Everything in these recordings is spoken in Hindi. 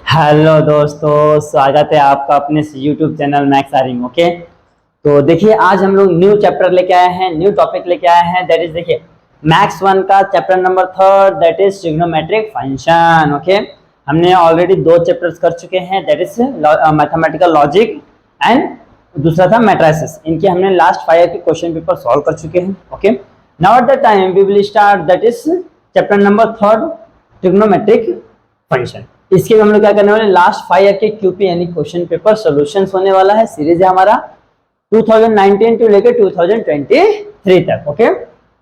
हेलो दोस्तों, स्वागत है आपका अपने यूट्यूब चैनल मैक्स आरिंग। ओके, तो देखिए आज हम लोग न्यू चैप्टर लेके आए हैं, न्यू टॉपिक लेके आए हैं। दैट इज देखिए मैक्स 1 का chapter number 3, that is trigonometric function. Okay, हमने ऑलरेडी 2 चैप्टर्स कर चुके हैं, that is mathematical logic and दूसरा था मैट्रिसेस। इनके हमने लास्ट 5 के क्वेश्चन पेपर सॉल्व कर चुके हैं। Okay, now at the time we will start that is chapter number 3 trigonometric function. इसके हम लोग क्या करने वाले, लास्ट 5 के क्यूपी यानी क्वेश्चन पेपर सॉल्यूशंस होने वाला है। सीरीज है हमारा 2019 टू लेकर 2023 तक। ओके,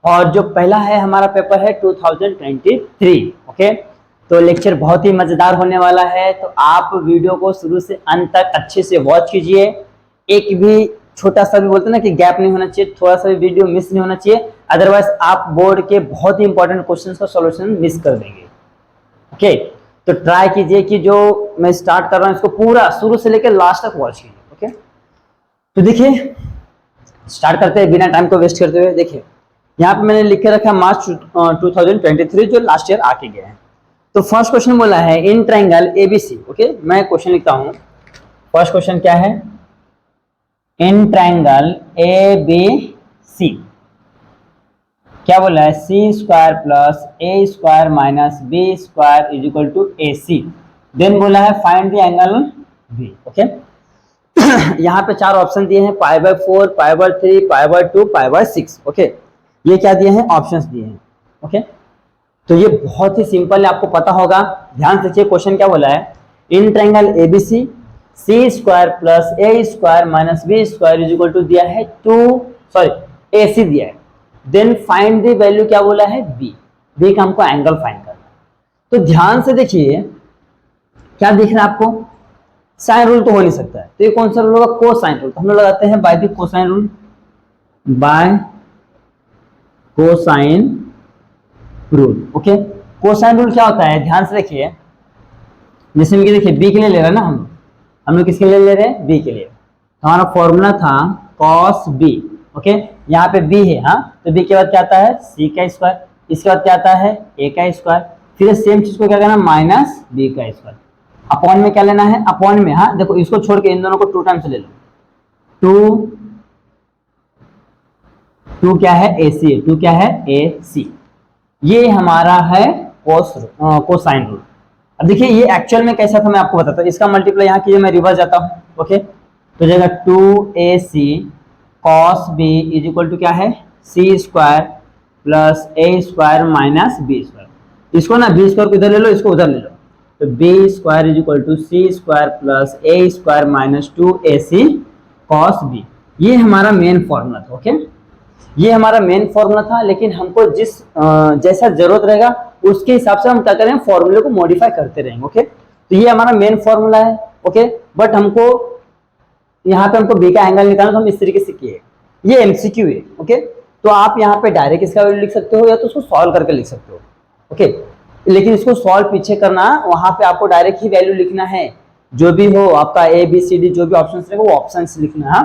और जो पहला है हमारा पेपर है 2023। ओके, तो लेक्चर बहुत ही मजेदार होने वाला है, तो आप वीडियो को शुरू से अंत तक अच्छे से वॉच कीजिए। एक भी छोटा सा भी बोलते हैं ना कि गैप नहीं होना चाहिए, थोड़ा सा भी वीडियो मिस नहीं होना चाहिए, अदरवाइज आप बोर्ड के बहुत ही इंपॉर्टेंट क्वेश्चन का सॉल्यूशन मिस कर देंगे। ओके, तो ट्राई कीजिए कि जो मैं स्टार्ट कर रहा हूं इसको पूरा शुरू से लेकर लास्ट तक वॉच कीजिए। ओके, तो देखिए स्टार्ट करते हैं बिना टाइम को वेस्ट करते हुए। देखिए यहाँ पे मैंने लिख के रखा मार्च 2023 जो लास्ट ईयर आके गए हैं। तो फर्स्ट क्वेश्चन बोला है इन ट्रायंगल एबीसी। ओके, मैं क्वेश्चन लिखता हूं। फर्स्ट क्वेश्चन क्या है, इन ट्रायंगल एबीसी क्या बोला है, C square plus A square minus B square is equal to A C. Then बोला है find the angle B. Okay, यहाँ पे 4 ऑप्शन दिए हैं, π/4, π/3, π/2, π/6। ओके, ये क्या दिए हैं, ऑप्शंस दिए हैं। ओके, तो ये बहुत ही सिंपल है, आपको पता होगा। ध्यान से देखिए क्वेश्चन क्या बोला है, in triangle ABC C square plus A square minus B square is equal to दिया है ए सी दिया है। देन फाइंड द वैल्यू क्या बोला है, बी का हमको एंगल फाइंड करना है। तो ध्यान से देखिए क्या दिख रहा है आपको, साइन रूल तो हो नहीं सकता है, तो ये कौन सा रूल होगा, कोसाइन रूल। तो हम लोग लगाते हैं by the cosine rule, by cosine rule. Okay, cosine rule क्या होता है, ध्यान से देखिए। जैसे कि देखिए बी के लिए ले रहे हैं ना हम लोग किसके लिए ले रहे हैं, बी के लिए। तो हमारा फॉर्मूला था cos b। ओके, यहाँ पे b है, हाँ, तो b के बाद क्या आता है, c का स्क्वायर, इसके बाद क्या आता है, a का स्क्वायर, फिर सेम चीज को क्या करना, माइनस b का स्क्वायर। अपॉन में क्या लेना है, अपॉन में, हाँ देखो इसको छोड़ के इन दोनों को 2 टाइम्स ले लो। 2 क्या है, ac, 2 क्या है, ac। ये हमारा है कोसाइन रूल। अब देखिए ये एक्चुअल में कैसा था मैं आपको बताता हूँ। इसका मल्टीप्लाई यहाँ कीजिए, मैं रिवर्स जाता हूँ। ओके, तो जाएगा 2ac cos b is equal to क्या है, C square plus A square minus B square. इसको ना बी स्क्वायर को इधर ले लो, इसको उधर ले लो, तो B square is equal to C square plus A square minus 2ac cos b। ये हमारा मेन फॉर्मूला था। ओके, ये हमारा मेन फॉर्मूला था, लेकिन हमको जिस जैसा जरूरत रहेगा उसके हिसाब से हम क्या करें, फॉर्मूले को मॉडिफाई करते रहेंगे। ओके, तो ये हमारा मेन फॉर्मूला है। ओके, बट हमको यहाँ पे हमको बी का एंगल निकालना, तो हम इस तरीके से किए। ये एमसीक्यू है। ओके, तो आप यहाँ पे डायरेक्ट इसका वैल्यू लिख सकते हो या तो उसको सॉल्व करके लिख सकते हो। ओके, लेकिन इसको सॉल्व पीछे करना, वहां पे आपको डायरेक्ट ही वैल्यू लिखना है, जो भी हो आपका ए बी सी डी जो भी ऑप्शन रहेगा वो ऑप्शन से लिखना है।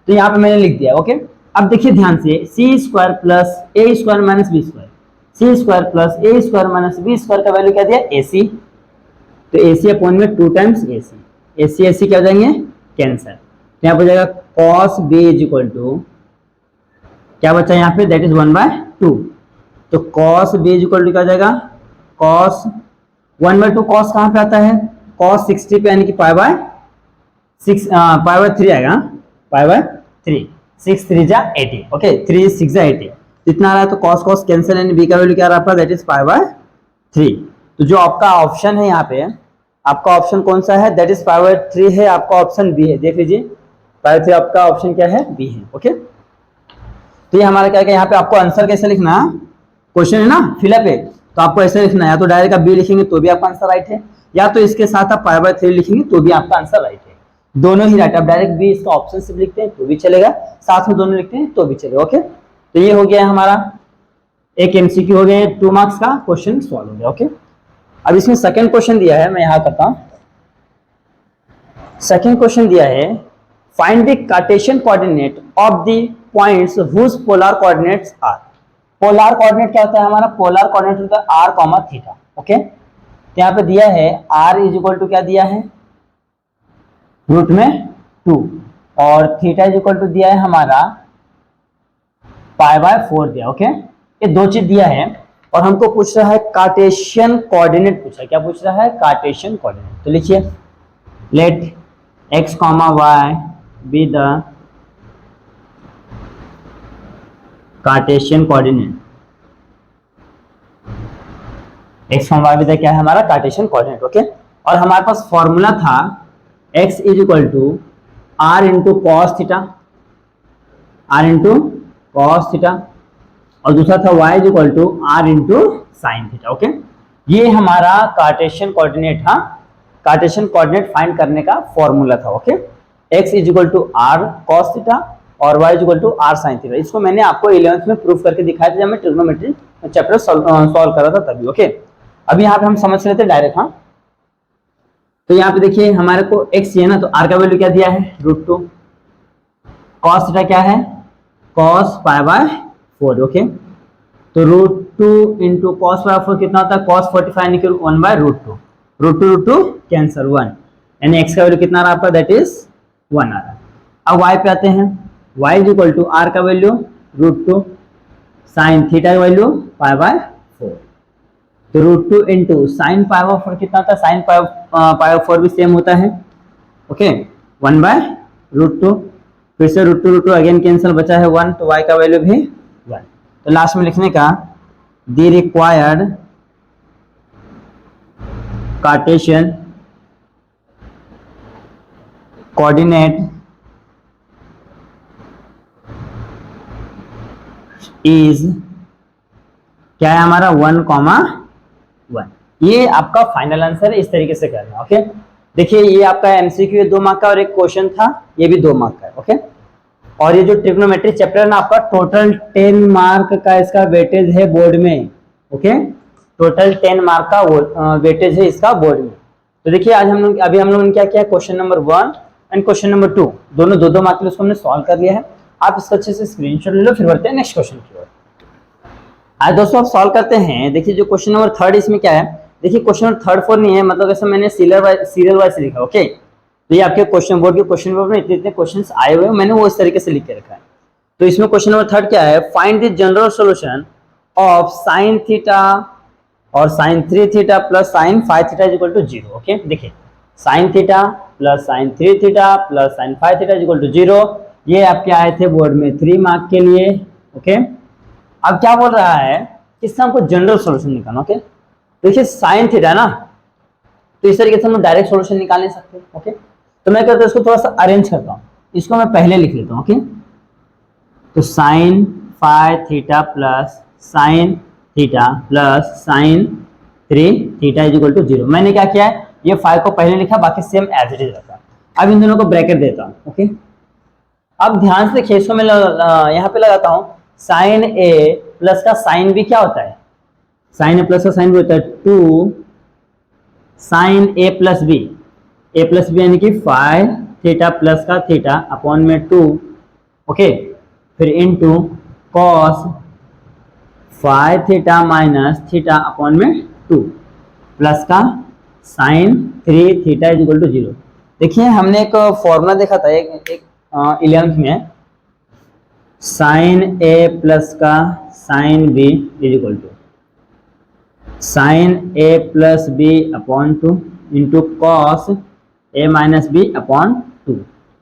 तो यहाँ पे मैंने लिख दिया। ओके, अब देखिए ध्यान से, सी square plus A square minus B square, C square plus A square minus B square का वैल्यू क्या दिया, ए सी। तो ए सी अपॉन में 2 टाइम्स ए सी, ए सी क्या हो जाएंगे, कैंसर। तो यहाँ पर जाएगा cos b is equal to क्या बचा यहाँ पे, दैट इज 1/2। तो cos b is equal to क्या हो जाएगा, cos 1/2। cos कहाँ पे आता है, cos 60 पे, यानी कि π/3 आएगा, π/3, 6 3 जा 80। ओके, 3 6 जा 80, इतना आ रहा है। तो cos कैंसिल, यानी b का वैल्यू क्या आ रहा है, दैट इज π/3। तो जो आपका ऑप्शन है यहाँ पे, आपका ऑप्शन कौन सा है, दैट इज π/3 है, आपका ऑप्शन बी है। देख लीजिए π/3 आपका ऑप्शन क्या है, बी है। ओके, तो ये हमारा क्या है, यहाँ पे आपको आंसर कैसे लिखना, क्वेश्चन है ना फिलअप है, तो आपको ऐसे लिखना है, या तो डायरेक्ट आप बी लिखेंगे तो भी आपका आंसर राइट है, या तो इसके साथ आप π/3 लिखेंगे तो भी आपका आंसर राइट है। दोनों ही राइट। आप डायरेक्ट बी इसका ऑप्शन से लिखते हैं तो भी चलेगा, साथ में दोनों लिखते हैं तो भी चलेगा। ओके, तो ये हो गया हमारा एक एमसीक्यू हो गया, 2 मार्क्स का क्वेश्चन सॉल्व हो गया। ओके, अब इसमें सेकंड क्वेश्चन दिया है, मैं यहां करता हूं। सेकंड क्वेश्चन दिया है find the Cartesian coordinate of the points whose polar coordinates are. Polar coordinate क्या होता है हमारा, पोलर कोऑर्डिनेट होता है r, थीटा। ओके, तो यहाँ पे दिया है r इज इक्वल टू क्या दिया है, रूट में 2, और थीटा इज इक्वल टू दिया है हमारा π/4 दिया। ओके, ये दो चीज दिया है और हमको पूछ रहा है कार्टेशियन कोऑर्डिनेट पूछा है। क्या पूछ रहा है, कार्टेशियन कोऑर्डिनेट। तो लिखिए let x, y be the Cartesian coordinate. x, y be the क्या है हमारा कार्टेशियन कोऑर्डिनेट। ओके, और हमारे पास फॉर्मूला था x is equal to r into cos theta, r into cos theta, और दूसरा था y is equal to r into sine theta. Okay, ये हमारा कार्टेशियन कोऑर्डिनेट था, कार्टेशियन कोऑर्डिनेट फाइंड करने का फॉर्मूला था। Okay, x is equal to r cos theta और y is equal to r sine theta. इसको मैंने आपको 11th में प्रूफ करके दिखाया था जब मैं ट्रिग्नोमेट्री चैप्टर सॉल्व कर रहा था तभी। ओके, अभी यहाँ पे हम समझ लेते हैं डायरेक्ट। हाँ, तो यहाँ पे देखिए हमारे को x चाहिए ना, तो r का वैल्यू क्या दिया है, √2, कॉस थीटा क्या है, cos π/4। ओके, तो √2 इंटू कॉस π/4 कितना होता है, cos 45 यानी कि 1/√2, √2 कैंसर 1, यानी x का वैल्यू कितना आ रहा है आपका, दैट इज 1 आ रहा है। अब y पे आते हैं, y is equal to r का वैल्यू √2, साइन थीटा का वैल्यू π/4, तो √2 इंटू साइन π/4 कितना होता है, साइन π/4 भी सेम होता है। ओके, 1/√2, फिर से √2 अगेन कैंसिल, बचा है 1, तो y का वैल्यू भी 1। तो लास्ट में लिखने का the required Cartesian coordinate is क्या है हमारा 1,1। ये आपका फाइनल आंसर है, इस तरीके से करना। ओके, देखिए ये आपका एमसीक्यू 2 मार्क का और एक क्वेश्चन था, ये भी 2 मार्क का है। ओके, और ये जो ट्रिग्नोमेट्री चैप्टर है ना आपका टोटल 10 मार्क का इसका वेटेज है बोर्ड में। ओके, टोटल 10 मार्क का वेटेज है इसका बोर्ड में। तो देखिए आज हम लोग ने क्या किया, question number 1 and question number 2 दोनों 2-2 मार्क के लिए उसको हमने सॉल्व कर लिया है। आप इसको अच्छे से स्क्रीनशॉट ले लो, फिर बढ़ते हैं नेक्स्ट क्वेश्चन की ओर। आज दोस्तों आप सॉल्व करते हैं। देखिए जो क्वेश्चन नंबर 3 इसमें क्या है, देखिए क्वेश्चन नंबर 3, 4 नहीं है, मतलब ऐसा मैंने सीरियल वाइज से लिखा। ओके, तो ये आपके क्वेश्चन बोर्ड के क्वेश्चन पेपर में इतने क्वेश्चंस आए हुए हैं, मैंने वो इस तरीके से लिख के रखा है। तो इसमें क्वेश्चन नंबर 3 क्या है, find the general solution of sine theta और sine 3 theta plus sine 5 theta is equal to 0। Okay, देखिए sine theta plus sine 3 theta plus sine 5 theta is equal to 0, ये आपके आए थे बोर्ड में 3 मार्क के लिए। ओके, अब क्या बोल रहा है, इससे हमको जनरल सॉल्यूशन निकालना। ओके, देखिए साइन थीटा ना, तो इस तरीके से हम डायरेक्ट सॉल्यूशन निकाल नहीं सकते। ओके, तो मैं कहता हूँ इसको थोड़ा सा अरेंज करता हूँ, इसको मैं पहले लिख लेता हूँ। ओके, तो sine 5 theta plus sine theta plus sine 3 theta is equal to 0। मैंने क्या किया है, ये 5 को पहले लिखा, बाकी सेम एज इट इज रखा। अब इन दोनों को ब्रैकेट देता हूँ। ओके, अब ध्यान से देखिए, इसको मैं यहाँ पे लगाता हूँ, साइन ए प्लस का साइन बी क्या होता है, साइन ए प्लस का साइन बी होता है 2 sine A plus B, A plus B यानी कि 5 थीटा प्लस का थीटा अपॉन में 2। ओके, फिर into cos 5 theta minus theta upon में 2 प्लस का sine 3 theta is equal to 0। देखिए हमने एक फॉर्मूला देखा था एक 11th में, साइन ए प्लस का sine B is equal to sine A plus B upon 2 into cos A minus B upon 2,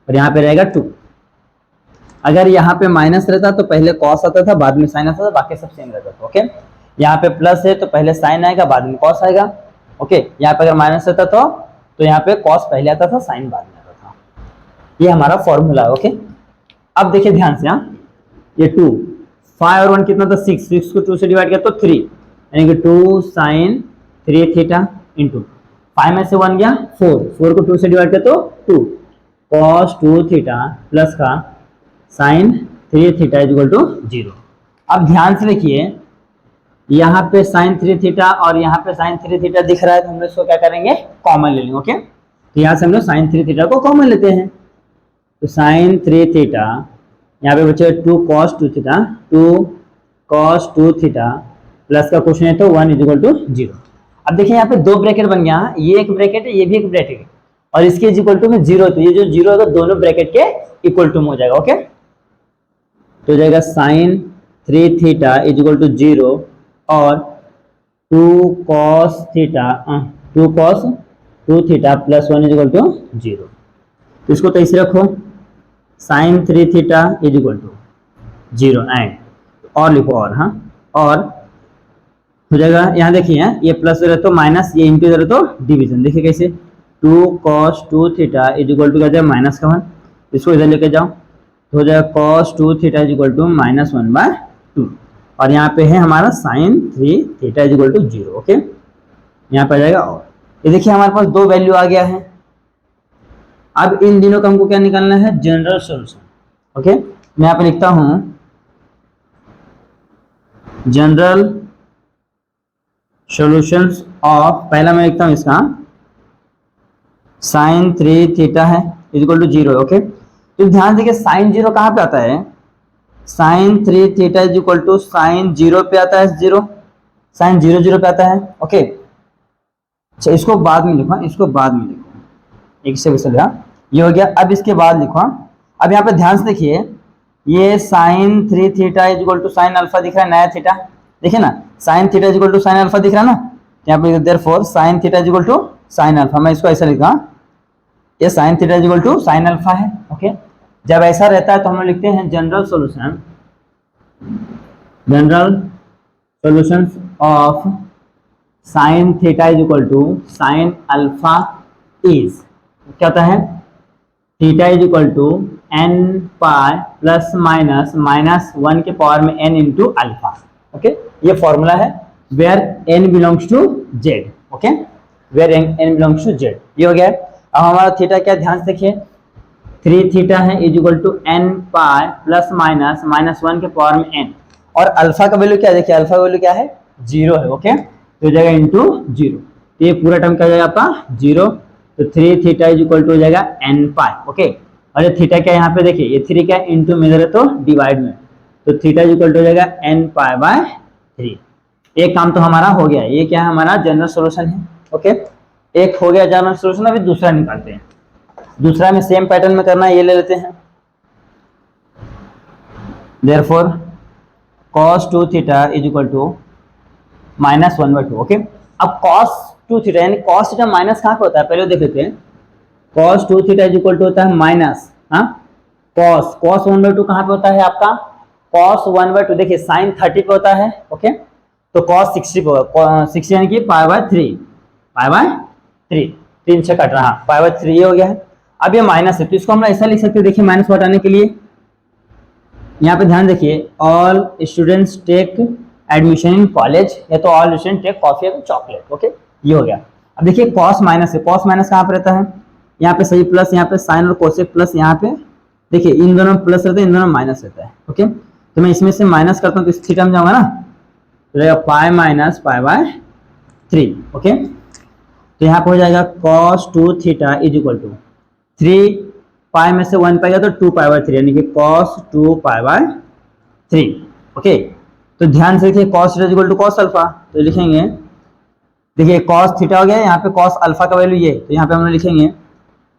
और यहाँ पे रहेगा 2। अगर यहाँ पे माइनस रहता तो पहले कॉस आता था, बाद में साइन आता था, बाकी सब सेम रहता था। ओके, यहाँ पे प्लस है तो पहले साइन आएगा, बाद में कॉस आएगा। ओके, यहाँ पे अगर माइनस रहता तो यहाँ पे कॉस पहले आता था, साइन बाद में आता था। ये हमारा फॉर्मूला है। ओके, अब देखिए ध्यान से, हाँ ये 2, 5 और 1 कितना था 6, 6 को 2 से डिवाइड किया तो 3, यानी कि 2 साइन 3 थीटा इंटू 5 में से 1 गया 4, 4 को 2 से डिवाइड किया तो 2 cos 2 थीटा प्लस का sine 3 theta is equal to 0। अब ध्यान से देखिए, यहाँ पे साइन 3 थीटा और यहाँ पे साइन 3 थीटा दिख रहा है, तो हम इसको क्या करेंगे, कॉमन ले लेंगे। ओके, तो यहाँ से हम लोग साइन 3 थीटा को कॉमन लेते हैं, तो साइन 3 थीटा यहाँ पे बचे 2 cos 2 theta, 2 cos 2 theta plus का क्वेश्चन है तो 1 इज इक्वल टू 0। अब देखिए यहाँ पे दो ब्रैकेट बन गया, ये एक ब्रैकेट है, ये भी एक ब्रैकेट है, और इसके इज इक्वल टू में जीरो, तो ये जो जीरो होगा दोनों ब्रैकेट के इक्वल टू में हो जाएगा। ओके, तो हो जाएगा sine 3 theta is equal to 0 और 2 cos theta 2 theta plus 1 is equal to 0। इसको तो ऐसे रखो, sine 3 theta is equal to 0 and और लिखो और, हाँ, और हो जाएगा यहाँ देखिए, ये प्लस रहे तो माइनस, ये इंटू रहे तो डिवीजन। देखिए कैसे, 2 cos 2 theta is equal to क्या जाए माइनस का 1, इसको इधर लेके जाओ तो हो जाएगा cos 2 theta is equal to minus 1/2, और यहाँ पे है हमारा sine 3 theta is equal to 0। Okay, यहाँ पे आ जाएगा, और ये देखिए हमारे पास दो वैल्यू आ गया है। अब इन दिनों का हमको क्या निकालना है, जनरल सॉल्यूशन। ओके, मैं यहाँ पे लिखता हूं जनरल सॉल्यूशंस ऑफ, पहला मैं लिखता हूं इसका साइन 3 थीटा है इज इक्वल टू 0। ओके, तो ध्यान देखिए साइन 0 कहाँ पे आता है, sine 3 theta is equal to sine 0 पे आता है, 0 साइन 0 0 पे आता है। ओके, अच्छा इसको बाद में लिखो, इसको बाद में लिखो, एक से गया, ये हो गया। अब इसके बाद लिखो, अब यहाँ पे ध्यान से देखिए, ये sine 3 theta is equal to sine alpha दिख रहा है, नया थीटा, देखिए ना, sine theta is equal to sine alpha दिख रहा है ना, यहाँ पे therefore sine theta is equal to sine alpha, मैं इसको ऐसा लिखा, ये sine theta is equal to sine alpha है। ओके, जब ऐसा रहता है तो हम लोग लिखते हैं general solution, general solutions of sine theta is equal to sine alpha is, क्या होता है, theta is equal to n pi plus minus minus 1 के पावर में n इंटू अल्फा। ओके, ये फॉर्मूला है where n belongs to z। Okay, where n belongs to z, ये हो गया। अब हमारा थीटा क्या, ध्यान से देखिए, 3 थीटा है is equal to n pi plus minus minus 1 के पावर में n, और अल्फा का वैल्यू क्या है, देखिए अल्फा का वैल्यू क्या है, 0 है। ओके, तो हो जाएगा इंटू 0, तो ये पूरा टर्म क्या हो जाएगा आपका 0, तो 3 थीटा इज इक्वल टू हो जाएगा n पाई। ओके, और ये थीटा क्या यहाँ पे देखिए, ये 3 क्या इंटू में इधर है तो डिवाइड में, तो थीटा इज इक्वल टू हो जाएगा n पाई बाय 3। एक काम तो हमारा हो गया, ये क्या है हमारा जनरल सॉल्यूशन है। ओके, एक हो गया जनरल सॉल्यूशन, अभी दूसरा निकालते हैं। दूसरा में सेम पैटर्न में करना है, ये ले लेते हैं, therefore cos 2 theta is equal to minus 1/2। Okay, अब cos 2 थीटा यानी cos थीटा माइनस कहाँ पे होता है, पहले देख लेते हैं। cos 2 theta is equal to होता है माइनस, हाँ, cos 1/2 कहाँ पे होता है आपका, cos 1/2 देखिए sin 30 पे होता है। ओके, तो cos 60 पे होगा, 60 यानी कि पाई बाय 3, 3 से कट रहा, पाई बाय 3 हो गया है। अब ये माइनस है तो इसको हम ऐसा लिख सकते हैं, देखिए माइनस हटाने के लिए यहाँ पे ध्यान देखिए, all students take admission in college, या तो ऑल स्टूडेंट टेक कॉफी या चॉकलेट। ओके, ये हो गया। अब देखिए कॉस माइनस है, कॉस माइनस कहाँ पे रहता है, यहाँ पे सही प्लस, यहाँ पे साइन और कोसेक प्लस, यहाँ पे देखिए इन दोनों प्लस रहता है, इन दोनों माइनस रहता है। ओके, तो मैं इसमें से माइनस करता हूँ तो इस थीटा में जाऊंगा ना, तो रहेगा pi minus pi by 3। Okay, तो यहाँ पे हो जाएगा cos 2 theta is equal to 3 pi में से 1 पाएगा तो 2 पाई बाय 3, यानी कि cos 2 पाई बाय 3। ओके, तो ध्यान से देखिए cos theta is equal to cos alpha, तो लिखेंगे, देखिए cos थीटा हो गया, यहाँ पे cos अल्फा का वैल्यू ये, तो यहाँ पे हम लोग लिखेंगे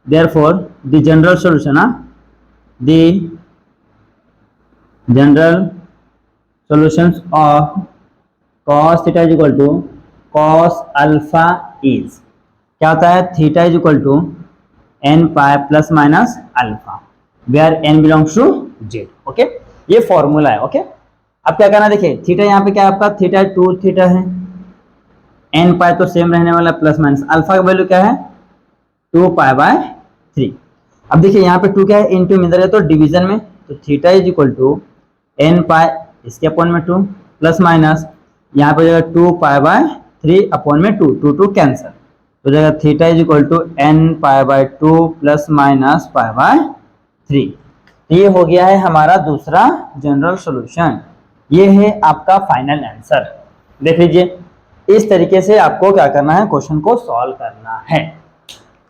therefore the general solution, the general solutions of cos theta is equal to cos alpha is, क्या होता है, theta is equal to n pi plus minus alpha, where n belongs to z। Okay, ये फॉर्मूला है। ओके, अब क्या करना, देखिए थीटा यहाँ पे क्या है आपका, थीटा 2 थीटा है, n पाई तो सेम रहने वाला प्लस माइनस, अल्फा का वैल्यू क्या है 2 पाई बाय 3। अब देखिए यहाँ पे 2 क्या है, इंटू में इधर है तो डिवीजन में, तो theta is equal to n pi इसके अपॉन में 2 प्लस माइनस यहाँ पे हो जाएगा 2 पाई बाय 3 अपॉन में 2 कैंसिल, तो जाएगा theta is equal to n pi by 2 plus minus pi by 3। ये हो गया है हमारा दूसरा जनरल सॉल्यूशन, ये है आपका फाइनल आंसर। देख लीजिए, इस तरीके से आपको क्या करना है, क्वेश्चन को सॉल्व करना है।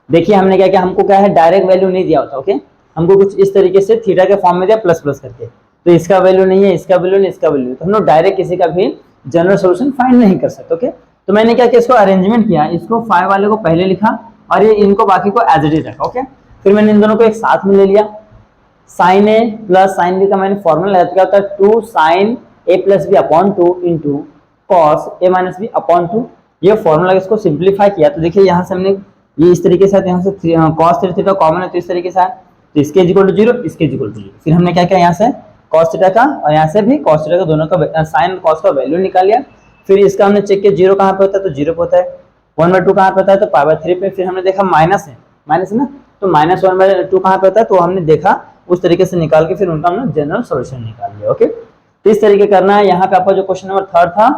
देखिए हमने क्या किया, हमको क्या है डायरेक्ट वैल्यू नहीं दिया होता। ओके, हमको कुछ इस तरीके से थीटा के फॉर्म में दिया प्लस प्लस करके, तो इसका वैल्यू नहीं है, इसका वैल्यू नहीं, इसका वैल्यू, तो हम लोग डायरेक्ट किसी का भी जनरल सॉल्यूशन फाइंड नहीं कर सकते। ओके, तो मैंने क्या किया, इसको अरेंजमेंट किया, इसको 5 वाले को पहले लिखा और ये इनको बाकी को एज इट इज रखा। ओके, फिर मैंने इन दोनों को एक साथ में ले लिया। साइन ए प्लस साइन बी का मैंने फॉर्मूला लगाया, क्या होता है 2 sine A plus B upon 2 into cos A minus B upon 2। ये फॉर्मूला इसको सिंप्लीफाई किया तो देखिए यहाँ से हमने ये इस तरीके से, यहाँ से कॉस थीटा कॉमन है तो इस तरीके से है, तो इसके इक्वल टू 0, इसके इक्वल टू 0। फिर हमने क्या किया, यहाँ से कॉस थीटा का और यहाँ से भी कॉस थीटा का दोनों का साइन कॉस का वैल्यू निकाल लिया। फिर इसका हमने चेक किया 0 कहाँ पे होता है तो 0 पे होता है, 1/2 कहाँ पे होता है तो π/3 पे। फिर हमने देखा माइनस है ना, तो -1/2 कहाँ पे होता है तो हमने देखा उस तरीके से निकाल के फिर उनका हमने जनरल सॉल्यूशन निकाल लिया। ओके, तो इस तरीके करना है। यहाँ पे आपका जो क्वेश्चन नंबर 3 था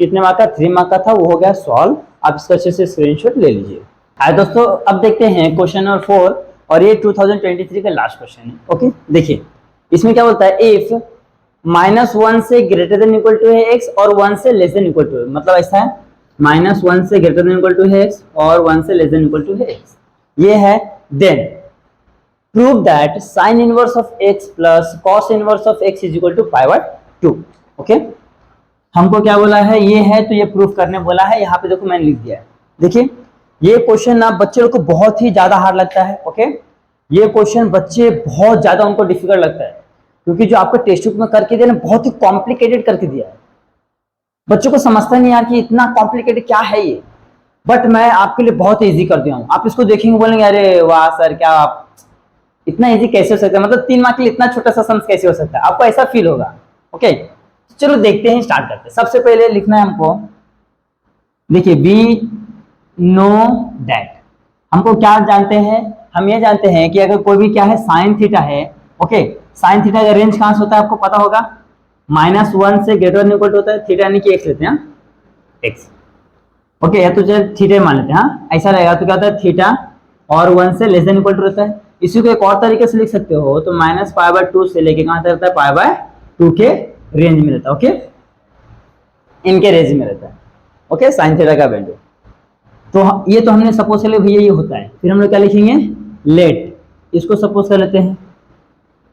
कितने मार्क का, 3 मार्क का था, वो हो गया सॉल्व। आप इसका अच्छे से स्क्रीनशॉट ले लीजिए। आइए दोस्तों अब देखते हैं क्वेश्चन नंबर 4 और ये 2023 का लास्ट क्वेश्चन है। ओके, देखिए इसमें क्या बोलता है, इफ -1 से ग्रेटर देन इक्वल टू है x और 1 से लेस देन इक्वल टू है, मतलब ऐसा है -1 से ग्रेटर देन इक्वल टू है x और 1 से लेस देन इक्वल टू है x, ये है। Then prove that sine inverse of x plus cos inverse of x is equal to π/2। Okay, हमको क्या बोला है, ये है तो ये प्रूफ करने बोला है। यहाँ पे देखो मैंने लिख दिया है। देखिए ये क्वेश्चन ना बच्चे लोग को बहुत ही ज्यादा हार्ड लगता है। ओके, ये क्वेश्चन बच्चे बहुत ज्यादा उनको डिफिकल्ट लगता है क्योंकि जो आपको टेक्स्ट बुक में करके दिया ना बहुत ही कॉम्प्लिकेटेड करके दिया है। बच्चों को समझता नहीं यार कि इतना कॉम्प्लिकेटेड क्या है ये, बट मैं आपके लिए बहुत इजी कर दिया हूँ। आप इसको देखेंगे बोलेंगे अरे वाह सर क्या आप इतना इजी कैसे हो सकता है, मतलब 3 मार्क के लिए इतना छोटा सा सम्स कैसे हो सकता है, आपको ऐसा फील होगा। ओके, चलो देखते हैं, स्टार्ट करते हैं। सबसे पहले लिखना है हमको, देखिए वी नो दैट, हमको क्या जानते हैं, हम ये जानते हैं कि अगर कोई भी क्या है साइन थीटा है। ओके, साइन थीटा का रेंज कहां से होता है आपको पता होगा, -1 से ग्रेटर देन इक्वल होता है, थीटा यानी कि x लेते हैं, x। ओके, या तो चल थीटा मान लेते हैं, हाँ ऐसा रहेगा तो क्या होता है थीटा और 1 से लेस देन इक्वल होता है। इसी को एक और तरीके से लिख सकते हो तो -π/2 से लेके कहां तक रहता है π/2 के रेंज में रहता है। ओके, इनके रेंज में रहता है। ओके, साइन थीटा का वैल्यू तो ये तो हमने सपोज कर लिया भैया ये होता है। फिर हम लोग क्या लिखेंगे, लेट, इसको सपोज कर लेते हैं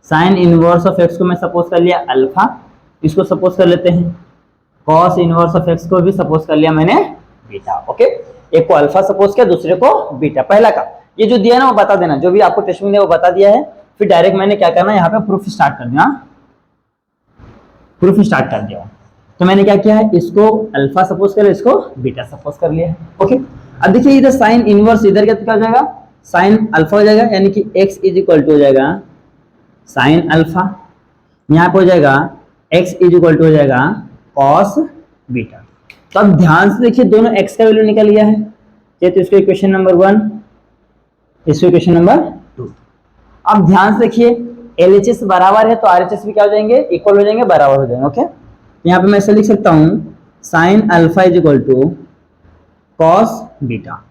साइन इनवर्स ऑफ x को मैं सपोज कर लिया अल्फा, इसको सपोज कर लेते हैं कॉस इनवर्स ऑफ x को भी सपोज कर लिया मैंने बीटा। ओके, एक को अल्फा सपोज किया दूसरे को बीटा। पहला का ये जो दिया ना वो बता देना, जो भी आपको टेस्ट में दिया वो बता दिया है। फिर डायरेक्ट मैंने क्या करना है यहाँ पे प्रूफ स्टार्ट कर दिया, प्रूफ स्टार्ट कर दिया। तो मैंने क्या किया है, इसको अल्फा सपोज कर लिया, इसको बीटा सपोज कर लिया है। ओके, अब देखिए इधर साइन इनवर्स इधर क्या हो जाएगा, साइन अल्फा हो जाएगा, यानी कि x इज इक्वल टू हो जाएगा साइन अल्फा, यहाँ पे हो जाएगा x इज इक्वल टू हो जाएगा कॉस बीटा। तो अब ध्यान से देखिए दोनों x का वैल्यू निकल गया है, तो इसको इक्वेशन नंबर 1, इसको इक्वेशन नंबर 2। अब ध्यान से देखिए LHS बराबर है तो RHS भी क्या हो जाएंगे, इक्वल हो जाएंगे, बराबर हो जाएंगे। ओके, यहाँ पे मैं ऐसे लिख सकता हूँ sine alpha is equal to cos beta.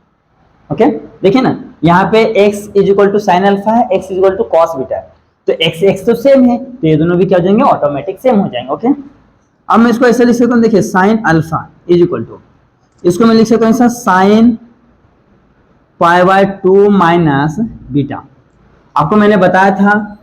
Okay, देखिए ना यहाँ पे x is equal to sine alpha है, x is equal to cos beta है, तो x तो सेम है तो ये दोनों भी क्या हो जाएंगे, ऑटोमेटिक सेम हो जाएंगे। ओके, अब मैं इसको ऐसे लिख सकता हूँ, देखिए sine alpha is equal to, इसको मैं लिख सकता हूँ ऐसा साइन π/2 माइनस बीटा। आपको मैंने बताया था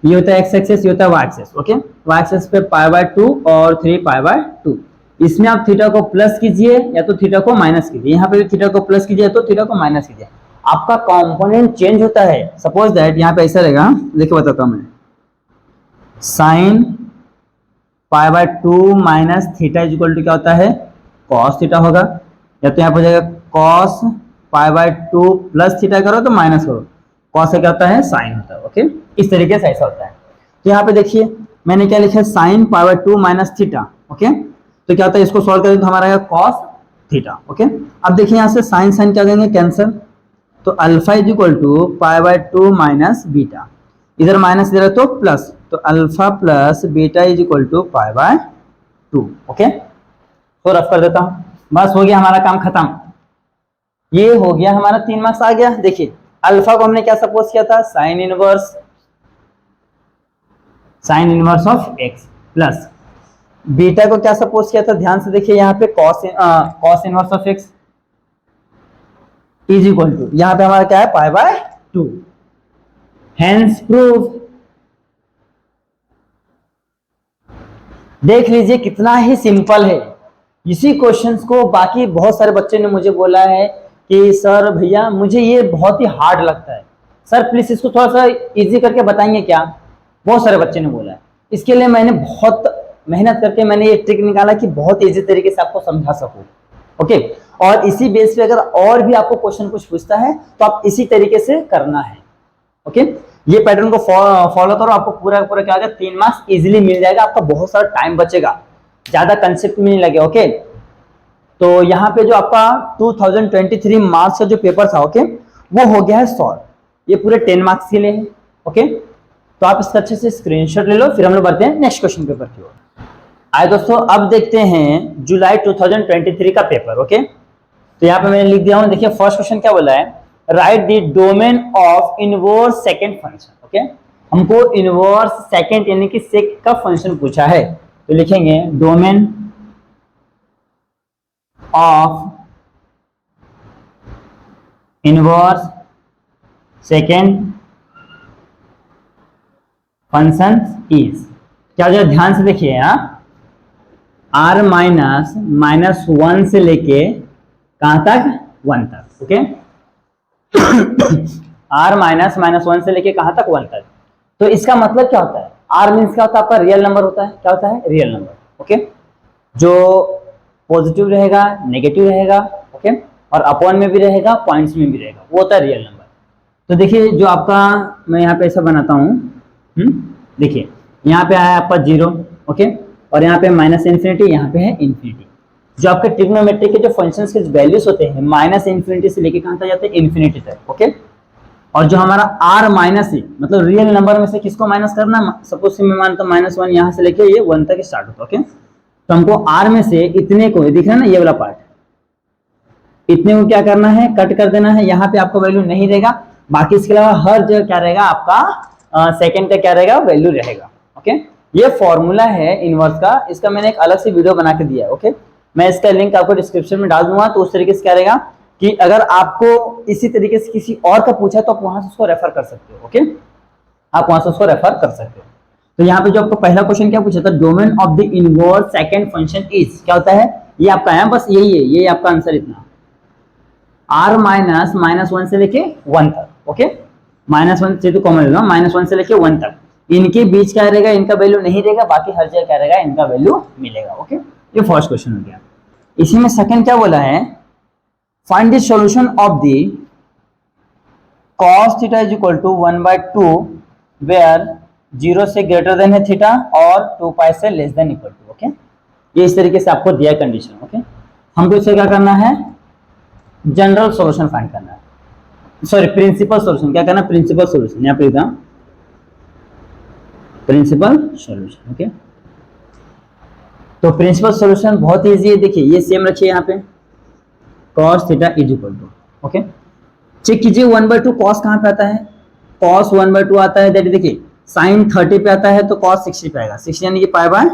ये होता है x एक्सेस, ये होता है y axis. Okay, y axis पे π/2 और 3π/2, इसमें आप थीटा को प्लस कीजिए या तो थीटा को माइनस कीजिए, यहाँ पे भी थीटा को प्लस कीजिए तो थीटा को माइनस कीजिए, आपका कंपोनेंट चेंज होता है। सपोज दैट यहाँ पे ऐसा रहेगा, देखिए बताता हूँ मैं, sine π/2 minus theta is equal to क्या होता है, कॉस थीटा होगा, या तो यहाँ पे हो जाएगा कॉस π/2 प्लस थीटा करो तो माइनस करो, कॉस से क्या होता है, साइन होता है। ओके, इस तरीके से ऐसा होता है। तो यहाँ पे देखिए मैंने क्या लिखा है, साइन π/2 माइनस थीटा। ओके, तो क्या होता है, इसको सॉल्व करें तो हमारा आएगा कॉस थीटा। ओके, अब देखिए यहाँ से साइन साइन क्या देंगे, कैंसिल, तो alpha is equal to π/2 minus beta, इधर माइनस इधर तो प्लस, तो alpha plus beta is equal to π/2। Okay, तो रफ कर देता हूँ, बस हो गया हमारा काम खत्म। ये हो गया हमारा 3 मार्क्स आ गया। देखिए अल्फा को हमने क्या सपोज किया था, sine inverse of x, plus beta को क्या सपोज किया था, ध्यान से देखिए यहाँ पे cos inverse of x is equal to, यहाँ पे हमारा क्या है π/2। हेंस प्रूफ, देख लीजिए कितना ही सिंपल है, इसी क्वेश्चंस को बाकी बहुत सारे बच्चे ने मुझे बोला है कि सर भैया मुझे ये बहुत ही हार्ड लगता है, सर प्लीज इसको थोड़ा सा इजी करके बताएंगे क्या, बहुत सारे बच्चे ने बोला है। इसके लिए मैंने बहुत मेहनत करके मैंने ये ट्रिक निकाला कि बहुत इजी तरीके से आपको समझा सकूं। ओके, और इसी बेस पे अगर और भी आपको क्वेश्चन कुछ पूछता है तो आप इसी तरीके से करना है। ओके, ये पैटर्न को फॉलो करो, आपको पूरा पूरा क्या होगा 3 मार्क्स इजीली मिल जाएगा, आपका बहुत सारा टाइम बचेगा, ज्यादा कंसेप्ट में नहीं लगे। ओके, तो यहाँ पे जो आपका 2023 मार्क्स का जो पेपर था, ओके, वो हो गया है सॉल्व, ये पूरे 10 मार्क्स के लिए है। ओके, तो आप इसका अच्छे से स्क्रीनशॉट ले लो, फिर हम लोग बढ़ते हैं नेक्स्ट क्वेश्चन पेपर की ओर। आए दोस्तों, अब देखते हैं जुलाई 2023 का पेपर। ओके, तो यहाँ पे मैंने लिख दिया हूँ, देखिए फर्स्ट क्वेश्चन क्या बोला है, right the domain of inverse second function. Okay, हमको इनवर्स सेकंड यानी कि सेक का फंक्शन पूछा है, तो लिखेंगे domain of inverse second function is, क्या जो ध्यान से देखिए यहाँ, r माइनस माइनस 1 से लेके कहां तक 1 तक। ओके, r माइनस माइनस 1 से लेके कहां तक 1 तक। तो इसका मतलब क्या होता है, r मीन्स क्या होता है आपका रियल नंबर होता है, क्या होता है रियल नंबर। ओके, जो पॉजिटिव रहेगा नेगेटिव रहेगा, ओके, और अपॉन में भी रहेगा पॉइंट्स में भी रहेगा, वो होता है रियल नंबर। तो देखिए जो आपका मैं यहाँ पे ऐसा बनाता हूँ, देखिए यहाँ पे आया आपका 0, ओके, और यहाँ पे माइनस इन्फिनिटी, यहाँ पे है इन्फिनिटी। जो आपके ट्रिग्नोमेट्री के जो फंक्शंस के वैल्यूज होते हैं माइनस इन्फिनिटी से लेके कहां तक जाते हैं इन्फिनिटी तक। ओके, और जो हमारा r माइनस है मतलब रियल नंबर में से किसको माइनस करना, सपोज से मैं मानता हूँ -1, यहाँ से लेके ये 1 तक स्टार्ट होता है। ओके, तो हमको r में से इतने को दिख रहा है ना, ये वाला पार्ट, इतने को क्या करना है, कट कर देना है। यहाँ पे आपको वैल्यू नहीं रहेगा, बाकी इसके अलावा हर जगह क्या रहेगा आपका सेकंड का क्या रहेगा वैल्यू रहेगा। ओके, ये फॉर्मूला है इनवर्स का, इसका मैंने एक अलग से वीडियो बना के दिया है। ओके, मैं इसका लिंक आपको डिस्क्रिप्शन में डाल दूंगा, तो उस तरीके से क्या रहेगा कि अगर आपको इसी तरीके से किसी और का पूछा तो आप वहां से उसको रेफर कर सकते हो। ओके, आप वहां से उसको रेफर कर सकते हो। तो यहाँ पे जो आपको पहला क्वेश्चन क्या पूछा था, domain of the inverse second function is, क्या होता है ये आपका है, बस यही है, ये आपका आंसर इतना, r माइनस माइनस 1 से लेके 1 तक। ओके, -1 से तो कॉमन लेना, -1 से लेके 1 तक, इनके बीच क्या रहेगा, इनका वैल्यू नहीं रहेगा, बाकी हर जगह क्या रहेगा इनका वैल्यू मिलेगा। ओके, ये फर्स्ट क्वेश्चन हो गया। इसी में सेकंड क्या बोला है, find the solution of the cos theta is equal to 1/2 where 0 से ग्रेटर देन है थीटा और 2 पाई से less than equal to. Okay, ये इस तरीके से आपको दिया कंडीशन। ओके, हमको इससे क्या करना है, जनरल सॉल्यूशन फाइंड करना है, सॉरी प्रिंसिपल सॉल्यूशन, क्या करना प्रिंसिपल सॉल्यूशन, यहाँ पे लिखा प्रिंसिपल सॉल्यूशन। ओके, तो प्रिंसिपल सॉल्यूशन बहुत इजी है, देखिए ये सेम रखिए यहाँ पे, cos theta is equal to, okay, check कीजिए 1/2 cos कहाँ पे आता है, cos 1/2 आता है, दैट देखिए sin 30 पे आता है तो cos 60 पे आएगा, 60 यानी कि π/3,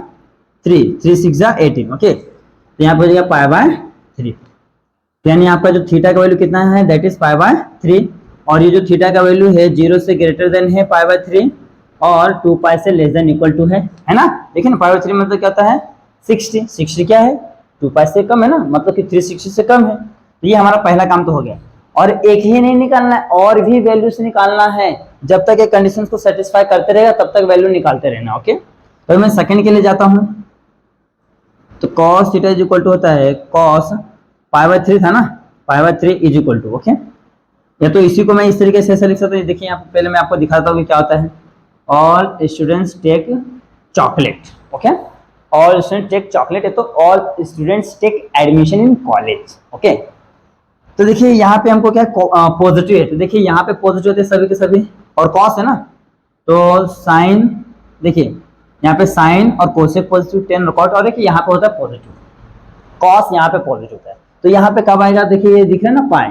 3 6 जा 18। ओके, तो यहाँ पे हो जाएगा π/3, यानी आपका जो थीटा का वैल्यू कितना है, दैट इज π/3, और ये जो थीटा का वैल्यू है 0 से ग्रेटर देन है π/3 और 2 पाई से लेस देन इक्वल टू है ना। देखिए ना π/3 मतलब क्या होता है 60, 60 क्या है 2 पाई से कम है ना, मतलब कि 360 से कम है। तो ये हमारा पहला काम तो हो गया, और एक ही नहीं निकालना है, और भी वैल्यू से निकालना है, जब तक ये कंडीशंस को सेटिस्फाई करते रहेगा तब तक वैल्यू निकालते रहना। ओके, तो मैं सेकंड के लिए जाता हूं, तो cos theta is equal to होता है cos π/3 था ना, π/3 इज इक्वल टू, ओके, या तो इसी को मैं इस तरीके से ऐसे लिख सकता हूँ, देखिए यहाँ पहले मैं आपको दिखाता हूँ कि क्या होता है, all students take chocolate. Okay, all students take chocolate है तो all students take admission in college. Okay, तो देखिए यहाँ पे हमको क्या पॉजिटिव है, तो देखिए यहाँ पे पॉजिटिव होते सभी के सभी, और कॉस है ना, तो साइन, देखिए यहाँ पे साइन और कोसेक पॉजिटिव 10 रिकॉर्ड, और देखिए यहाँ पे होता है पॉजिटिव, कॉस यहाँ पे पॉजिटिव होता है, तो यहाँ पे कब आएगा, देखिए ये दिख रहा है ना पाई,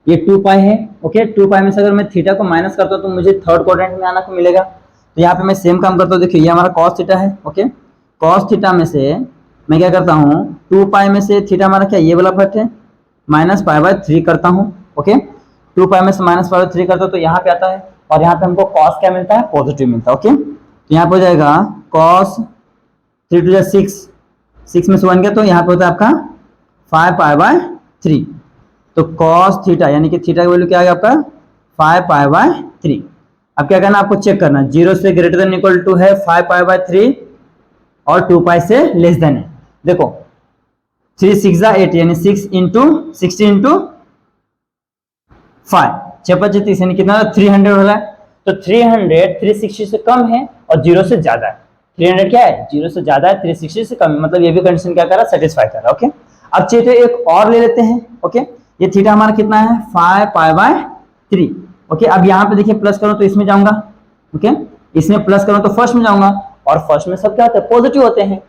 ये 2 पाई है। ओके, 2 पाई में से अगर मैं थीटा को माइनस करता हूँ तो मुझे थर्ड क्वाड्रेंट में आना को मिलेगा, तो यहाँ पे मैं सेम काम करता हूँ, देखिए ये हमारा कॉस थीटा है। ओके, कॉस थीटा में से मैं क्या करता हूँ, 2 पाई में से थीटा हमारा क्या ये वाला पार्ट है, -π/3 करता हूँ। ओके, 2 पाई में से -π/3 करता हूँ तो यहाँ पे आता है, और यहाँ पे हमको कॉस क्या मिलता है, पॉजिटिव मिलता है। ओके, तो यहाँ पे हो जाएगा cos 3 to 6, 6 में से 1 गया तो यहाँ पे होता है आपका 5π/3। तो cos थीटा यानी कि थीटा की वैल्यू क्या आ गया आपका 5π/3। अब क्या करना आपको चेक करना, 0 से ग्रेटर देन इक्वल टू है 5π/3 और 2π से लेस देन है। देखो 3 6 8 यानी 6 इंटू 60 इंटू 5 6×5 यानी कितना 300 हो रहा है। तो 300 360 से कम है और 0 से ज्यादा है। 300 क्या है 0 से ज्यादा है, 360 से कम है, मतलब ये भी कंडीशन क्या कर रहा है सेटिस्फाई कर रहा है। ओके अब चाहिए तो एक और ले लेते हैं। ओके ये थीटा हमारा कितना है 5π/3। ओके अब यहाँ पे देखिए प्लस करो तो इसमें जाऊंगा, ओके इसमें प्लस करो तो फर्स्ट में जाऊंगा, और फर्स्ट में सब क्या होता है पॉजिटिव होते हैं।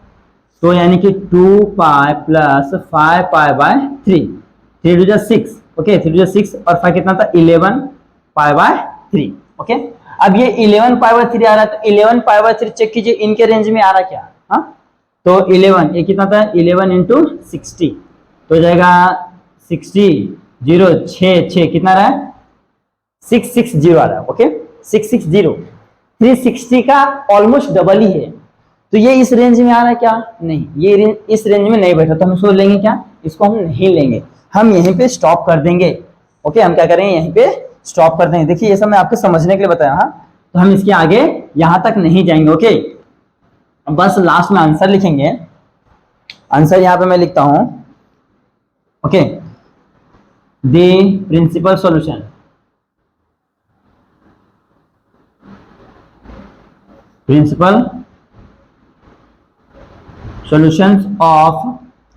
तो यानी कि 2π + 5π/3 3 2 6। ओके 3 2 6 और 5 कितना था 11π/3। ओके अब ये 11π/3 आ रहा है, तो 11π/3 चेक कीजिए इनके रेंज में आ रहा क्या। हाँ तो 11 ये कितना था 11 इंटू 60 तो हो जाएगा 60 0 6 कितना रहा है 660 आ रहा है। ओके 660 360 का ऑलमोस्ट डबल ही है। तो ये इस रेंज में आ रहा है क्या, नहीं ये इस रेंज में नहीं बैठा, तो हम इसको लेंगे क्या, इसको हम नहीं लेंगे, हम यहीं पे स्टॉप कर देंगे। ओके हम क्या करेंगे यहीं पे स्टॉप कर देंगे। देखिए ये सब मैं आपके समझने के लिए बताया। हाँ तो हम इसके आगे यहां तक नहीं जाएंगे। ओके अब बस लास्ट में आंसर लिखेंगे। आंसर यहां पे मैं लिखता हूं। Okay the principal solution solutions of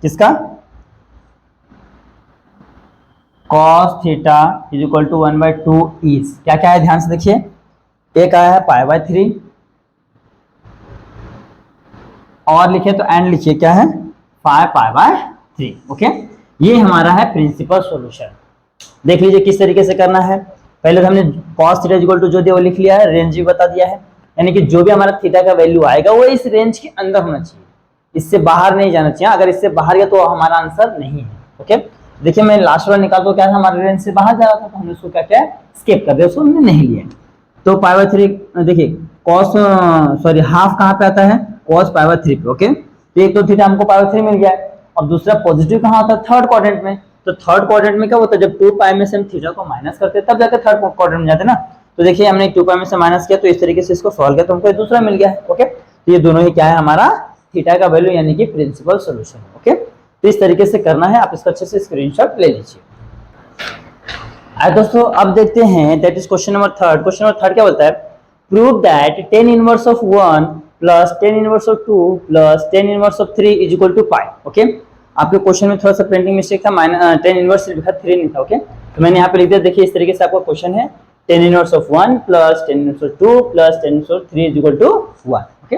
किसका cos theta is equal to 1/2 is क्या क्या है ध्यान से देखिए। एक आया है π/3 और लिखे तो एंड लिखिए क्या है 5π/3। ओके ये हमारा है प्रिंसिपल सॉल्यूशन। देख लीजिए किस तरीके से करना है। पहले तो हमने cos theta is equal to जो दिया वो लिख लिया है, रेंज भी बता दिया है, यानी कि जो भी हमारा थीटा का वैल्यू आएगा वो इस रेंज के अंदर होना चाहिए, इससे बाहर नहीं जाना चाहिए। अगर इससे बाहर गया तो हमारा आंसर नहीं है। ओके देखिए मैं लास्ट वाला निकाल तो क्या था हमारे रेंज से बाहर जा रहा था, तो हमने उसको क्या किया स्किप कर दिया, उसको हमने नहीं लिया। तो π/3 देखिए cos सॉरी हाफ कहाँ पे आता है cos π/3 पे। ओके तो एक तो थीटा हमको π/3 मिल गया है, और दूसरा पॉजिटिव कहाँ होता है थर्ड क्वाड्रेंट में। तो थर्ड क्वाड्रेंट में क्या होता है जब 2π में से हम थीटा को माइनस करते हैं तब जाकर थर्ड क्वाड्रेंट में जाते हैं ना। तो देखिए हमने 2π में से माइनस किया तो इस तरीके से इसको सॉल्व किया तो हमको दूसरा मिल गया है। ओके तो ये दोनों ही क्या है हमारा थीटा का वैल्यू यानी कि प्रिंसिपल सॉल्यूशन। ओके तो इस तरीके से करना है, आप इसका अच्छे से स्क्रीनशॉट ले लीजिए। आइए दोस्तों अब देखते हैं that is question number 3। Question number 3 क्या बोलता है prove that tan inverse of 1 प्लस tan इनवर्स ऑफ 2 प्लस tan inverse of 3 is equal to pi. Okay आपके क्वेश्चन में थोड़ा सा प्रिंटिंग मिस्टेक था, tan इनवर्स लिखा 3 नहीं था। ओके तो मैंने यहाँ पे लिख दिया। देखिए इस तरीके से आपका क्वेश्चन है tan इनवर्स ऑफ 1 प्लस tan इनवर्स ऑफ 2 प्लस tan inverse of 3 is equal to 1। Okay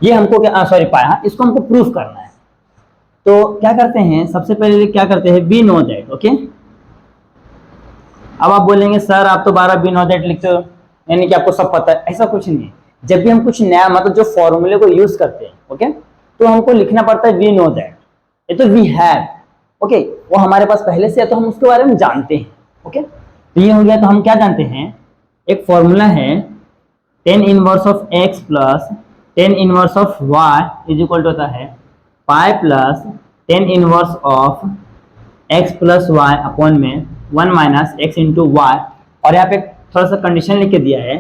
ये हमको क्या सॉरी पाया, इसको हमको प्रूफ करना है। तो क्या करते हैं सबसे पहले क्या करते हैं वी नो दैट। ओके अब आप बोलेंगे सर आप तो 12 वी नो दैट लिखते हो यानी कि आपको सब पता है, ऐसा कुछ नहीं है। जब भी हम कुछ नया मतलब जो फॉर्मूले को यूज करते हैं ओके तो हमको लिखना पड़ता है वी नो दैट, ये तो वी हैव। ओके वो हमारे पास पहले से है तो हम उसके बारे में जानते हैं। ओके तो ये हो गया। तो हम क्या जानते हैं एक फॉर्मूला है tan इनवर्स ऑफ x प्लस tan inverse of y is equal to होता है pi plus tan inverse of x plus Y upon में 1 माइनस एक्स इंटू वाई। और यहाँ पे थोड़ा सा कंडीशन लिख के दिया है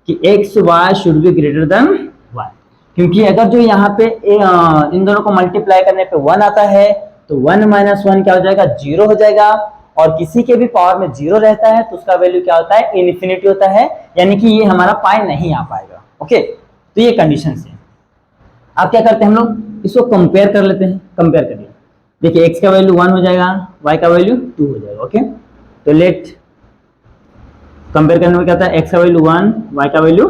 कि X Y should be greater than Y, क्योंकि अगर जो यहाँ पे इन दोनों को मल्टीप्लाई करने पे 1 आता है तो 1 माइनस 1 क्या हो जाएगा 0 हो जाएगा, और किसी के भी पावर में 0 रहता है तो उसका वैल्यू क्या होता है इनफिनिटी होता है, यानी कि ये हमारा पाई नहीं आ पाएगा। ओके तो ये कंडीशन है। अब क्या करते हैं हम लोग इसको कंपेयर कर लेते हैं। कंपेयर करिए, देखिए x का वैल्यू 1 हो जाएगा, y का वैल्यू 2 हो जाएगा। ओके तो लेट कंपेयर करने में क्या होता है x का वैल्यू 1 y का वैल्यू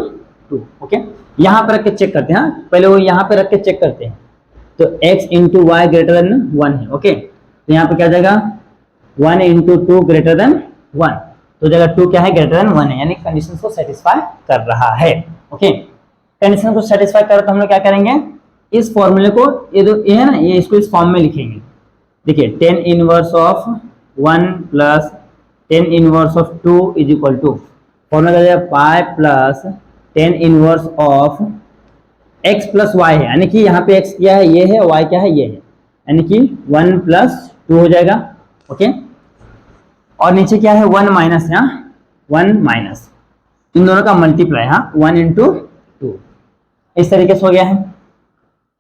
2। ओके यहाँ पे रख के चेक करते हैं। हाँ पहले वो यहाँ पे रख के चेक करते हैं। तो x into Y greater than 1 है। ओके तो यहाँ पे क्या जाएगा 1 इंटू 2 ग्रेटर देन 1, तो जगह 2 क्या है ग्रेटर देन 1 है, यानी कंडीशन को सेटिस्फाई कर रहा है। ओके कंडीशन को सेटिस्फाई कर तो हम लोग क्या करेंगे इस फॉर्मूले को ये है ना ये इसको इस फॉर्म में लिखेंगे। देखिए tan इनवर्स ऑफ 1 प्लस tan inverse of 2 is equal to formula क्या जाएगा pi plus tan inverse of x plus Y है, यानी कि यहाँ पे x क्या है, ये है, y क्या है, ये है, यानी कि 1 प्लस 2 हो जाएगा। ओके, और नीचे क्या है, 1 माइनस, यहाँ 1 माइनस, इन दोनों का मल्टीप्लाई, हाँ 1 इंटू 2, इस तरीके से हो गया है।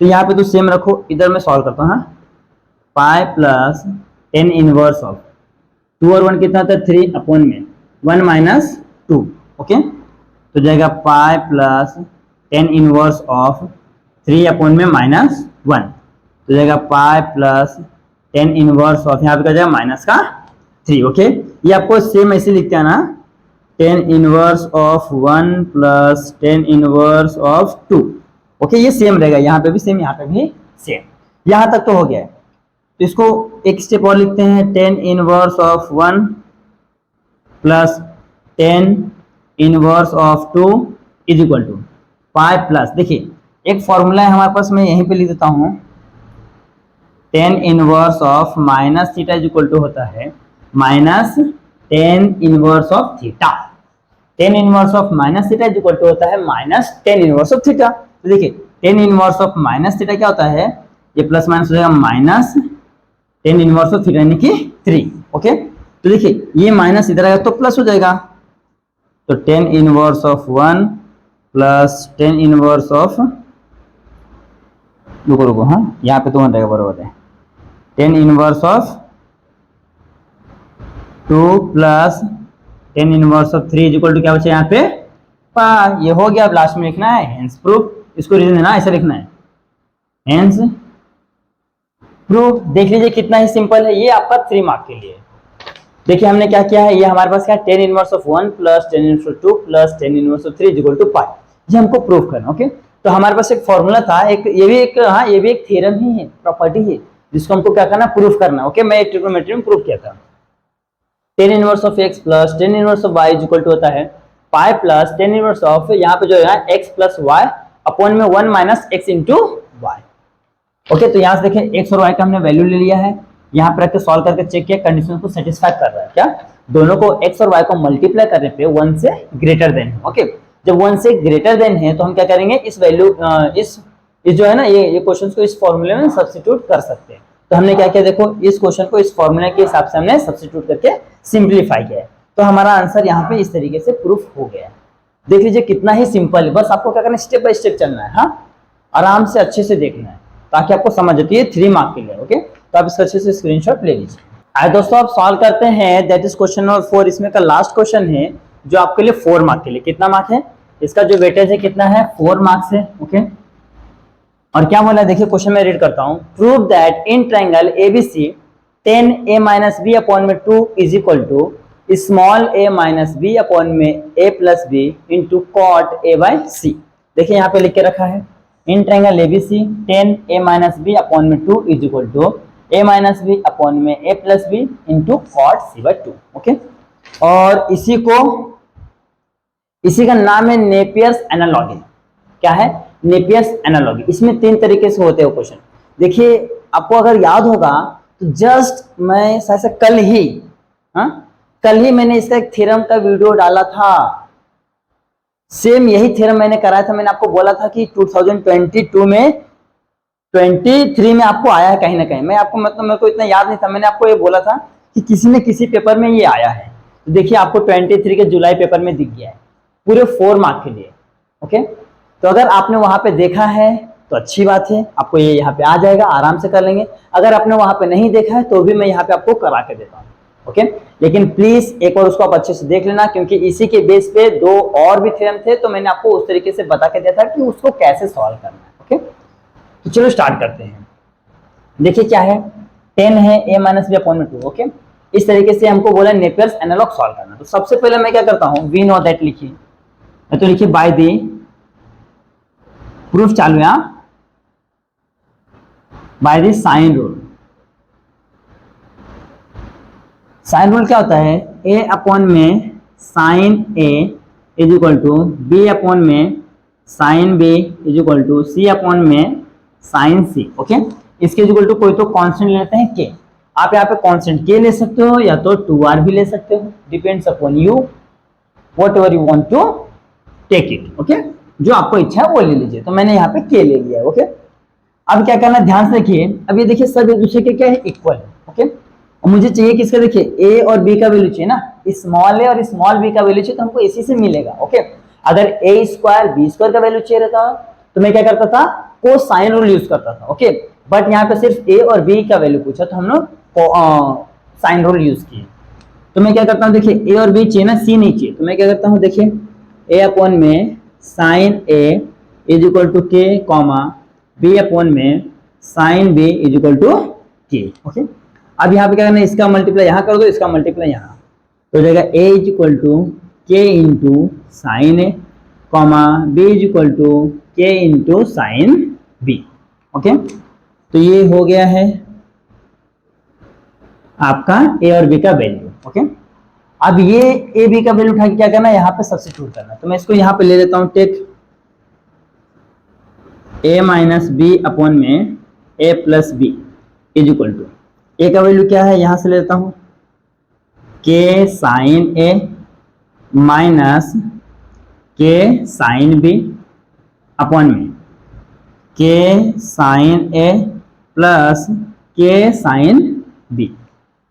तो यहाँ पे तो सेम रखो, इधर मैं सॉल्व करता हूँ। हाँ, पाई प्लस 10 इनवर्स ऑफ 2 और 1 कितना था, 3 अपॉन में 1 माइनस 2। ओके, तो जाएगा pi plus 10 inverse of 3 upon में माइनस 1, तो जाएगा पाई प्लस 10 इनवर्स ऑफ, यहाँ पे क्या जाएगा माइनस का 3। ओके, ये आपको सेम ऐसे लिखते हैं ना, 10 inverse of 1 plus 10 inverse of 2। Okay, ये सेम रहेगा, यहाँ पे भी सेम, यहाँ पे भी सेम, यहाँ तक तो हो गया है। तो इसको एक स्टेप और लिखते हैं, 10 inverse of 1 plus 10 inverse of 2 is equal to 5 plus, देखिए एक फॉर्मूला है हमारे पास, मैं यहीं पे लिख देता हूँ, 10 inverse of minus theta is equal to होता है minus 10 inverse of theta. 10 inverse of minus theta is equal to होता है माइनस 10 इनवर्स ऑफ थीटा। तो देखिए 10 इनवर्स ऑफ माइनस थीटा क्या होता है, ये प्लस माइनस हो जाएगा माइनस 10 इनवर्स ऑफ थीटा, यानी कि 3। ओके, तो देखिए ये माइनस इधर आएगा तो प्लस हो जाएगा, तो 10 inverse of 1 plus 10 inverse of, रुको रुको, हाँ यहाँ पे तो 1 रहेगा, बराबर है, 10 inverse of 2 plus 10 inverse of 3 equal to क्या बचा यहाँ पे, ये हो गया। अब लास्ट में लिखना है हेंस प्रूफ, इसको रीजन देना, ऐसा लिखना है हेंस प्रूफ। देख लीजिए कितना ही सिंपल है, ये आपका 3 मार्क के लिए। देखिए हमने क्या किया है, ये हमारे पास क्या है, 10 inverse of 1 plus 10 inverse of 2 plus 10 inverse of 3 equal to 5, ये हमको प्रूफ करना। ओके, तो हमारे पास एक फॉर्मूला था, एक ये भी एक, हाँ ये भी एक थ्योरम ही है, प्रॉपर्टी है, जिसको हमको क्या करना, प्रूफ करना। ओके, मैं ट्रिग्नोमेट्री में प्रूफ किया था, 10 inverse of x plus 10 inverse of y equal to होता है पाई प्लस 10 इनवर्स ऑफ, यहाँ पे जो है x प्लस y अपॉन में 1 minus x into Y. Okay, तो यहाँ से देखें x और y का हमने वैल्यू ले लिया है, यहाँ पर रख के सॉल्व करके चेक किया, कंडीशन को सेटिस्फाई कर रहा है क्या, दोनों को x और y को मल्टीप्लाई करने पे 1 से ग्रेटर देन है। ओके, जब 1 से ग्रेटर देन है तो हम क्या करेंगे, इस वैल्यू इस जो है ना, ये क्वेश्चन को इस फॉर्मूले में सब्स्टिट्यूट कर सकते हैं। तो हमने क्या किया, देखो इस क्वेश्चन को इस फॉर्मूले के हिसाब से हमने सब्स्टिट्यूट करके सिंपलीफाई किया है, तो हमारा आंसर यहाँ पे इस तरीके से प्रूफ हो गया है। देख लीजिए कितना ही सिंपल है, बस आपको क्या करना है, स्टेप बाय स्टेप चलना है, हाँ आराम से अच्छे से देखना है ताकि आपको समझ आती है 3 मार्क के लिए। ओके, तो आप इसका अच्छे से स्क्रीनशॉट ले लीजिए। आइए दोस्तों आप सॉल्व करते हैं, दैट इज क्वेश्चन नंबर 4, इसमें का लास्ट क्वेश्चन है जो आपके लिए 4 मार्क के लिए। कितना मार्क है इसका, जो वेटेज है कितना है, 4 मार्क्स है। ओके, और क्या बोला है देखिए, क्वेश्चन में रीड करता हूं, prove that in triangle ABC 10a minus B upon में 2 is equal to small a minus B upon में a plus B into cot a by C. देखिए यहाँ पे लिख के रखा है, in triangle ABC 10a minus B upon में 2 is equal to a minus B upon में a plus B into cot C by 2। Okay, और इसी का नाम है नेपियर्स एनालॉजी। क्या है, नेपियर्स एनालॉजी। इसमें 3 तरीके से होते हैं क्वेश्चन। देखिए आपको अगर याद होगा तो जस्ट मैं शायद से कल ही मैंने इसका एक थ्योरम का वीडियो डाला था, सेम यही थ्योरम मैंने कराया था। मैंने आपको बोला था कि 2022 में 23 में आपको आया है कहीं ना कहीं, मैं आपको मतलब मेरे को इतना याद नहीं था, मैंने आपको ये बोला था कि किसी न किसी पेपर में ये आया है। तो देखिए आपको 23 के जुलाई पेपर में दिख गया है पूरे 4 मार्क के लिए। ओके, तो अगर आपने वहां पे देखा है तो अच्छी बात है, आपको ये यहाँ पे आ जाएगा, आराम से कर लेंगे। अगर आपने वहां पे नहीं देखा है तो भी मैं यहाँ पे आपको करा के देता हूँ। ओके, लेकिन प्लीज एक बार उसको आप अच्छे से देख लेना, क्योंकि इसी के बेस पे 2 और भी थ्योरम थे, तो मैंने आपको उस तरीके से बता के दिया था कि उसको कैसे सॉल्व करना है। ओके, तो चलो स्टार्ट करते हैं। देखिए क्या है, 10 है a माइनस बी अपॉन में 2। ओके, इस तरीके से हमको बोला नेपियर्स एनालॉग सॉल्व करना। तो सबसे पहले मैं क्या करता हूँ, वी नो दैट लिखिए, तो लिखिए बाय दी प्रूफ चालू है, by the sine rule. Sine rule क्या होता है, a अपॉन में sine a is equal to b upon में sine b is equal to c upon में साइन c। ओके, इसके इज इक्वल टू कोई तो कांस्टेंट लेते हैं k। आप यहाँ पे कांस्टेंट k ले सकते हो या तो 2r भी ले सकते हो, depends upon you, whatever you want to take it. Okay, जो आपको इच्छा है वो ले लीजिए। तो मैंने यहाँ पे के ले लिया है। ओके, अब क्या करना है, ध्यान से देखिए, अब ये देखिए सब एक दूसरे के क्या है, इक्वल है। ओके, और मुझे चाहिए किसका, देखिए ए और बी का वैल्यू चाहिए ना, स्मॉल ए और स्मॉल बी का वैल्यू चाहिए, तो हमको इसी से मिलेगा। ओके, अगर ए स्क्वायर बी स्क्वायर का वैल्यू चाहिए रहता तो मैं क्या करता था, कोसाइन रूल यूज करता था। ओके, बट यहाँ पे सिर्फ ए और बी का वैल्यू पूछा तो हम लोग साइन रूल यूज किए। तो मैं क्या करता हूँ, देखिए ए और बी चाहिए ना, सी नहीं चाहिए, तो मैं क्या करता हूँ, देखिए ए अपॉन में sine A is equal to K comma B upon में sine B is equal to K. Okay, अब यहाँ पे क्या करना है, इसका मल्टीप्लाई यहाँ कर दो, इसका मल्टीप्लाई यहाँ, तो हो जाएगा A is equal to K into sine A comma B is equal to K into sine B. Okay, तो ये हो गया है आपका ए और बी का वैल्यू। ओके, अब ये ए बी का वैल्यू उठा के क्या करना है, यहाँ पे सब्स्टिट्यूट करना है। तो मैं इसको यहाँ पे ले लेता हूँ, take A minus B upon में A plus B is equal to, A का वैल्यू क्या है, यहां से लेता हूं K sine A minus K sine B upon में के साइन ए प्लस के साइन बी,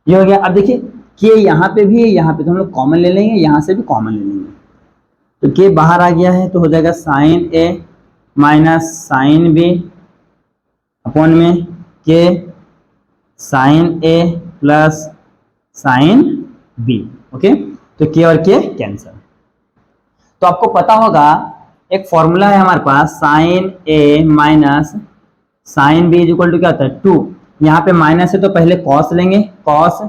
ये हो गया। अब देखिए के यहाँ पे भी है, यहाँ पे तो हम लोग कॉमन ले लेंगे, यहाँ से भी कॉमन ले लेंगे, तो के बाहर आ गया है, तो हो जाएगा sign A minus sine B upon में के साइन ए प्लस साइन बी। ओके, तो के और के कैंसिल। तो आपको पता होगा एक फॉर्मूला है हमारे पास, sine A minus sine B is equal to क्या होता है, 2। यहाँ पे माइनस है तो पहले कॉस लेंगे, cos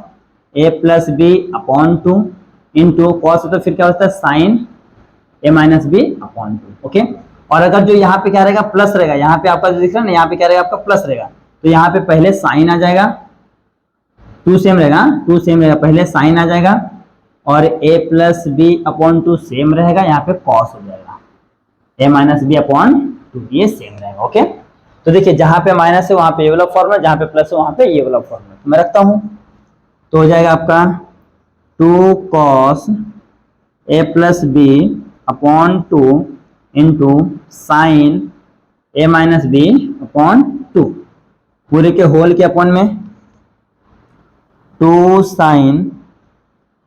A plus B upon 2 into cos है तो फिर क्या होता है sine A minus B upon 2। Okay, और अगर जो यहाँ पे क्या रहेगा, प्लस रहेगा, यहाँ पे आपका जो दिख रहा है ना, यहाँ पे क्या रहेगा आपका प्लस रहेगा, तो यहाँ पे पहले साइन आ जाएगा, 2 सेम रहेगा, 2 सेम रहेगा, पहले साइन आ जाएगा, और a plus B upon 2 same रहेगा, यहाँ पे कॉस हो जाएगा, a माइनस बी अपॉन 2 ये सेम रहेगा। ओके, तो देखिए जहां पे माइनस है वहां पे ये वाला फॉर्मूला, जहां पे प्लस है वहां पे ये वाला फॉर्मूला, तो मैं रखता हूं, तो हो जाएगा आपका 2 cos A plus B upon 2 into sine A minus B upon 2 पूरे के होल के अपॉन में 2 sine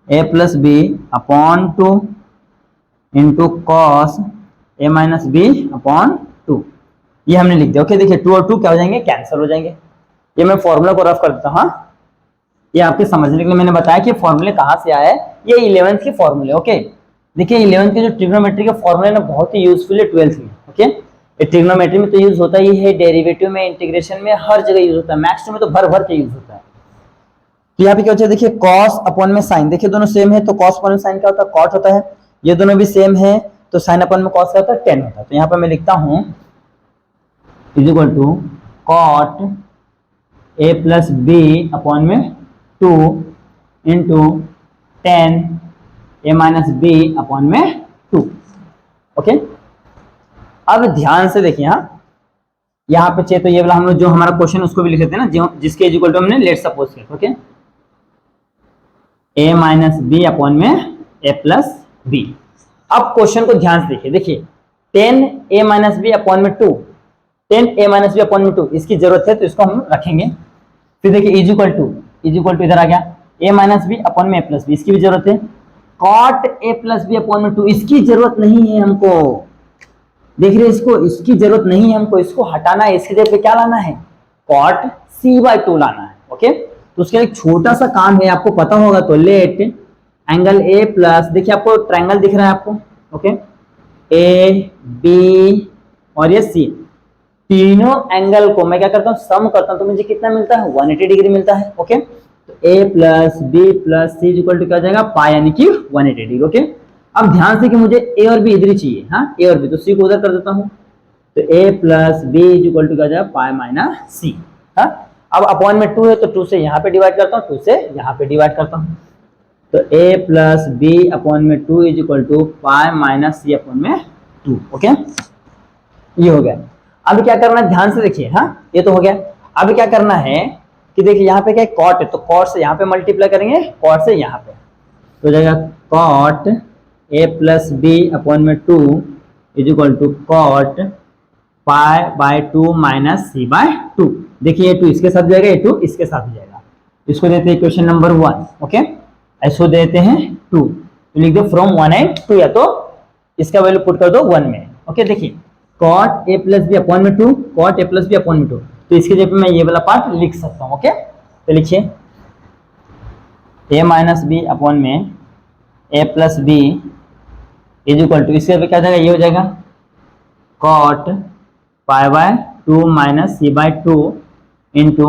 A plus B upon 2 into cos A minus B upon 2, ये हमने लिख दिया। ओके, देखिए 2 और 2 क्या हो जाएंगे, कैंसिल हो जाएंगे। ये मैं फॉर्मूला को रफ कर देता हूँ। हाँ, ये आपके समझने के लिए मैंने बताया कि फॉर्मूले कहाँ से आए, ये 11th के फॉर्मूले। ओके, देखिए 11th के जो ट्रिग्नोमेट्री के फॉर्मूले ना बहुत ही यूजफुल है 12th में। ओके, ये ट्रिग्नोमेट्री में तो यूज होता ही है, डेरिवेटिव में, इंटीग्रेशन में, हर जगह यूज होता है, मैथ्स में तो भर भर के यूज होता है। तो यहाँ पे क्या होता है, देखिए कॉस अपॉन में साइन, देखिए दोनों सेम है तो कॉस अपॉन में साइन क्या होता है, कॉट होता है, ये दोनों भी सेम है तो साइन अपॉन में कॉस क्या होता है, टेन होता है। तो यहाँ पे मैं लिखता हूँ is equal to cot A plus B upon में 2 into tan A minus B upon में 2। ओके, अब ध्यान से देखिए, हाँ यहाँ पे चाहिए तो ये वाला हम लोग जो हमारा क्वेश्चन उसको भी लिख लेते हैं ना, जिसके इज इक्वल टू हमने लेट सपोज किया। ओके, ए माइनस बी अपॉन में ए प्लस बी। अब क्वेश्चन को ध्यान से देखिए, देखिए 10 ए माइनस बी अपॉन में 2, 10 ए माइनस बी अपॉन में 2 इसकी जरूरत है तो इसको हम रखेंगे। फिर देखिए इज इक्वल टू इधर आ गया, ए माइनस बी अपॉन में ए प्लस बी, इसकी भी जरूरत है। Cot A plus B upon में 2 इसकी जरूरत नहीं है हमको, देख रहे इसको, इसकी जरूरत नहीं है हमको, इसको हटाना है, इसकी जगह पे क्या लाना है, कॉट c/2 लाना है। ओके, तो उसके लिए एक छोटा सा काम है, आपको पता होगा, तो लेट एंगल ए प्लस, देखिए आपको ट्रायंगल दिख रहा है आपको, ओके, ए बी और ये सी, तीनों एंगल को मैं क्या करता हूँ, सम करता हूँ, तो मुझे कितना मिलता है, 180 डिग्री मिलता है। ओके, तो A plus B plus C equal to क्या हो जाएगा, पाई यानी कि 180 डिग्री। ओके, अब ध्यान से कि मुझे ए और बी इधर ही चाहिए, हाँ ए और बी, तो सी को उधर कर देता हूँ, तो A plus b equal to क्या हो जाएगा, पाई माइनस सी। हाँ, अब अपॉन में 2 है तो 2 से यहाँ पे डिवाइड करता हूँ, 2 से यहाँ पे डिवाइड करता हूँ, तो a प्लस बी अपॉन में 2 is equal to pi minus C upon में 2। ओके, ये हो गया। अब क्या करना है, ध्यान से देखिए, हाँ ये तो हो गया। अब क्या करना है कि देखिए यहाँ पे क्या कॉट है, तो कॉट से यहाँ पे मल्टीप्लाई करेंगे, कॉट से यहाँ पे तो हो जाएगा cot a plus B upon में 2 is equal to cot pi by 2 minus C by 2। देखिए ये 2 इसके साथ जाएगा, ये 2 इसके साथ जाएगा। इसको देते हैं इक्वेशन नंबर 1। ओके, ऐसो देते हैं 2, तो लिख दो फ्रॉम 1 एंड 2, या तो इसका वैल्यू पुट कर दो 1 में। ओके, देखिए cot A plus B upon में 2, cot A plus B upon में 2, तो इसके जगह पे मैं ये वाला पार्ट लिख सकता हूँ। ओके, तो लिखिए ए माइनस बी अपॉन में A plus B is equal to, इसके क्या जाएगा, ये हो जाएगा cot pi by 2 minus C by 2 into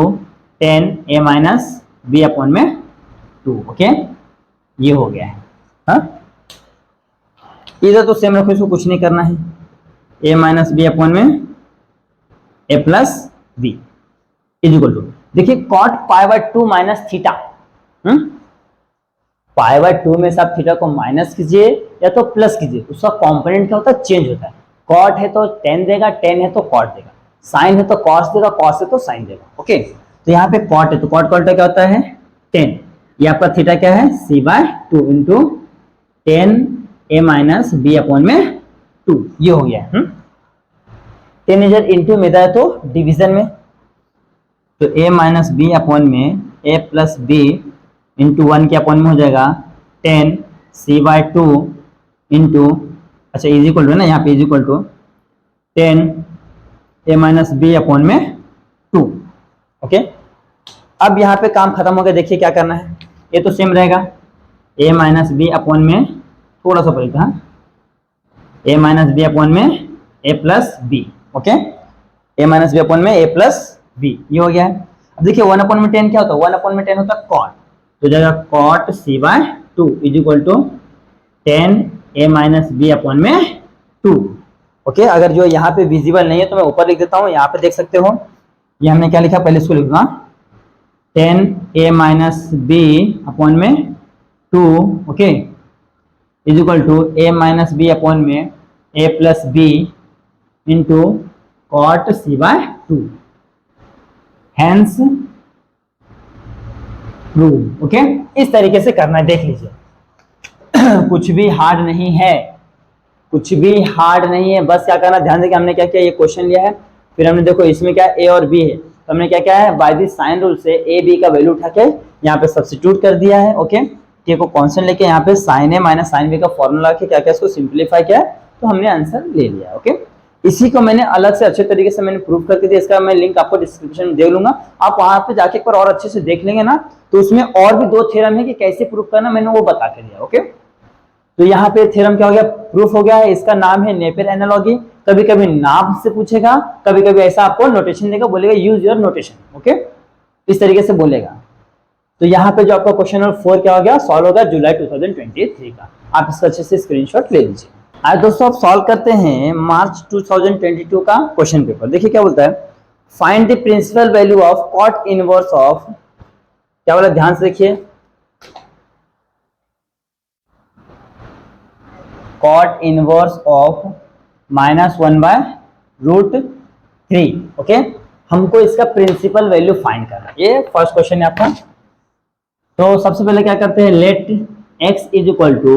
10 A minus B upon में 2। ओके, ये हो गया है। हाँ, इधर तो सेम रखो, इसको कुछ नहीं करना है। ए माइनस बी अपॉन में A plus B is equal to, देखिए cot pi by 2 minus theta, pi by 2 में से आप थीटा को माइनस कीजिए या तो प्लस कीजिए, उसका कंपोनेंट क्या होता है, चेंज होता है। कॉट है तो टेन देगा, टेन है तो कॉट देगा, साइन है तो कॉस देगा, कॉस है तो साइन देगा। ओके, तो यहाँ पे कॉट है तो कॉट कॉट क्या होता है 10, ये आपका थीटा क्या है सी by 2 into 10 A minus B upon में 2, ये हो गया। 10 इधर इंटू में है तो डिवीजन में, तो ए माइनस बी अपॉन में ए प्लस बी इंटू 1 के अपॉन में हो जाएगा 10 सी बाय 2 इंटू, अच्छा इज इक्वल टू है ना, यहाँ पे is equal to 10 A minus B upon में 2। ओके, अब यहाँ पे काम खत्म हो गया। देखिए क्या करना है, ये तो सेम रहेगा, ए माइनस बी अपॉन में थोड़ा सा पड़ेगा, हाँ, ए माइनस बी अपॉन में A plus B. Okay, A minus B upon में ए प्लस बी, ये हो गया है। अब देखिए 1 अपॉन में 10 क्या होता है, 1 अपॉन में 10 होता है कॉट, तो जाएगा cot C by 2 is equal to 10 A minus B upon में 2। ओके, अगर जो यहाँ पे विजिबल नहीं है तो मैं ऊपर लिख देता हूँ, यहाँ पे देख सकते हो, ये हमने क्या लिखा, पहले इसको लिखना 10 ए माइनस बी अपॉन में 2, okay, is equal to A minus B upon में A plus B into cot C by 2, hence prove. Okay, इस तरीके से करना है, देख लीजिए कुछ भी हार्ड नहीं है, कुछ भी हार्ड नहीं है, बस क्या करना, ध्यान देखिए हमने क्या किया, ये क्वेश्चन लिया है, फिर हमने देखो इसमें क्या ए और बी है, तो हमने क्या किया है, बाय द साइन रूल से ए बी का वैल्यू उठा के यहाँ पे सब्स्टिट्यूट कर दिया है। ओके, के को कांस्टेंट लेके यहाँ पे sign A minus sine B का फॉर्मूला के क्या क्या इसको सिंप्लीफाई किया, तो हमने आंसर ले लिया। ओके, इसी को मैंने अलग से अच्छे तरीके से मैंने प्रूव करके दिया, इसका मैं लिंक आपको डिस्क्रिप्शन में दे लूंगा, आप वहां पे जाके एक बार और अच्छे से देख लेंगे ना, तो उसमें और भी 2 थ्योरम है कि कैसे प्रूव करना, मैंने वो बता के दिया। ओके, तो यहाँ पे थ्योरम क्या हो गया, प्रूफ हो गया है। इसका नाम है नेपियर एनालॉजी। कभी कभी नाम से पूछेगा, कभी कभी ऐसा आपको नोटेशन देगा, बोलेगा यूज योर नोटेशन। ओके, इस तरीके से बोलेगा। तो यहाँ पे जो आपका क्वेश्चन नंबर 4 क्या हो गया, सॉल्व होगा जुलाई 2023 का। आप इसका अच्छे से स्क्रीनशॉट ले लीजिए। आज दोस्तों आप सॉल्व करते हैं मार्च 2022 का क्वेश्चन पेपर। देखिए क्या बोलता है, find the principal value of cot inverse of, क्या बोला ध्यान से देखिए, कॉट इनवर्स ऑफ -1/√3। ओके, हमको इसका प्रिंसिपल वैल्यू फाइंड करना है, ये फर्स्ट क्वेश्चन है आपका। तो सबसे पहले क्या करते हैं, let x is equal to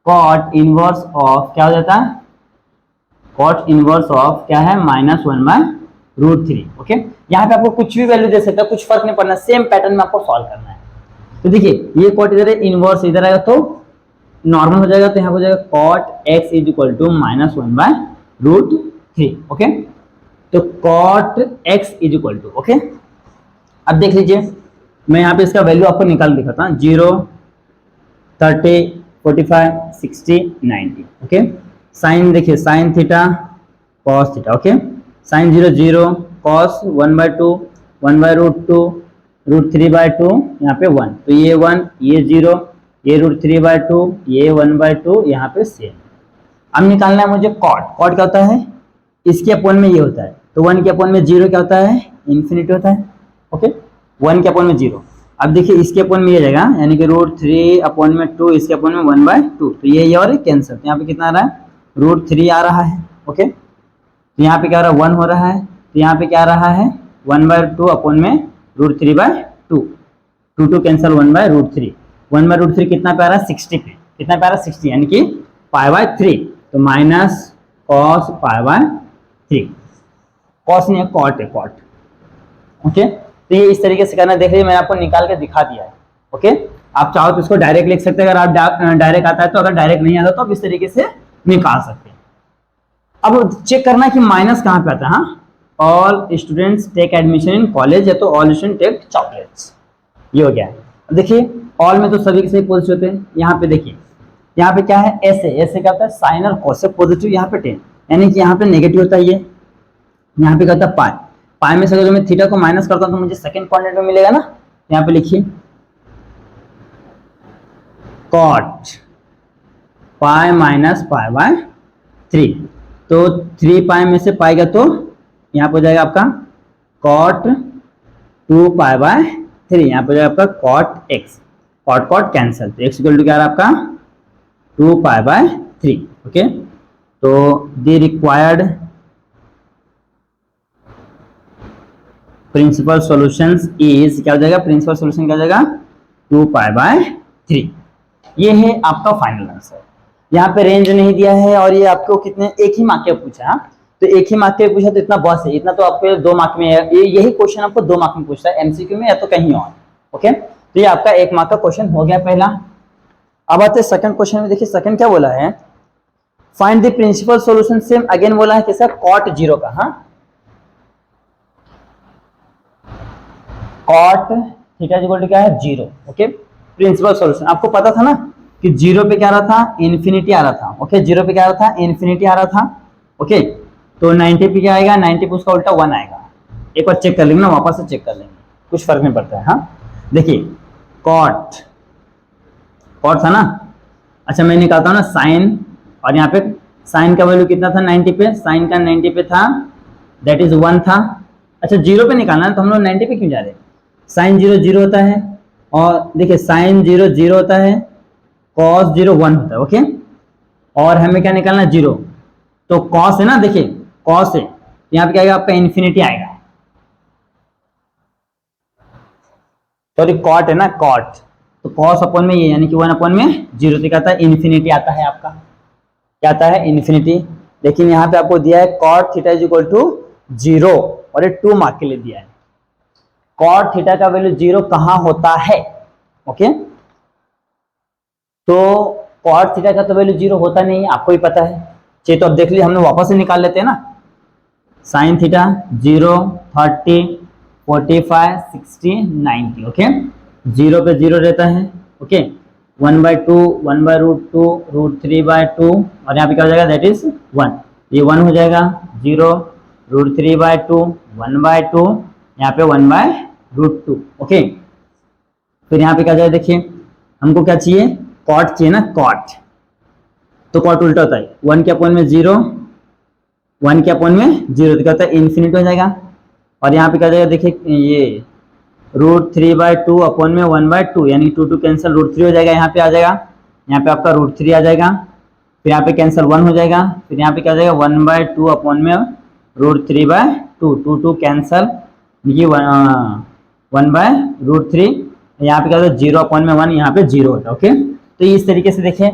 cot inverse of, क्या हो जाता है, कॉट इनवर्स ऑफ क्या है, -1/√3। ओके, यहाँ पे आपको कुछ भी वैल्यू दे सकता है, कुछ फर्क नहीं पड़ना, सेम पैटर्न में आपको सॉल्व करना है। तो देखिए ये कॉट इधर है, इनवर्स इधर आएगा तो नॉर्मल हो जाएगा, तो यहाँ हो जाएगा cot x is equal to -1/√3। Okay, तो cot x is equal to, okay, अब देख लीजिए मैं यहाँ पे इसका वैल्यू आपको निकाल दिखाता हूँ, 0, 30, 45, 60, 90। ओके, साइन देखिए, sine theta cos theta. Okay, sine 0 0, cos 1/2, 1/√2, √3/2, यहाँ पे 1, तो ये 1, ये 0, ये √3/2, ये 1/2, यहाँ पे सेम। अब निकालना है मुझे कॉट। कॉट क्या होता है, इसके अपॉन में ये होता है, तो 1 के अपॉन में 0 क्या होता है, इन्फिनिटी होता है। ओके, 1 के अपॉन में 0। अब देखिए इसके अपॉन में ये जाएगा, यानी कि √3/2, इसके अपॉन में 1/2, तो ये और कैंसिल, तो यहाँ पे कितना आ रहा है, √3 आ रहा है। ओके, तो यहाँ पे क्या हो रहा है, 1 हो रहा है, तो यहाँ पे क्या आ रहा है, 1/2 अपॉन में √3/2, 2 कैंसिल, 1/√3, 1/√3 कितना पे आ रहा है, 60 पे, कितना पे आ रहा है, 60, यानी कि π/3, तो cos पाई बाय 3। cos नहीं है, cot है, cot। ओके, तो ये इस तरीके से करना। देख लीजिए मैंने आपको निकाल के दिखा दिया है। ओके, आप चाहो तो इसको डायरेक्ट लिख सकते हैं, अगर आप डायरेक्ट आता है तो, अगर डायरेक्ट नहीं आता तो आप इस तरीके से निकाल सकते हैं। अब चेक करना है कि माइनस कहाँ पे आता है। हाँ, all students take admission in college, या तो ऑल स्टूडेंट टेक चॉकलेट्स, ये हो गया है। देखिए ऑल में तो सभी के सही पॉजिटिव होते हैं। यहाँ पे देखिए, यहाँ पे क्या है, ऐसे ऐसे क्या होता है, साइन और कॉस से पॉजिटिव, यहाँ पे 10, यानी कि यहाँ पे नेगेटिव होता है ये। यहाँ पे क्या होता है, पाई। पाई में से अगर मैं थीटा को माइनस करता हूँ तो मुझे सेकंड क्वाड्रेंट में मिलेगा ना। यहाँ पे लिखिए cot pi minus pi by 3, तो 3 पाई में से पाई गया तो यहाँ पे हो जाएगा आपका कॉट 2 पाई बाय 3, यहाँ पे हो जाएगा आपका cot x, cot cot cancel, तो एक्स इक्वल टू क्या आ रहा है आपका 2 पाई बाय 3। ओके, तो the required principal solutions is, क्या हो जाएगा, प्रिंसिपल सॉल्यूशन क्या हो जाएगा 2 पाई बाय 3। ये है आपका फाइनल आंसर। यहाँ पे रेंज नहीं दिया है, और ये आपको कितने, एक ही मार्क के पूछा है, तो एक ही मार्क के पूछा तो इतना बस है, इतना तो आपको 2 मार्क में है। यही क्वेश्चन आपको 2 मार्क में पूछता है, एमसीक्यू में या तो कहीं और। ओके, तो ये आपका 1 मार्क का क्वेश्चन हो गया पहला। अब आते हैं सेकंड क्वेश्चन में। देखिए सेकंड क्या बोला है, find the principal solution. Same again बोला है किसका, कॉट 0 का। हाँ, कॉट थीटा इक्वल टू क्या है 0। ओके, प्रिंसिपल सॉल्यूशन आपको पता था ना कि 0 पे क्या आ रहा था, इन्फिनिटी आ रहा था। ओके, 0 पे क्या आ रहा था, इन्फिनिटी आ रहा था। ओके, तो 90 पे क्या आएगा, 90 पे उसका उल्टा 1 आएगा। एक बार चेक कर लेंगे ना, वापस से चेक कर लेंगे, कुछ फर्क नहीं पड़ता है। हाँ, देखिए कॉट, कॉट था ना, अच्छा मैं निकालता हूँ ना साइन, और यहाँ पे साइन का वैल्यू कितना था 90 पे, साइन का 90 पे था, दैट इज 1 था। अच्छा 0 पे निकालना है तो हम लोग 90 पे क्यों जा रहे हैं, साइन 0 0 होता है, और देखिए साइन 0 0 होता है, कॉस 0 1 होता है। ओके, और हमें क्या निकालना है 0, तो कॉस है ना, देखिए कॉस है, यहाँ पे क्या आएगा आपका इन्फिनिटी आएगा, सॉरी कॉट है ना, कॉट, तो कॉस अपॉन में ये, यानी कि 1 अपॉन में 0, तो क्या आता है इन्फिनिटी आता है आपका, क्या आता है इन्फिनिटी। लेकिन यहाँ पे आपको दिया है cot theta is equal to 0, और ये 2 मार्क के लिए दिया है। कॉट थीटा का वैल्यू 0 कहां होता है, ओके, तो कॉट थीटा का तो वैल्यू 0 होता नहीं है, आपको ही पता है। चलिए तो अब देख लीजिए, हम लोग वापस से निकाल लेते हैं ना। Sine theta 0 30 45 60 90। ओके, 0 पे 0 रहता है। ओके, 1/2 1/√2 √3/2, और यहाँ पे क्या हो जाएगा, दैट इज 1, ये 1 हो जाएगा, 0 √3/2 1/2, यहाँ पे 1/√2। ओके, फिर यहाँ पे क्या जाए, देखिए हमको क्या चाहिए, कॉट चाहिए ना, कॉट, तो कॉट उल्टा होता है, 1 के अपॉन में 0, 1 के अपॉन में 0, तो क्या होता है इन्फिनिटी हो जाएगा। और यहाँ पे क्या जाएगा, देखिए ये √3/2 अपॉन में 1/2, यानी 2 2 कैंसिल, √3 हो जाएगा, यहाँ पे आ जाएगा, यहाँ पे आपका √3 आ जाएगा, फिर यहाँ पे कैंसिल 1 हो जाएगा, फिर यहाँ पे क्या हो जाएगा 1/2 अपॉन में √3/2, 2 2 कैंसिल, ये 1/√3, यहाँ पे क्या होता है 0 अपॉन में 1, यहाँ पे 0 होता है। ओके, तो इस तरीके से देखिए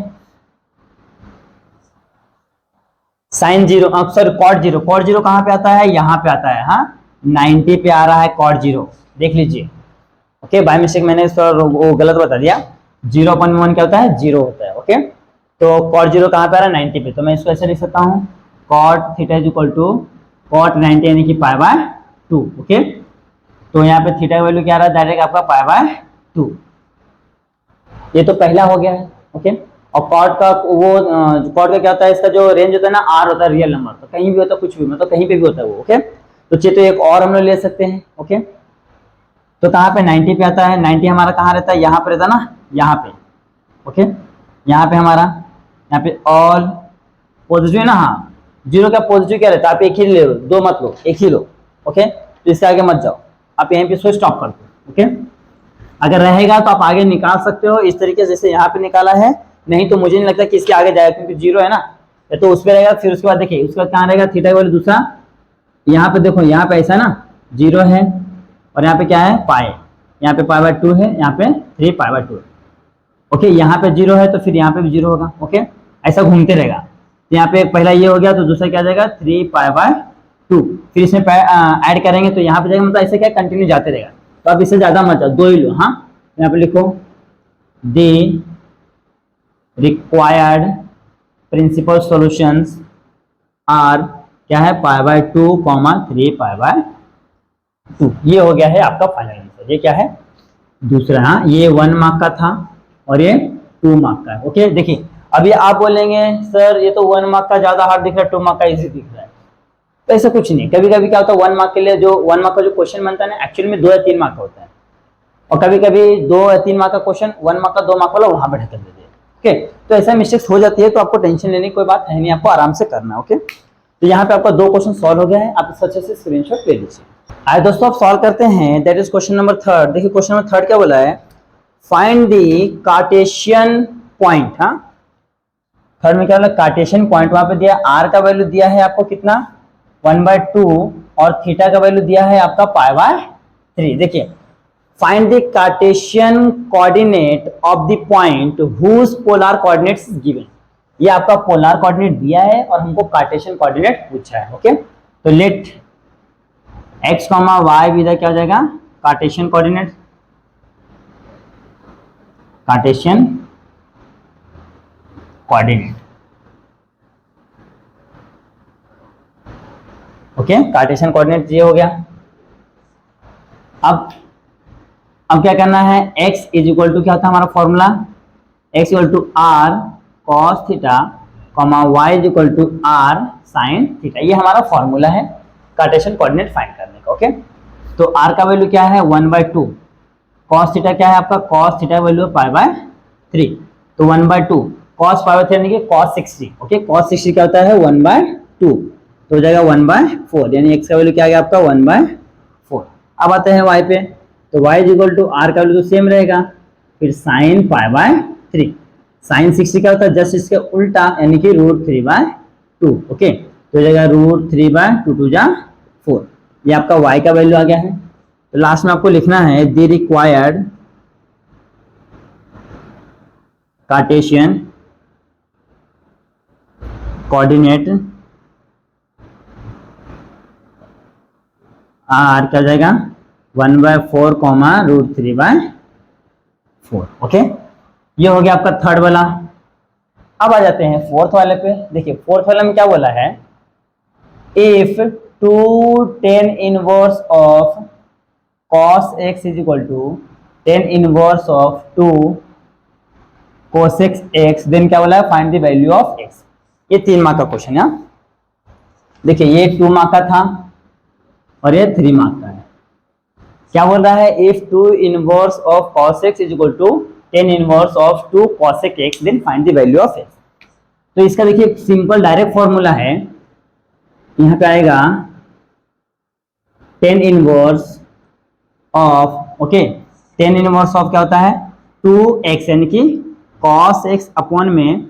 साइन 0, सॉरी कॉट 0, कॉट 0 कहाँ पे आता है, यहाँ पे आता है। हाँ, 90 पे आ रहा है कॉट 0, देख लीजिए। ओके, बाय मिस्टेक मैंने वो गलत बता दिया, 0 अपॉन में 1 क्या होता है 0 होता है। ओके, तो कॉट 0 कहाँ पे आ रहा है 90 पे, तो मैं इसको ऐसे लिख सकता हूँ, cot theta is equal to cot 90 यानी कि π/2। ओके, तो यहाँ पे थीटा का वैल्यू क्या आ रहा है, डायरेक्ट आपका π/2, ये तो पहला हो गया है। ओके, और कॉट का वो कॉट का क्या होता है, इसका जो रेंज होता है ना, आर होता है रियल नंबर, तो कहीं भी होता है, कुछ भी मतलब कहीं पे भी होता है वो। ओके, तो चलिए तो एक और हम लोग ले सकते हैं। ओके, तो कहाँ पे 90 पे आता है, 90 हमारा कहाँ रहता है, यहाँ पे रहता है ना, यहाँ पे। ओके, यहाँ पे हमारा, यहाँ पे ऑल पॉजिटिव है ना, हाँ 0 का पॉजिटिव क्या रहता है, आप एक ही ले लो, 2 मत लो, एक ही लो। ओके, तो इसके आगे मत जाओ, आप यहीं पे इसको स्टॉप कर दो। ओके, अगर रहेगा तो आप आगे निकाल सकते हो इस तरीके से, जैसे यहाँ पे निकाला है, नहीं तो मुझे नहीं लगता कि इसके आगे जाएगा, क्योंकि 0 है ना, या तो उस पर रहेगा, फिर उसके बाद देखिए उसके बाद कहाँ रहेगा थीटा वाले दूसरा, यहाँ पे देखो, यहाँ पे ऐसा ना 0 है, और यहाँ पे क्या है पाई, यहाँ पे π/2 है, यहाँ पे 3π/2 है। ओके, यहाँ पे 0 है तो फिर यहाँ पे भी 0 होगा। ओके, ऐसा घूमते रहेगा, तो यहाँ पे पहला ये हो गया, तो दूसरा क्या आ जाएगा 3π/2। फिर इसमें ऐड करेंगे तो यहाँ पे जाएगा, मतलब ऐसे क्या कंटिन्यू जाते रहेगा। तो आप इससे ज्यादा मत जाओ, 2 ही लो। हाँ, यहाँ पे लिखो the required principal solutions are क्या है π/2, 3π/2। ये हो गया है आपका फाइनल आंसर। ये क्या है दूसरा। हाँ, ये 1 मार्क का था और ये 2 मार्क का है। ओके, देखिए अभी आप बोलेंगे सर ये तो 1 मार्क का ज्यादा हार्ड दिख रहा है, 2 मार्क का इजी दिख रहा है। तो ऐसा कुछ नहीं, कभी कभी क्या होता है 1 मार्क के लिए जो 1 मार्क का जो क्वेश्चन बनता है ना, एक्चुअली में 2 या 3 मार्क का होता है, और कभी कभी 2 या 3 मार्क का क्वेश्चन 1 मार्क का 2 मार्क वाला वहां पे ढकल देते हैं। ओके, तो ऐसा मिस्टेक्स हो जाती है, तो आपको टेंशन लेने की कोई बात है नहीं, आपको आराम से करना है। ओके, तो यहाँ पे आपका 2 क्वेश्चन सॉल्व हो गया है, आप अच्छे से स्क्रीनशॉट ले लीजिए। आइए दोस्तों आप सॉल्व करते हैं, दैट इज क्वेश्चन नंबर 3। देखिए क्वेश्चन नंबर 3 क्या बोला है, फाइंड दी कार्टेशियन पॉइंट। हाँ, थर्ड में क्या बोला, कार्टेशियन पॉइंट। वहां पे दिया आर का वैल्यू दिया है आपको कितना 1/2 और थीटा का वैल्यू दिया है आपका π/3। देखिए find the Cartesian coordinate of the point whose polar coordinates given. ये आपका पोलर कोऑर्डिनेट दिया है और हमको कार्टेशियन कोऑर्डिनेट पूछा है। ओके, तो लेट x, y विद क्या हो जाएगा Cartesian coordinate, Cartesian coordinate. Okay, Cartesian coordinate ये हो गया। अब क्या करना है, x इज इक्वल टू क्या था हमारा formula, x equal to r cos theta, y is equal to r sin theta. ये हमारा फॉर्मूला है कार्टेशियन कोऑर्डिनेट फाइंड करने का। ओके, तो r का वैल्यू क्या है 1/2, cos थीटा क्या है आपका, cos थीटा वैल्यू π/3, तो 1/2 cos π/3 यानी कि cos 60। ओके, cos 60 क्या होता है 1/2, तो हो जाएगा 1/4, यानी x का वैल्यू क्या आ गया आपका 1/4। अब आते हैं y पे, तो y is equal to r का वैल्यू तो सेम रहेगा, फिर sin π/3। sin 60 क्या होता है जस्ट इसके उल्टा, यानी कि √3/2। ओके, तो हो जाएगा √3/2 2 जा 4। ये आपका y का वैल्यू आ गया है। तो लास्ट में आपको लिखना है the required Cartesian coordinate r क्या हो जाएगा 1/4, √3/4। ओके, ये हो गया आपका थर्ड वाला। अब आ जाते हैं फोर्थ वाले पे। देखिए फोर्थ वाले में क्या बोला है, if 2 tan inverse of cos x is equal to tan inverse of 2 cosec x, then क्या बोला है find the value of x। ये 3 मार्क का क्वेश्चन है। देखिए ये 2 मार्क का था और ये 3 मार्क का है। क्या बोल रहा है, if 2 inverse of cos x is equal to tan inverse of 2 cosec x, then find the value of x। तो इसका देखिए सिंपल डायरेक्ट फॉर्मूला है, यहाँ पे आएगा tan inverse of, okay, tan inverse of क्या होता है 2x यानी कि cos x अपॉन में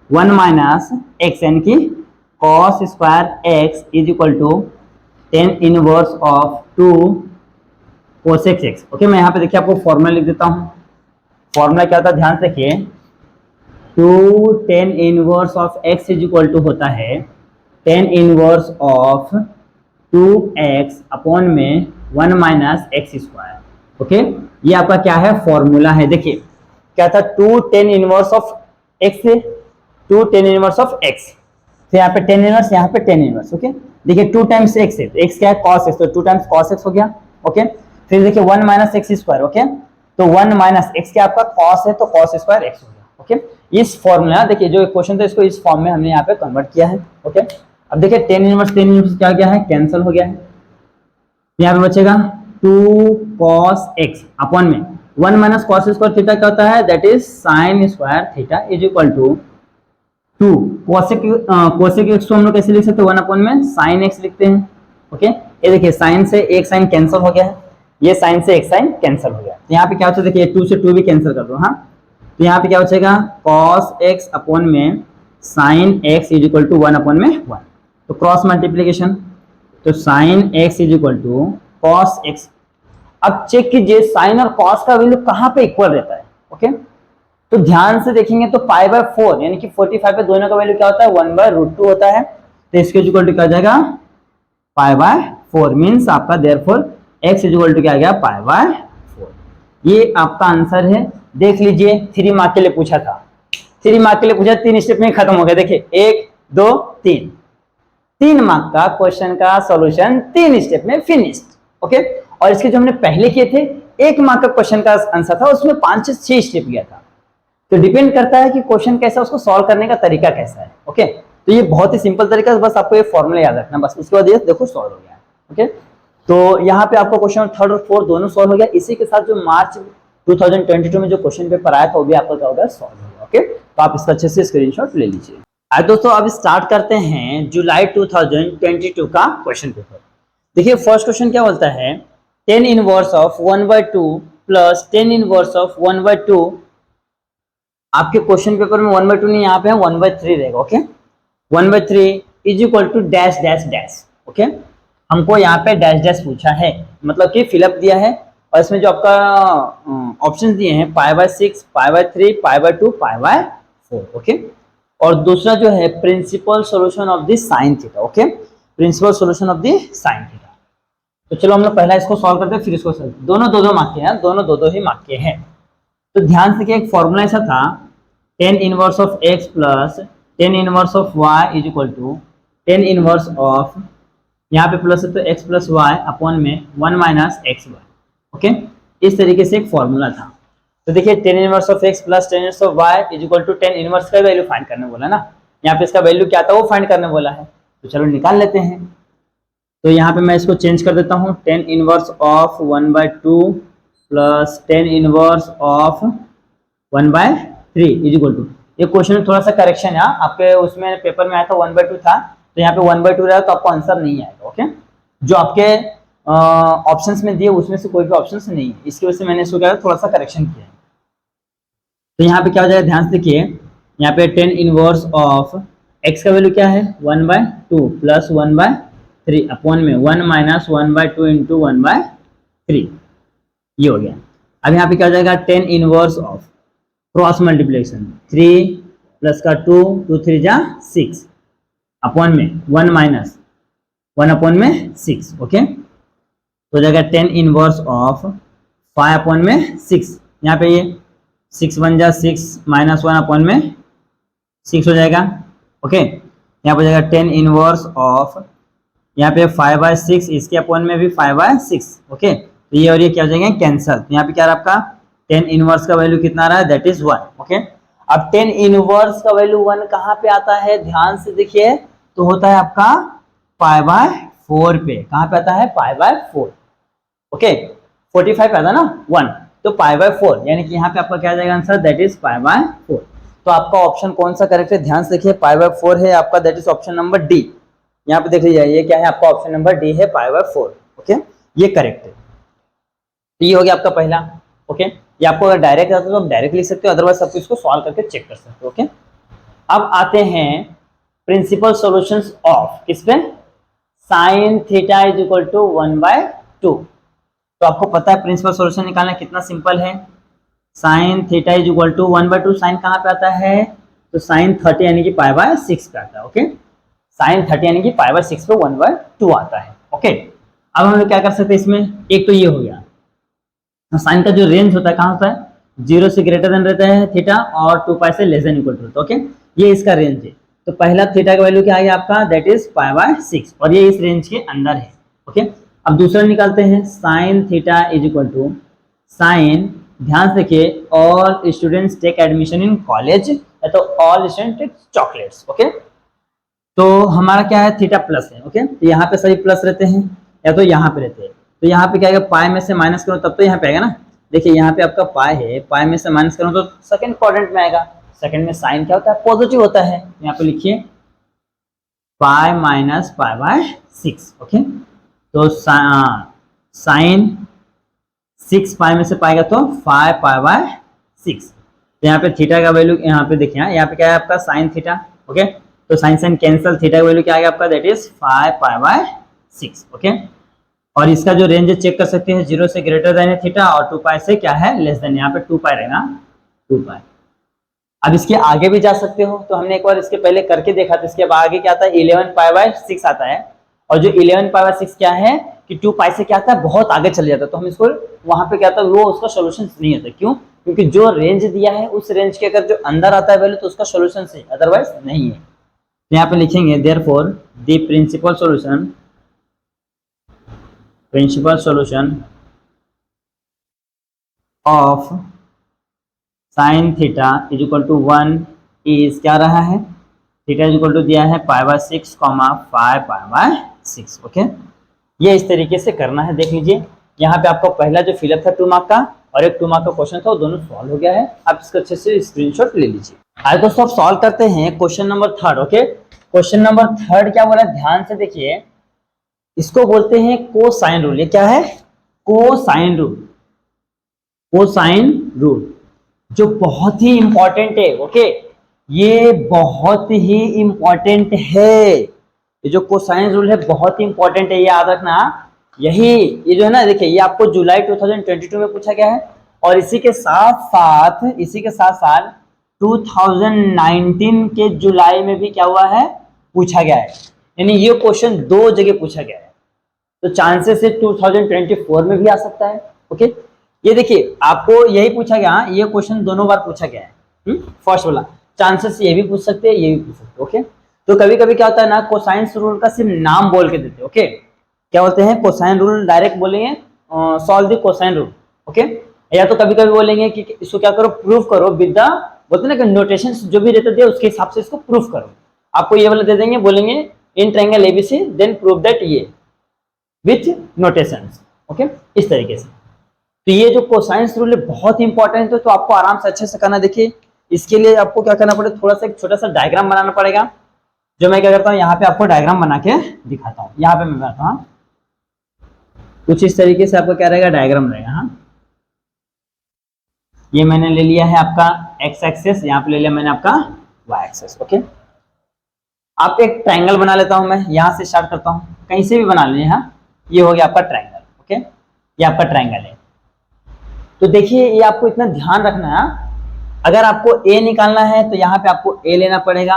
1 माइनस x यानी कि cos square x is equal to tan inverse of 2 cosec x। Okay, मैं यहाँ पे देखिए आपको फॉर्मूला लिख देता हूँ। फॉर्मूला क्या होता है ध्यान से देखिए, 2 tan inverse of x is equal to होता है tan inverse of 2x upon में 1 माइनस x स्क्वायर। ओके, ये आपका क्या है फॉर्मूला है। देखिए क्या था 2 tan इनवर्स ऑफ x से 2 tan इनवर्स ऑफ x, तो यहाँ पे tan इनवर्स, यहाँ पे tan इनवर्स। ओके, देखिए 2 टाइम्स x है, तो x क्या है cos x, तो 2 टाइम्स cos x हो गया। ओके, फिर देखिए 1 माइनस x स्क्वायर। ओके, तो 1 माइनस x क्या आपका cos है, तो cos स्क्वायर x हो गया। ओके, इस फॉर्मूला देखिए जो क्वेश्चन था इसको इस फॉर्म में हमने यहाँ पे कन्वर्ट किया है। ओके, अब देखिए tan इनवर्स क्या गया है, कैंसिल हो गया है। यहाँ पे बचेगा 2 cos x अपॉन में 1 माइनस cos स्क्वायर थीटा क्या होता है, that is sin square theta is equal to 2 cosec x को हम लोग कैसे लिख सकते हैं, 1 अपॉन में sin x लिखते हैं। ओके, ये देखिए sin से एक साइन कैंसिल हो गया है, ये sin से एक साइन कैंसिल हो गया। तो यहाँ पे क्या होता है, देखिए 2 से 2 भी कैंसिल कर दो। हाँ, तो यहाँ पे क्या बचेगा cos x अपॉन में sin x is equal to 1 upon में 1, तो क्रॉस मल्टीप्लीकेशन, तो sin x is equal to cos x। अब चेक कीजिए साइन और cos का वैल्यू कहाँ पे इक्वल रहता है। ओके, तो ध्यान से देखेंगे तो पाई बाय 4 यानी कि 45 पे दोनों का वैल्यू क्या होता है 1/√2 होता है, तो इसके इक्वल टू क्या हो जाएगा पाई बाय 4 मींस आपका देयरफॉर x इक्वल टू क्या आ गया पाई बाय 4। ये आपका आंसर है। देख लीजिए 3 मार्क के लिए पूछा था, 3 मार्क के लिए पूछा, 3 स्टेप में खत्म हो गया। देखिए 1 2 3, 3 मार्क का क्वेश्चन का सॉल्यूशन 3 स्टेप में फिनिश्ड। ओके, और इसके जो हमने पहले किए थे 1 मार्क का क्वेश्चन का आंसर था, उसमें 5 से 6 स्टेप गया था। तो डिपेंड करता है कि क्वेश्चन कैसा, उसको सॉल्व करने का तरीका कैसा है। ओके, तो ये बहुत ही सिंपल तरीका है, बस आपको ये फॉर्मूला याद रखना, बस उसके बाद ये देखो सॉल्व हो गया। ओके, तो यहाँ पे आपका क्वेश्चन 3rd और 4th दोनों सॉल्व हो गया। इसी के साथ जो मार्च 2022 में जो क्वेश्चन पेपर आया था वो भी आपका क्या हो गया सॉल्व हो गया। ओके, तो आप इसका अच्छे से स्क्रीनशॉट ले लीजिए। आज दोस्तों अब स्टार्ट करते हैं जुलाई 2022 का क्वेश्चन पेपर। देखिए फर्स्ट क्वेश्चन क्या बोलता है, 10 inverse of 1/2 plus 10 inverse of 1/2। आपके क्वेश्चन पेपर में 1/2 नहीं, यहाँ पे 1/3 रहेगा। Okay, 1/3 is equal to dash dash dash. Okay, हमको यहाँ पे डैश डैश पूछा है, मतलब कि फिलअप दिया है, और इसमें जो आपका ऑप्शन दिए हैं pi by 6, pi by 3, pi by 2, pi by 4। Okay, और दूसरा जो है principal solution of the sine theta. Okay, principal solution of the sine theta. तो चलो हम लोग पहला इसको सॉल्व करते हैं, फिर इसको सॉल्व। दोनों दो मार्क के हैं, दोनों दो ही मार्क के हैं। तो ध्यान से एक फॉर्मूला ऐसा था 10 inverse of x plus 10 inverse of y is equal to 10 inverse of, यहाँ पे प्लस है तो x प्लस वाई अपॉन में 1 माइनस एक्स वाई। ओके, इस तरीके से एक फॉर्मूला था। तो देखिए 10 inverse of x plus 10 inverse of y is equal to 10 inverse का वैल्यू फाइंड करने बोला ना, यहाँ पे इसका वैल्यू क्या था वो फाइंड करने बोला है। तो चलो निकाल लेते हैं। तो यहाँ पे मैं इसको चेंज कर देता हूँ, 10 inverse of 1/2 plus 10 inverse of 1/3 is equal to, ये क्वेश्चन में थोड़ा सा करेक्शन है, आपके उसमें पेपर में आया था 1/2 था, तो यहाँ पे 1/2 रहा तो आपको आंसर नहीं आएगा। ओके, जो आपके ऑप्शंस में दिए उसमें से कोई भी ऑप्शंस नहीं है, इसकी वजह से मैंने इसको क्या थोड़ा सा करेक्शन किया है। तो यहाँ पे क्या हो जाएगा, ध्यान से देखिए, यहाँ पे 10 इनवर्स ऑफ x का वैल्यू क्या है 1/2 प्लस 1/3 अपॉन में 1 माइनस 1/2 इंटू 1/3, ये हो गया। अब यहाँ पे क्या हो जाएगा 10 inverse of cross multiplication 3 plus का 2 2 3 जा 6 अपॉन में 1 माइनस 1 अपॉन में 6। ओके, तो हो जाएगा 10 इनवर्स ऑफ 5 अपॉन में 6, यहाँ पे ये 6 1 जा 6 माइनस 1 अपॉन में 6 हो जाएगा। ओके, यहाँ पे हो जाएगा 10 इनवर्स ऑफ, यहाँ पे 5/6, इसके अपॉन में भी 5/6। ओके, तो ये और ये क्या हो जाएंगे कैंसल। यहाँ पे क्या रहा आपका 10 इनवर्स का वैल्यू कितना रहा है दैट इज 1। ओके, अब 10 इनवर्स का वैल्यू 1 कहाँ पे आता है, ध्यान से देखिए, तो होता है आपका π/4 पे। कहाँ पे आता है π/4। ओके, 45 आता है ना 1, तो π/4 यानी कि यहाँ पे आपका क्या आ जाएगा आंसर दैट इज π/4। तो आपका ऑप्शन कौन सा करेक्ट है, ध्यान से देखिए π/4 है आपका, that is option number D. यहाँ पे देख लीजिए ये क्या है आपका ऑप्शन नंबर डी है π/4। ओके, ये करेक्ट है। तो ये हो गया आपका पहला। ओके, ये आपको अगर डायरेक्ट आता है तो आप डायरेक्ट लिख सकते हो, अदरवाइज आप इसको सॉल्व करके चेक कर सकते हो। ओके, अब आते हैं प्रिंसिपल सॉल्यूशंस ऑफ किस पे, sine theta is equal to 1/2। तो आपको पता है प्रिंसिपल सॉल्यूशन निकालना कितना सिंपल है, sine theta is equal to 1/2, sine कहाँ पे आता है तो साइन 30 यानी कि π/6 पे आता है। ओके, साइन 30 यानी कि π/6 पे 1/2 आता है। ओके, अब हम लोग क्या कर सकते हैं इसमें, एक तो ये हो गया, साइन का जो रेंज होता है कहाँ होता है 0 से ग्रेटर देन रहता है थीटा और 2π से less than equal to. Okay, ये इसका रेंज है। तो पहला थीटा का वैल्यू क्या आ गया आपका दैट इज π/6 और ये इस रेंज के अंदर है। ओके, अब दूसरा निकालते हैं, sine theta is equal to sine, ध्यान से देखिए, all students take admission in college, या तो all student take chocolates. Okay, तो हमारा क्या है थीटा प्लस है। ओके, तो यहाँ पे सभी प्लस रहते हैं या तो यहाँ पे रहते हैं, तो यहाँ पे क्या आएगा पाई में से माइनस करो तब तो यहाँ पे आएगा ना। देखिए यहाँ पे आपका पाई है, पाई में से माइनस करो तो सेकंड क्वाड्रेंट में आएगा। सेकंड में साइन क्या होता है पॉजिटिव होता है, यहाँ पे लिखिए पाई माइनस π/6। ओके, तो साइन 6 पाई में से पाएगा तो 5 π/6। तो यहाँ पे थीटा का वैल्यू यहाँ पे देखिए, यहाँ पे क्या है आपका साइन थीटा। ओके, तो साइन साइन कैंसिल, थीटा का वैल्यू क्या आएगा आपका दैट इज 5 π/6। ओके, और इसका जो रेंज चेक कर सकते हैं 0 से ग्रेटर देन है थीटा और 2π से क्या है लेस देन, यहाँ पे 2π रहेगा 2π। अब इसके आगे भी जा सकते हो, तो हमने एक बार इसके पहले करके देखा था। इसके आगे क्या आता है, 11 पाई बाय 6 आता है। और जो 11 पाई बाय 6 क्या है कि 2 पाई से क्या आता है, बहुत आगे चले जाता है, तो हम इसको वहां पे क्या आता है, वो उसका सोल्यूशन नहीं होता। क्यों? क्योंकि जो रेंज दिया है उस रेंज के अगर जो अंदर आता है वैल्यू तो उसका सोल्यूशन सही, अदरवाइज नहीं है। तो यहाँ पे लिखेंगे therefore the principal solution of sine theta is equal to 1 is क्या रहा है, थीटा इज इक्वल टू दिया है pi by 6 comma 5 pi by 6। Okay, ये इस तरीके से करना है। देख लीजिए यहाँ पे आपका पहला जो फिलअप था 2 मार्क का और एक 2 मार्क का क्वेश्चन था, वो दोनों सॉल्व हो गया है। आप इसका अच्छे से स्क्रीनशॉट ले लीजिए। आज दोस्तों आप सॉल्व करते हैं question number 3। Okay, question number 3 क्या बोला, ध्यान से देखिए। इसको बोलते हैं कोसाइन रूल। ये क्या है, कोसाइन रूल। कोसाइन रूल जो बहुत ही इंपॉर्टेंट है। ओके, ये बहुत ही इंपॉर्टेंट है। ये जो कोसाइन रूल है बहुत ही इंपॉर्टेंट है, ये याद रखना। यही ये जो है ना, देखिए ये आपको जुलाई 2022 में पूछा गया है और इसी के साथ साथ 2019 के जुलाई में भी क्या हुआ है, पूछा गया है। यानी ये क्वेश्चन 2 जगह पूछा गया है, तो चांसेस है 2024 में भी आ सकता है। ओके, ये देखिए आपको यही पूछा गया, ये क्वेश्चन दोनों बार पूछा गया है। फर्स्ट वाला चांसेस ये भी पूछ सकते हैं, ये भी पूछ सकते हैं। ओके, तो कभी कभी क्या होता है ना, कोसाइन रूल का सिर्फ नाम बोल के देते हैं। ओके, क्या बोलते हैं, कोसाइन रूल डायरेक्ट बोलेंगे solve the cosine rule. Okay, या तो कभी कभी बोलेंगे कि इसको क्या करो, प्रूव करो विद द, बोलते ना कि नोटेशन जो भी रहते थे उसके हिसाब से इसको प्रूफ करो। आपको ये वाला दे देंगे, बोलेंगे in triangle ABC then prove that ये विथ नोटेशंस। ओके, इस तरीके से। तो ये जो कोसाइन रूल है बहुत इंपॉर्टेंट है, तो आपको आराम से अच्छे से करना। देखिए इसके लिए आपको क्या करना पड़ेगा, थोड़ा सा एक छोटा सा डायग्राम बनाना पड़ेगा, जो मैं क्या करता हूँ यहाँ पे आपको डायग्राम बना के दिखाता हूँ। यहाँ पे मैं बनाता हूँ कुछ इस तरीके से, आपका क्या रहेगा, डायग्राम रहेगा। हाँ, ये मैंने ले लिया है आपका एक्स एक्सेस, यहाँ पे ले लिया मैंने आपका वाई एक्सेस। ओके, आप एक ट्रायंगल बना लेता हूं, मैं यहाँ से स्टार्ट करता हूँ, कहीं से भी बना लीजिए। हाँ, ये हो गया आपका ट्रायंगल। ओके, ये आपका ट्रायंगल है। तो देखिए ये आपको इतना ध्यान रखना है, अगर आपको ए निकालना है तो यहाँ पे आपको ए लेना पड़ेगा,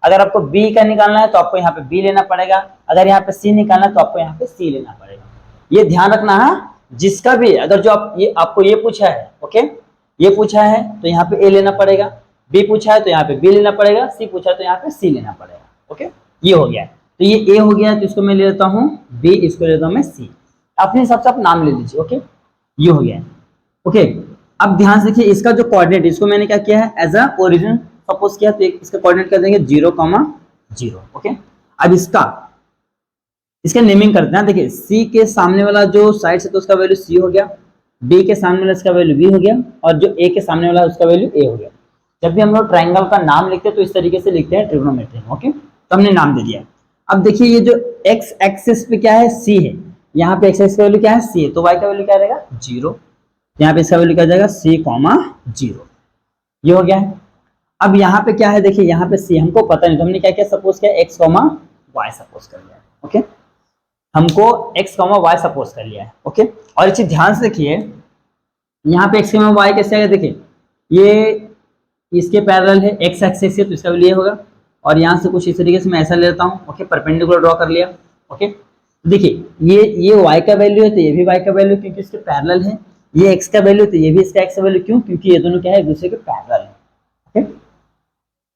अगर आपको बी का निकालना है तो आपको यहाँ पे बी लेना पड़ेगा, अगर यहाँ पे सी निकालना है तो आपको यहाँ पे सी लेना पड़ेगा। ये ध्यान रखना है, जिसका भी अगर जो आप ये आपको ये पूछा है, ओके, ये पूछा है तो यहाँ पे ए लेना पड़ेगा, बी पूछा है तो यहाँ पे बी लेना पड़ेगा, सी पूछा है तो यहाँ पे सी लेना पड़ेगा। ओके, ये हो गया। तो ये ए हो गया, तो इसको मैं ले लेता हूँ बी, इसको ले लेता हूँ मैं सी। अपने हिसाब से आप नाम ले लीजिए। ओके, ये हो गया। ओके, अब ध्यान से देखिए, इसका जो कोऑर्डिनेट, इसको मैंने क्या किया है, एज अ ओरिजिन सपोज किया, तो इसका कोऑर्डिनेट कर देंगे 0,0। ओके, अब इसका नेमिंग करते हैं। देखिए सी के सामने वाला जो साइड से, तो उसका वैल्यू सी हो गया, बी के सामने वाला इसका वैल्यू बी हो गया, और जो ए के सामने वाला उसका वैल्यू ए हो गया। जब भी हम लोग ट्रायंगल का नाम लिखते हैं तो इस तरीके से लिखते हैं ट्रिग्नोमेट्री में। ओके, तो हमने नाम दे दिया। अब देखिए ये जो एक्स एक्सिस पे क्या है, सी है, यहाँ पे एक्स एक्सिस का वैल्यू क्या है, सी है, तो वाई का वैल्यू क्या रहेगा, 0। यहाँ पे इसका वैल्यू क्या जाएगा, c,0। ये हो गया है। अब यहाँ पे क्या है, देखिए यहाँ पे c हमको पता नहीं, तो हमने क्या किया, सपोज किया x, y सपोज कर लिया है। ओके, हमको x, y सपोज कर लिया है। ओके, और एक चीज ध्यान से देखिए, यहाँ पे x, y कैसे आएगा, देखिए ये इसके पैरेलल है, x एक्सिस है, तो इसका वैल्यू ये होगा, और यहाँ से कुछ इस तरीके से मैं ऐसा ले लेता हूँ। ओके, परपेंडिकुलर ड्रॉ कर लिया। ओके, देखिए ये y का वैल्यू है तो ये भी y का वैल्यू, क्योंकि इसके पैरेलल है, ये x का वैल्यू तो ये भी इसका x का वैल्यू, क्यों, क्योंकि ये दोनों क्या है, एक दूसरे के पैरेलल है। ओके,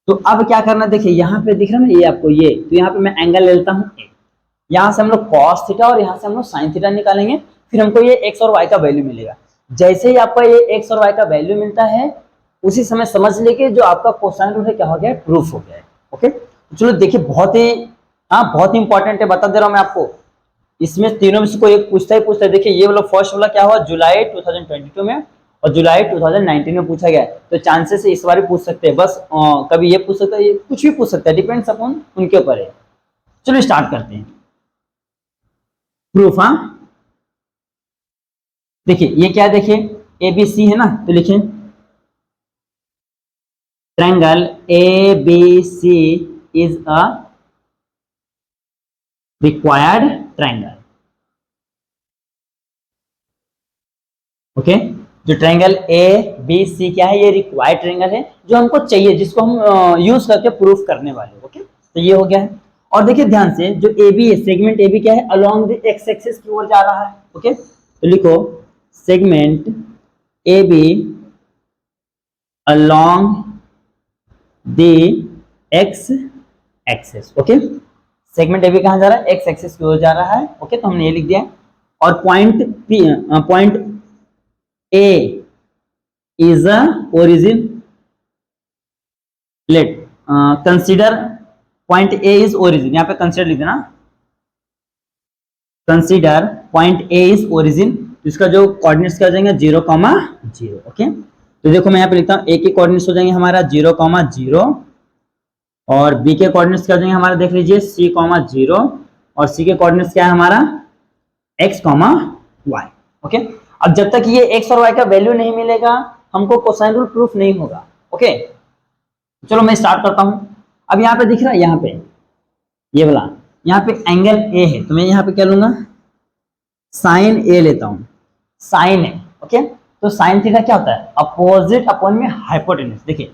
तो अब क्या करना, देखिए यहाँ पे दिख रहा है ना, ये आपको ये, तो यहाँ पे मैं एंगल ले लेता हूँ a, यहाँ से हम लोग cos थीटा और यहाँ से हम लोग sin थीटा निकालेंगे, फिर हमको ये x और y का वैल्यू मिलेगा। जैसे ही आपका ये x और y का वैल्यू मिलता है, उसी समय समझ लेके जो आपका कोसाइन रूल है क्या हो गया, प्रूफ हो गया है। ओके, चलो देखिए बहुत ही इंपॉर्टेंट है, बता दे रहा हूँ मैं आपको, इसमें तीनों में से कोई एक पूछता है। देखिए ये वाला फर्स्ट वाला क्या हुआ, जुलाई 2022 में और जुलाई 2019 में पूछा गया है, तो चांसेस है इस बार भी पूछ सकते हैं। बस कभी ये पूछ सकता है, ये कुछ भी पूछ सकता है, डिपेंड्स अपॉन उनके ऊपर है। चलो स्टार्ट करते हैं प्रूफ। हाँ, देखिए ये क्या है, देखिए ABC है ना, तो लिखें triangle ABC is a required triangle. Okay, जो ट्रायंगल ए बी सी क्या है, ये रिक्वायर्ड ट्रायंगल है जो हमको चाहिए, जिसको हम यूज करके प्रूफ करने वाले। ओके, तो ये हो गया है। और देखिए ध्यान से, जो ए बी है, सेगमेंट ए बी क्या है, अलोंग द एक्स एक्सिस की ओर जा रहा है। ओके, तो लिखो segment A B along the x axis. Okay, segment A B कहां जा रहा है, एक्स एक्सिस की ओर जा रहा है। ओके, तो हमने ये लिख दिया है। और point A is a origin, late consider point A is origin, यहाँ पे कंसीडर लिख देना, consider point A is origin. इसका जो कोऑर्डिनेट्स क्या हो जाएंगे, 0,0। ओके, तो देखो मैं यहाँ पे लिखता हूँ, ए के कोऑर्डिनेट्स हो जाएंगे हमारा 0,0 और बी के कोऑर्डिनेट्स क्या हो जाएंगे हमारा, देख लीजिए c,0 और सी के कोऑर्डिनेट्स क्या है हमारा x, y। ओके, अब जब तक ये x और y का वैल्यू नहीं मिलेगा हमको कोसाइन रूल प्रूफ नहीं होगा। ओके, चलो मैं स्टार्ट करता हूं। अब यहाँ पे दिख रहा है, यहाँ पे ये वाला, यहाँ पे एंगल ए है, तो मैं यहाँ पे क्या लूंगा, साइन ए लेता हूं, साइन ए। ओके, तो साइन थीटा क्या होता है, अपोजिट अपॉन में हाइपोटेन्यूज। देखिए,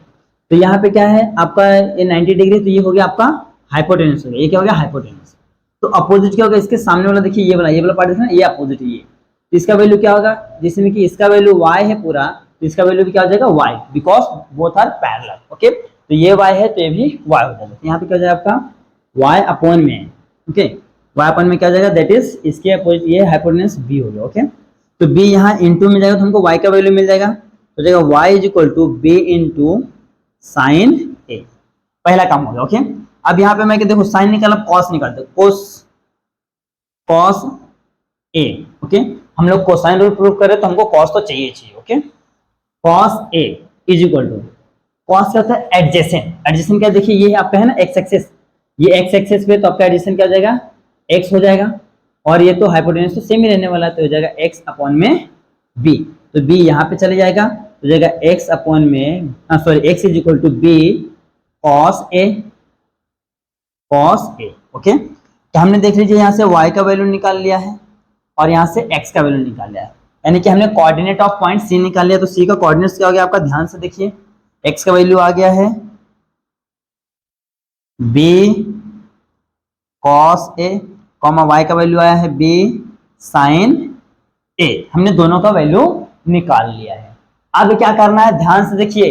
तो यहाँ पे क्या है आपका, ये 90 डिग्री, तो ये हो गया आपका हाइपोटेन्यूज हो गया, ये क्या हो गया हाइपोटेन्यूज। तो अपोजिट क्या होगा, इसके सामने वाला देखिए, ये वाला पार्ट है ना, ये अपोजिट है ये, तो इसका वैल्यू क्या होगा, जिसमें कि इसका वैल्यू y है पूरा, तो इसका वैल्यू भी क्या हो जाएगा y, because both are parallel. Okay, तो ये y है तो ये भी y हो जाएगा, तो यहाँ पे क्या हो जाएगा आपका y अपॉन में। ओके, y अपॉन में क्या हो जाएगा, दैट इज इसके अपोजिट, ये हाइपोटेन्यूज b हो गया। ओके, तो b यहाँ इनटू में जाएगा तो हमको y का वैल्यू मिल जाएगा, तो जाएगा y is equal to b into sine A. पहला काम हो गया। ओके, अब यहाँ पे मैं क्या देखो, साइन निकाला, कॉस निकालते, कॉस ए। ओके, हम लोग कोसाइन रूल प्रूव करें तो हमको कॉस तो चाहिए। Okay, cos A is equal to, cos क्या होता है, एडजेसेंट। एडजेसेंट क्या, देखिए ये आपका है ना एक्स एक्सिस, ये एक्स एक्सिस पे, तो आपका एडजेसेंट क्या हो जाएगा, एक्स हो जाएगा, और ये तो हाइपोटेन्यूज तो सेम ही रहने वाला है, तो हो जाएगा एक्स अपॉन में बी, तो बी यहाँ पे चले जाएगा, तो जाएगा एक्स अपॉन में, sorry, x is equal to B cos A, cos A. Okay, तो हमने देख लीजिए यहाँ से y का वैल्यू निकाल लिया है और यहाँ से x का वैल्यू निकाल लिया है, यानी कि हमने कोऑर्डिनेट ऑफ पॉइंट C निकाल लिया। तो C का कोऑर्डिनेट्स क्या हो गया आपका, ध्यान से देखिए, x का वैल्यू आ गया है b cos a, y का वैल्यू आया है b sin a। हमने दोनों का वैल्यू निकाल लिया है। अब क्या करना है, ध्यान से देखिए,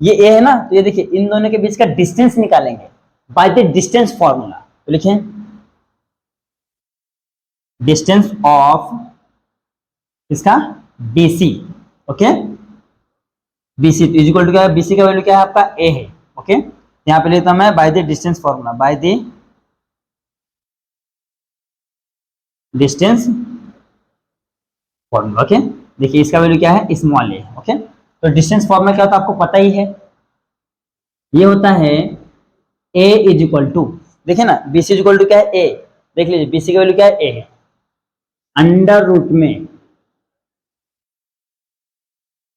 ये a है ना, तो ये देखिए इन दोनों के बीच का डिस्टेंस निकालेंगे बाय द डिस्टेंस फॉर्मूला। तो लिखें डिस्टेंस ऑफ इसका BC। Okay, BC is equal to क्या है, BC का वैल्यू क्या है आपका a है। ओके, यहाँ पे लेता हूं मैं by the distance formula, by the distance formula. Okay, देखिए इसका वैल्यू क्या है, स्मॉल a। ओके, तो डिस्टेंस फॉर्मूला क्या होता है आपको पता ही है, ये होता है a इज इक्वल टू, देखिए ना BC इज इक्वल टू क्या है a, देख लीजिए BC का वैल्यू क्या है a है, अंडर रूट में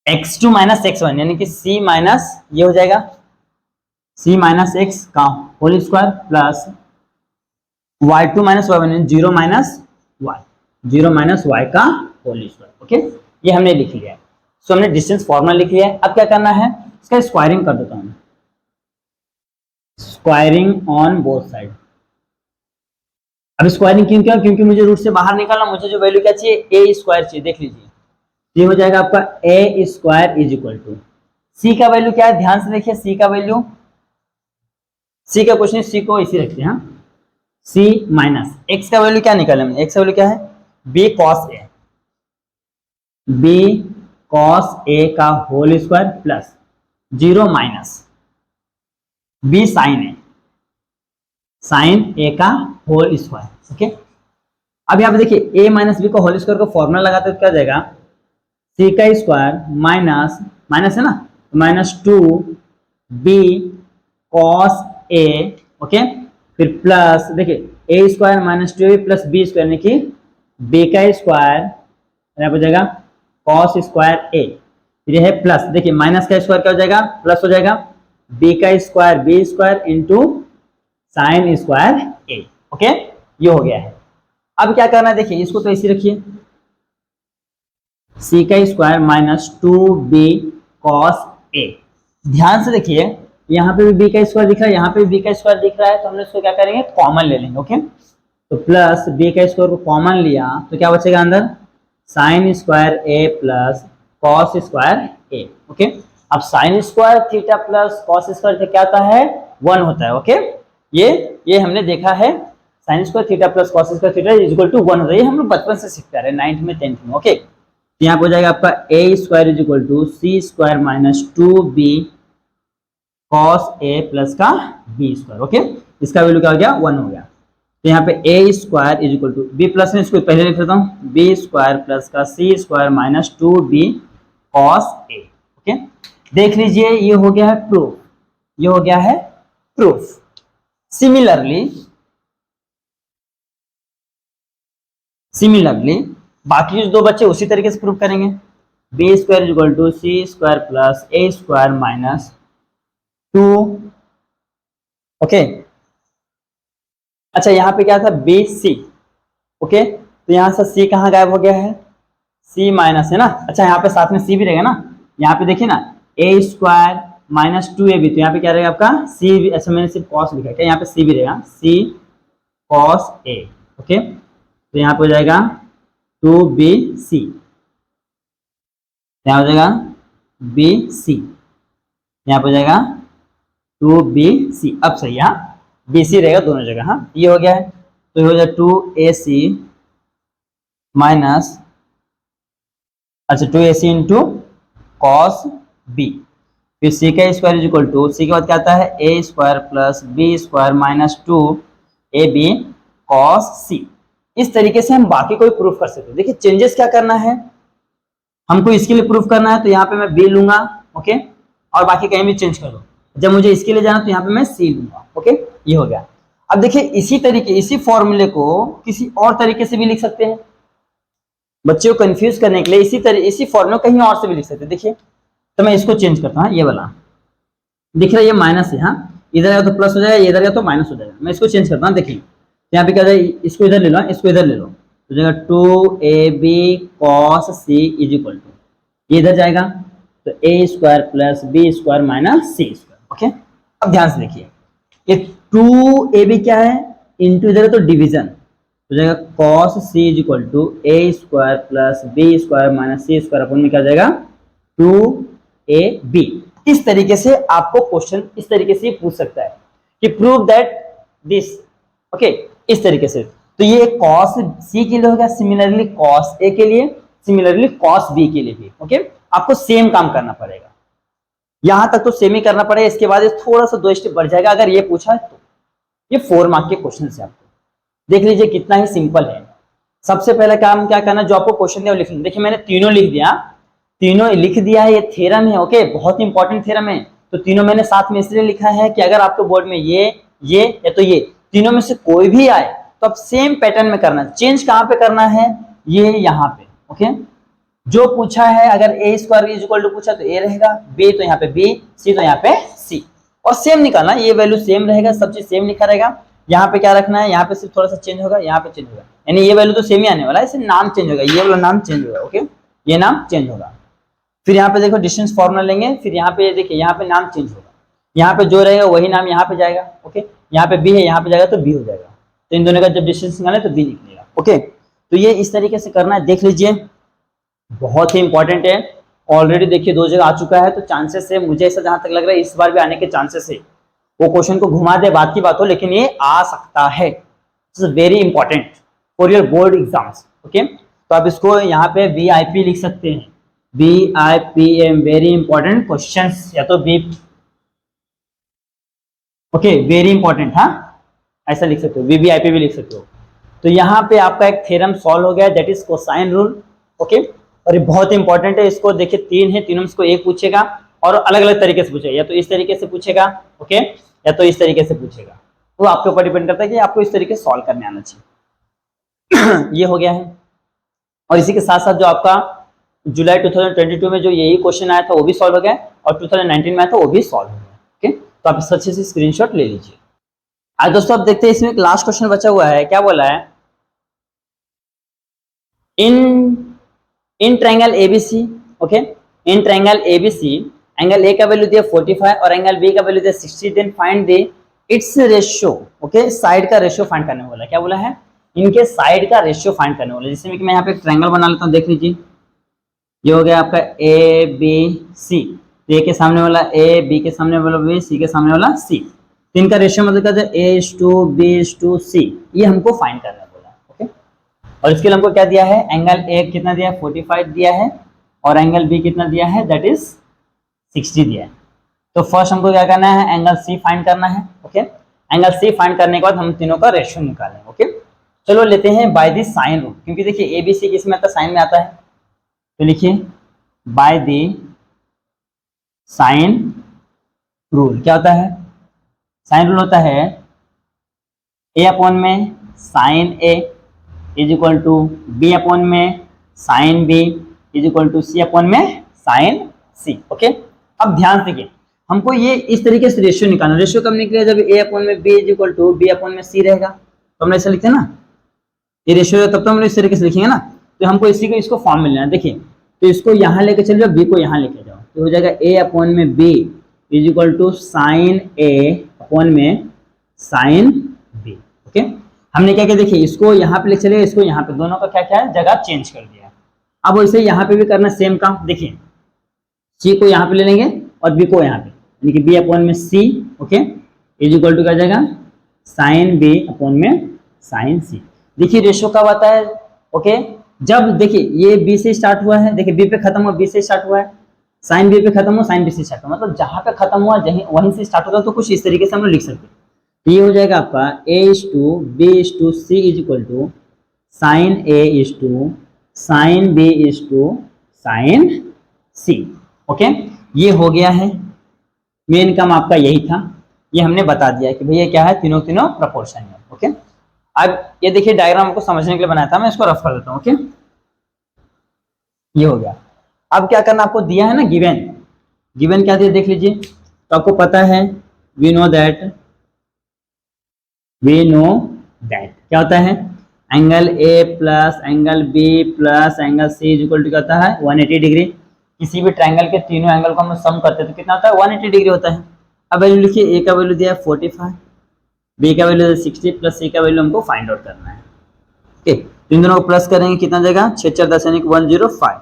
x2 माइनस x1, यानी कि c माइनस ये हो जाएगा c माइनस x का whole square plus y2 minus y1, 0 minus y, 0 minus y का होल स्क्वायर। ओके, ये हमने लिख लिया है। सो हमने डिस्टेंस फॉर्मूला लिख लिया है। अब क्या करना है, इसका स्क्वायरिंग कर देता हूं, स्क्वायरिंग ऑन बोथ साइड। अब स्क्वायरिंग क्यों किया, क्योंकि मुझे रूट से बाहर निकालना, मुझे जो वैल्यू क्या चाहिए, ए स्क्वायर चाहिए। देख लीजिए, ये हो जाएगा आपका ए स्क्वायर इज इक्वल टू, सी का वैल्यू क्या है, ध्यान से देखिए, सी का वैल्यू, सी का क्वेश्चन, सी को इसी रखते हैं, सी माइनस एक्स का वैल्यू क्या निकाला हमने, एक्स का वैल्यू क्या है, B cos A, B cos A का whole square plus 0 minus B sine A, sine A का होल स्क्वायर। ओके, अब यहाँ पे देखिए a माइनस बी का होल स्क्वायर का फॉर्मूला लगाते तो क्या जाएगा, c का स्क्वायर माइनस, माइनस है ना, minus 2b cos a। Okay, फिर प्लस देखिए a square minus 2a plus b square, यानी कि b का स्क्वायर यहाँ पे जाएगा कॉस स्क्वायर a, फिर है प्लस, देखिए माइनस का स्क्वायर क्या हो जाएगा, प्लस हो जाएगा, b का square b square into sine square a। Okay, ये हो गया है। अब क्या करना है, देखिए इसको तो ऐसे रखिए, सी का square minus 2b cos A. ध्यान से देखिए, यहाँ पे भी b का स्क्वायर दिख रहा है, यहाँ पे भी b का स्क्वायर दिख रहा है, तो हम लोग इसको क्या करेंगे, कॉमन ले लेंगे। ओके, तो प्लस b का स्क्वायर को कॉमन लिया तो क्या बचेगा अंदर, sine square a plus cos square a। Okay, अब sine square theta plus cos square theta क्या होता है, 1 होता है। ओके, ये हमने देखा है, sine square theta plus cos square theta is equal to 1 होता है, ये हम लोग बचपन से सीखते आ रहे हैं, 9th में 10th में। ओके, तो यहाँ पे हो जाएगा आपका a square is equal to C square minus 2b cos a plus का b स्क्वायर। ओके, इसका वैल्यू क्या हो गया, 1 हो गया। तो यहाँ पे a square is equal to b plus में इसको पहले लिख देता हूँ, b स्क्वायर प्लस का c square minus 2b cos a। Okay, देख लीजिए ये हो गया है प्रूफ, ये हो गया है प्रूफ। सिमिलरली बाकी जो दो बच्चे उसी तरीके से प्रूव करेंगे, B square is equal to C square plus A square minus 2। Okay, अच्छा यहाँ पे क्या था, बी सी। ओके, तो यहाँ से सी कहाँ गायब हो गया है, सी माइनस है ना। अच्छा यहाँ पे साथ में सी भी रहेगा ना, यहाँ पे देखिए ना, ए स्क्वायर माइनस 2ab, तो यहाँ पे क्या रहेगा आपका सी भी, अच्छा मैंने सिर्फ कॉस लिखा है क्या, यहाँ पे सी भी रहेगा, सी कॉस ए। ओके, तो यहाँ पे हो जाएगा 2bc, यहाँ हो जाएगा bc, यहाँ पे हो जाएगा 2bc। अब सही, यहाँ bc रहेगा दोनों जगह। हाँ, ये हो गया है, तो ये हो जाएगा 2ac माइनस, अच्छा 2ac इंटू कॉस b, फिर c का स्क्वायर इज इक्वल टू, सी के बाद क्या आता है, a square plus b square minus 2ab cos c। इस तरीके से हम बाकी को भी प्रूफ कर सकते हैं। देखिए चेंजेस क्या करना है, हमको इसके लिए प्रूफ करना है तो यहाँ पे मैं b लूंगा। ओके, और बाकी कहीं भी चेंज कर दो, जब मुझे इसके लिए जाना तो यहाँ पे मैं c लूंगा। ओके, ये हो गया। अब देखिए इसी तरीके, इसी फॉर्मूले को किसी और तरीके से भी लिख सकते हैं, बच्चे को कंफ्यूज करने के लिए इसी फॉर्मूले कहीं और से भी लिख सकते हैं। देखिए तो मैं इसको चेंज करता हूँ, ये वाला दिख रहा है, ये माइनस है, हाँ इधर आएगा तो प्लस हो जाएगा, इधर आएगा तो माइनस हो जाएगा। मैं इसको चेंज करता हूँ, देखिए यहाँ पे क्या जाएगा, इसको इधर ले लो, इसको इधर ले लो, तो जाएगा 2ab cos c is equal to, ये इधर जाएगा तो a square plus b square minus c square. Okay, अब ध्यान से देखिए, ये 2ab क्या है, इंटू इधर है तो डिवीजन, तो जाएगा cos c is equal to a square plus b square minus c square upon में क्या जाएगा 2ab। इस तरीके से आपको क्वेश्चन इस तरीके से पूछ सकता है कि प्रूव दैट दिस। ओके, इस तरीके से, तो ये cos c के लिए हो गया, सिमिलरली cos a के लिए, सिमिलरली cos b के लिए भी। ओके, आपको सेम काम करना पड़ेगा, यहां तक तो सेम ही करना पड़ेगा, इसके बाद थोड़ा सा 2 स्टेप बढ़ जाएगा अगर ये पूछा तो। ये 4 मार्क के क्वेश्चन है, आपको देख लीजिए कितना ही सिंपल है। सबसे पहले काम क्या करना, जो आपको क्वेश्चन दिया वो लिख, देखिए मैंने तीनों लिख दिया, तीनों लिख दिया है, ये थ्योरम है। ओके, बहुत इंपॉर्टेंट थ्योरम है, तो तीनों मैंने साथ में इसलिए लिखा है कि अगर आपके बोर्ड में ये या तो ये तीनों में से कोई भी आए तो अब सेम पैटर्न में करना, चेंज कहां पे करना है, ये यहाँ पे। ओके, जो पूछा है, अगर a square is equal to पूछा तो a रहेगा, b तो यहाँ पे b, c तो यहाँ पे c, और सेम निकालना, ये वैल्यू सेम रहेगा, सब चीज सेम लिखा रहेगा। यहाँ पे क्या रखना है, यहाँ पे सिर्फ थोड़ा सा चेंज होगा, यहाँ पे चेंज होगा, यानी ये वैल्यू तो सेम ही आने वाला है, सिर्फ नाम चेंज होगा, ये वाला नाम चेंज होगा। ओके, ये नाम चेंज होगा। फिर यहाँ पे देखो डिस्टेंस फॉर्मूला लेंगे, फिर यहाँ पे देखिए यहाँ पे नाम चेंज होगा, यहाँ पे जो रहेगा वही नाम यहाँ पे जाएगा। ओके, यहाँ पे b है, यहाँ पे जाएगा तो b हो जाएगा, तो इन दोनों का जब डिस्टेंस निकाले तो b निकलेगा। ओके, तो ये इस तरीके से करना है, देख लीजिए बहुत ही इंपॉर्टेंट है। ऑलरेडी देखिए 2 जगह आ चुका है, तो चांसेस है, मुझे ऐसा जहां तक लग रहा है इस बार भी आने के चांसेस है। वो क्वेश्चन को घुमा दे बात की बात हो, लेकिन ये आ सकता है। This is very important for your board exams. Okay, तो आप इसको यहाँ पे VIP लिख सकते हैं, VIPM, वेरी इंपॉर्टेंट क्वेश्चन, या तो बी, ओके वेरी इंपॉर्टेंट, हाँ ऐसा लिख सकते हो, VVIP भी लिख सकते हो। तो यहाँ पे आपका एक थ्योरम सॉल्व हो गया, that is cosine rule. Okay, और ये बहुत इंपॉर्टेंट है, इसको देखिए 3 है, तीनों में से कोई एक पूछेगा और अलग अलग तरीके से पूछेगा, या तो इस तरीके से पूछेगा, ओके, या तो इस तरीके से पूछेगा, तो आपके ऊपर डिपेंड करता है कि आपको इस तरीके से सॉल्व करने आना चाहिए। ये हो गया है, और इसी के साथ साथ जो आपका जुलाई 2022 में जो यही क्वेश्चन आया था वो भी सॉल्व हो गया, और 2019 में आया था वो भी सॉल्व हो गया। ओके, तो आप इस अच्छे से स्क्रीनशॉट ले लीजिए। आज दोस्तों आप देखते हैं इसमें एक लास्ट क्वेश्चन बचा हुआ है, क्या बोला है, in in triangle ABC, okay, in triangle ABC angle A का वैल्यू दिया 45 और एंगल बी का वैल्यू दिया 60, then find the its ratio, okay, side का रेशियो फाइंड करने वाला, क्या बोला है, इनके साइड का रेशियो फाइंड करने वाला। जैसे कि मैं यहाँ पे एक ट्रायंगल बना लेता हूँ, देख लीजिए, ये हो गया आपका ए बी सी, ए के सामने वाला ए, बी के सामने वाला बी, सी के सामने वाला सी, तो इनका रेशियो मतलब क्या है, A:B:C, ये हमको फाइंड करना बोला, ओके। और इसके लिए हमको क्या दिया है, एंगल ए कितना दिया है, 45 दिया है, और एंगल बी कितना दिया है, दैट इज 60 दिया है। तो फर्स्ट हमको क्या करना है, एंगल सी फाइंड करना है, ओके। एंगल सी फाइंड करने के बाद हम तीनों का रेशियो निकालेंगे, ओके। चलो लेते हैं बाय द साइन रूल, क्योंकि देखिए ए बी सी किस में आता है, साइन में आता है, तो लिखिए बाय द साइन रूल। क्या होता है, साइन रूल होता है ए अपॉन में sine A is equal to B upon में sine B is equal to C upon में साइन सी, ओके। अब ध्यान से देखिए, हमको ये इस तरीके से रेशियो निकालना। रेशियो कब निकलेगा, जब ए अपॉन में B is equal to B upon में सी रहेगा, तो हम ऐसा लिखते हैं ना, ये रेशियो तब तो हम इस तरीके से लिखेंगे ना। तो हमको इसी को इसको फॉर्म मिलना है, देखिए, तो इसको यहाँ लेके चल जाओ, बी को यहाँ लेके जाओ, तो हो जाएगा ए अपॉन में B is equal to sine A upon में साइन बी, ओके। हमने क्या किया, देखिए, इसको यहाँ पे लिख चलिए, इसको यहाँ पे, दोनों का क्या क्या है, जगह चेंज कर दिया। अब वैसे यहाँ पे भी करना सेम काम, देखिए, सी को यहाँ पे ले लेंगे और बी को यहाँ पे, यानी कि बी अपॉन में सी, ओके, इज इक्वल टू क्या जाएगा, साइन बी अपॉन में साइन सी। देखिए रेशियो कब आता है, ओके, जब देखिए ये बी से स्टार्ट हुआ है, देखिए बी पे खत्म हुआ, बी से स्टार्ट हुआ है, साइन बी पे खत्म हुआ, साइन बी से स्टार्ट हुआ, मतलब जहां पे खत्म हुआ वहीं से स्टार्ट होगा, तो कुछ इस तरीके से हम लोग लिख सकते हैं। ये हो जाएगा आपका A:B:C is equal to sine A is to sine B is to sine C, okay. ये हो गया है, मेन काम आपका यही था, ये हमने बता दिया कि भैया क्या है, तीनों तीनों प्रोपोर्शन है, ओके। अब ये देखिए डायग्राम आपको समझने के लिए बनाया था, मैं इसको रफ कर देता हूँ, ओके। ये हो गया। अब क्या करना, आपको दिया है ना गिवन, गिवन क्या दिया देख लीजिए, तो आपको पता है, वी नो दैट क्या होता है, angle A plus angle B plus angle C is equal to क्या होता है, 180 डिग्री। किसी भी ट्रायंगल के तीनों एंगल को हम सम करते हैं तो कितना होता है, 180 डिग्री होता है। अब वैल्यू लिखिए, ए का वैल्यू दिया है 45, बी का वैल्यू 60 प्लस सी का वैल्यू हमको फाइंड आउट करना है, ओके। इन दोनों को प्लस करेंगे, कितना जाएगा, 6×4=10 यानी कि 105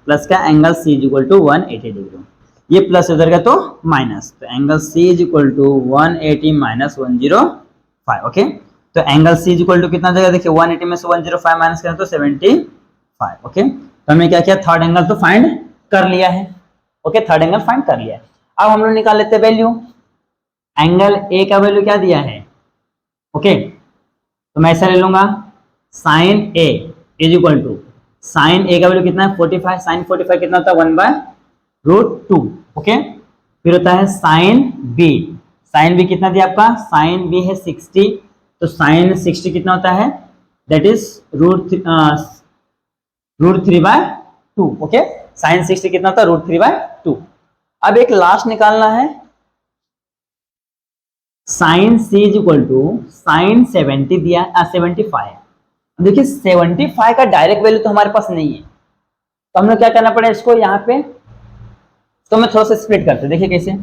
प्लस का angle C is equal to 180 degree, ये प्लस उधर का तो माइनस, तो angle C is equal to 180 minus 105, okay. तो angle C is equal to कितना जाएगा, देखिए 180 में से 105 माइनस करें तो 75, ओके। तो हमने क्या किया, थर्ड एंगल तो फाइंड कर लिया है, ओके, थर्ड एंगल फाइंड कर लिया है। अब हम लोग निकाल लेते हैं वैल्यू, एंगल ए का वैल्यू क्या दिया है, ओके, तो मैं ऐसा ले लूंगा, sine A is equal to, sine A का वैल्यू कितना है 45, साइन 45 कितना होता है 1/√2, ओके। फिर होता है साइन बी कितना दिया आपका, साइन बी है 60, तो साइन 60 कितना होता है, दैट इज √3/2, ओके। साइन 60 कितना होता है, √3/2। अब एक लास्ट निकालना है, sine C is equal to sine 70 दिया 75। देखिए 75 का डायरेक्ट वैल्यू तो हमारे पास नहीं है, तो हम लोग क्या करना पड़ेगा, इसको यहाँ पे, तो मैं थोड़ा सा स्प्लिट करते, देखिए कैसे,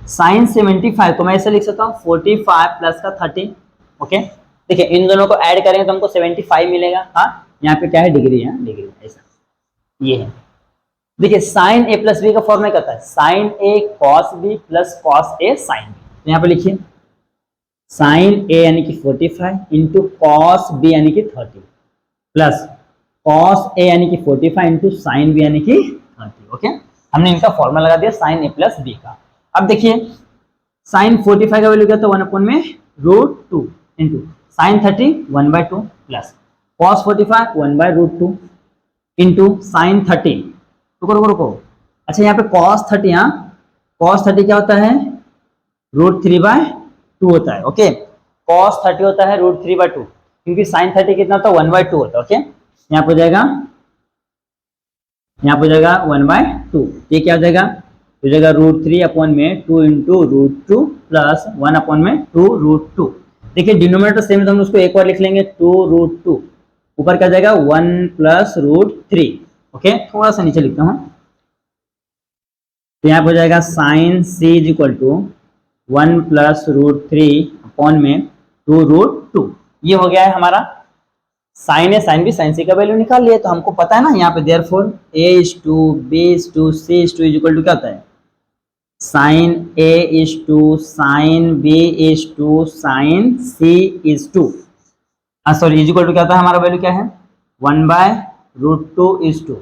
साइन 75 को मैं ऐसे लिख सकता हूँ 45 प्लस का 30, ओके। देखिए इन दोनों को ऐड करेंगे तो हमको 75 मिलेगा, हाँ, यहाँ पे क्या है, डिग्री है, डिग्री ऐसा, ये है। देखिए साइन ए प्लस बी का फॉर्मूला क्या होता है, sine a cos b plus cos a sine B, तो यहाँ पे लिखिए साइन ए यानी कि 45 इंटू कॉस बी यानी कि 30 प्लस कॉस ए यानी कि 45 इंटू साइन बी यानी कि 30, ओके। हमने इनका फॉर्मूला लगा दिया साइन ए प्लस बी का। अब देखिए साइन 45 का वैल्यू क्या था, 1/√2 into sine 30 1/2 plus cos 45 1/√2 into sine 30, रुको, अच्छा यहाँ पे कॉस 30, हाँ, कॉस 30 क्या होता है, √3/2 होता है, ओके। कॉस 30 होता है √3/2, क्योंकि साइन 30 कितना होता है 1/2 होता है, ओके। यहाँ पे जाएगा 1/2, ये क्या हो जाएगा, हो जाएगा √3 अपॉन में 2 इंटू √2 प्लस 1 अपॉन में 2√2। देखिए डिनोमिनेटर सेम है तो हम उसको एक बार लिख लेंगे 2√2, ऊपर क्या जाएगा 1 प्लस √3, ओके, थोड़ा सा नीचे लिखता हूँ। तो यहाँ पे हो जाएगा sine C is equal to 1 plus root 3 upon में 2√2। ये हो गया है हमारा साइन है, साइन बी, साइन सी का वैल्यू निकाल लिया। तो हमको पता है ना यहाँ पे therefore a is to b is to c is to is equal to क्या होता है, sine a is to sine b is to sine c is to, sorry is equal to क्या होता है, हमारा वैल्यू क्या है 1/√2 इज टू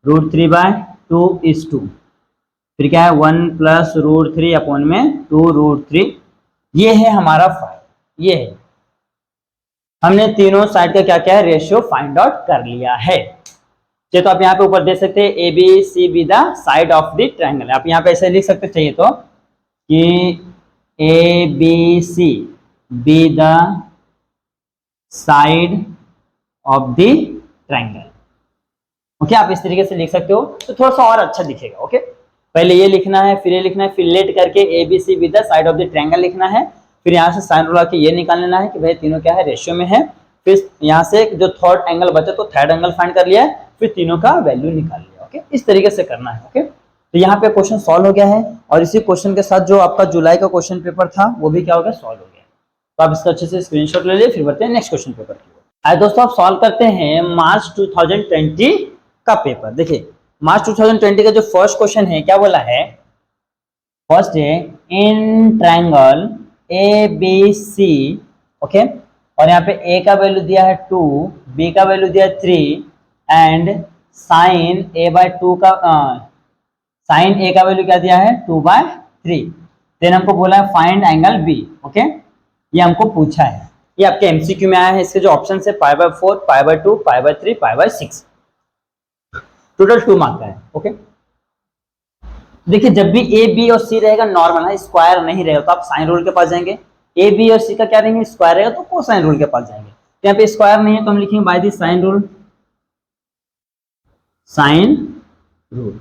√3/2 इज टू, फिर क्या है 1 प्लस √3 अपॉन में 2√3। ये है हमारा फाइव। ये है, हमने तीनों साइड का क्या क्या है रेशियो फाइंड आउट कर लिया है। तो आप यहाँ पे ऊपर दे सकते हैं A B C be the side of the triangle. आप यहाँ पे ऐसे लिख सकते चाहिए तो कि A B C be the side of the triangle. Okay, आप इस तरीके से लिख सकते हो तो थोड़ा सा और अच्छा दिखेगा। ओके, पहले ये लिखना है, फिर ये लिखना है, फिर लेट करके A B C be the side of the triangle लिखना है, फिर यहाँ से साइन रूल आके ये निकाल लेना है कि भाई तीनों क्या है रेशियो में है, फिर यहाँ से जो थर्ड एंगल बचा तो थर्ड एंगल फाइंड कर लिया है, फिर तीनों का वैल्यू निकाल लिया। ओके, इस तरीके से करना है। ओके, तो यहाँ पे क्वेश्चन सॉल्व हो गया है और इसी क्वेश्चन के साथ जो आपका जुलाई का क्वेश्चन पेपर था वो भी क्या हो गया, सॉल्व हो गया। तो आप इसका अच्छे से स्क्रीनशॉट ले लीजिए, फिर बढ़ते हैं नेक्स्ट क्वेश्चन पेपर की ओर। आइए दोस्तों, आप सॉल्व करते हैं मार्च 2020 का पेपर। देखिए मार्च 2020 का जो फर्स्ट क्वेश्चन है क्या बोला है, फर्स्ट है in triangle A B C. Okay, और यहाँ पे ए का वैल्यू दिया है 2, बी का वैल्यू दिया है 3 एंड साइन a/2 का साइन ए का वैल्यू क्या दिया है 2/3। देन हमको बोला है फाइंड एंगल बी। ओके, ये हमको पूछा है, ये आपके एमसीक्यू में आया है। इसके जो ऑप्शन है π/4, π/2, π/3, π/6, टोटल 2 मार्क का है। ओके, देखिए जब भी ए बी और सी रहेगा नॉर्मल है, स्क्वायर नहीं रहेगा तो आप साइन रूल के पास जाएंगे। ए बी और सी का क्या रहेंगे, स्क्वायर रहेगा तो कोसाइन रूल के पास जाएंगे। तो यहाँ पे स्क्वायर नहीं है तो हम लिखेंगे by the sine rule. Sine rule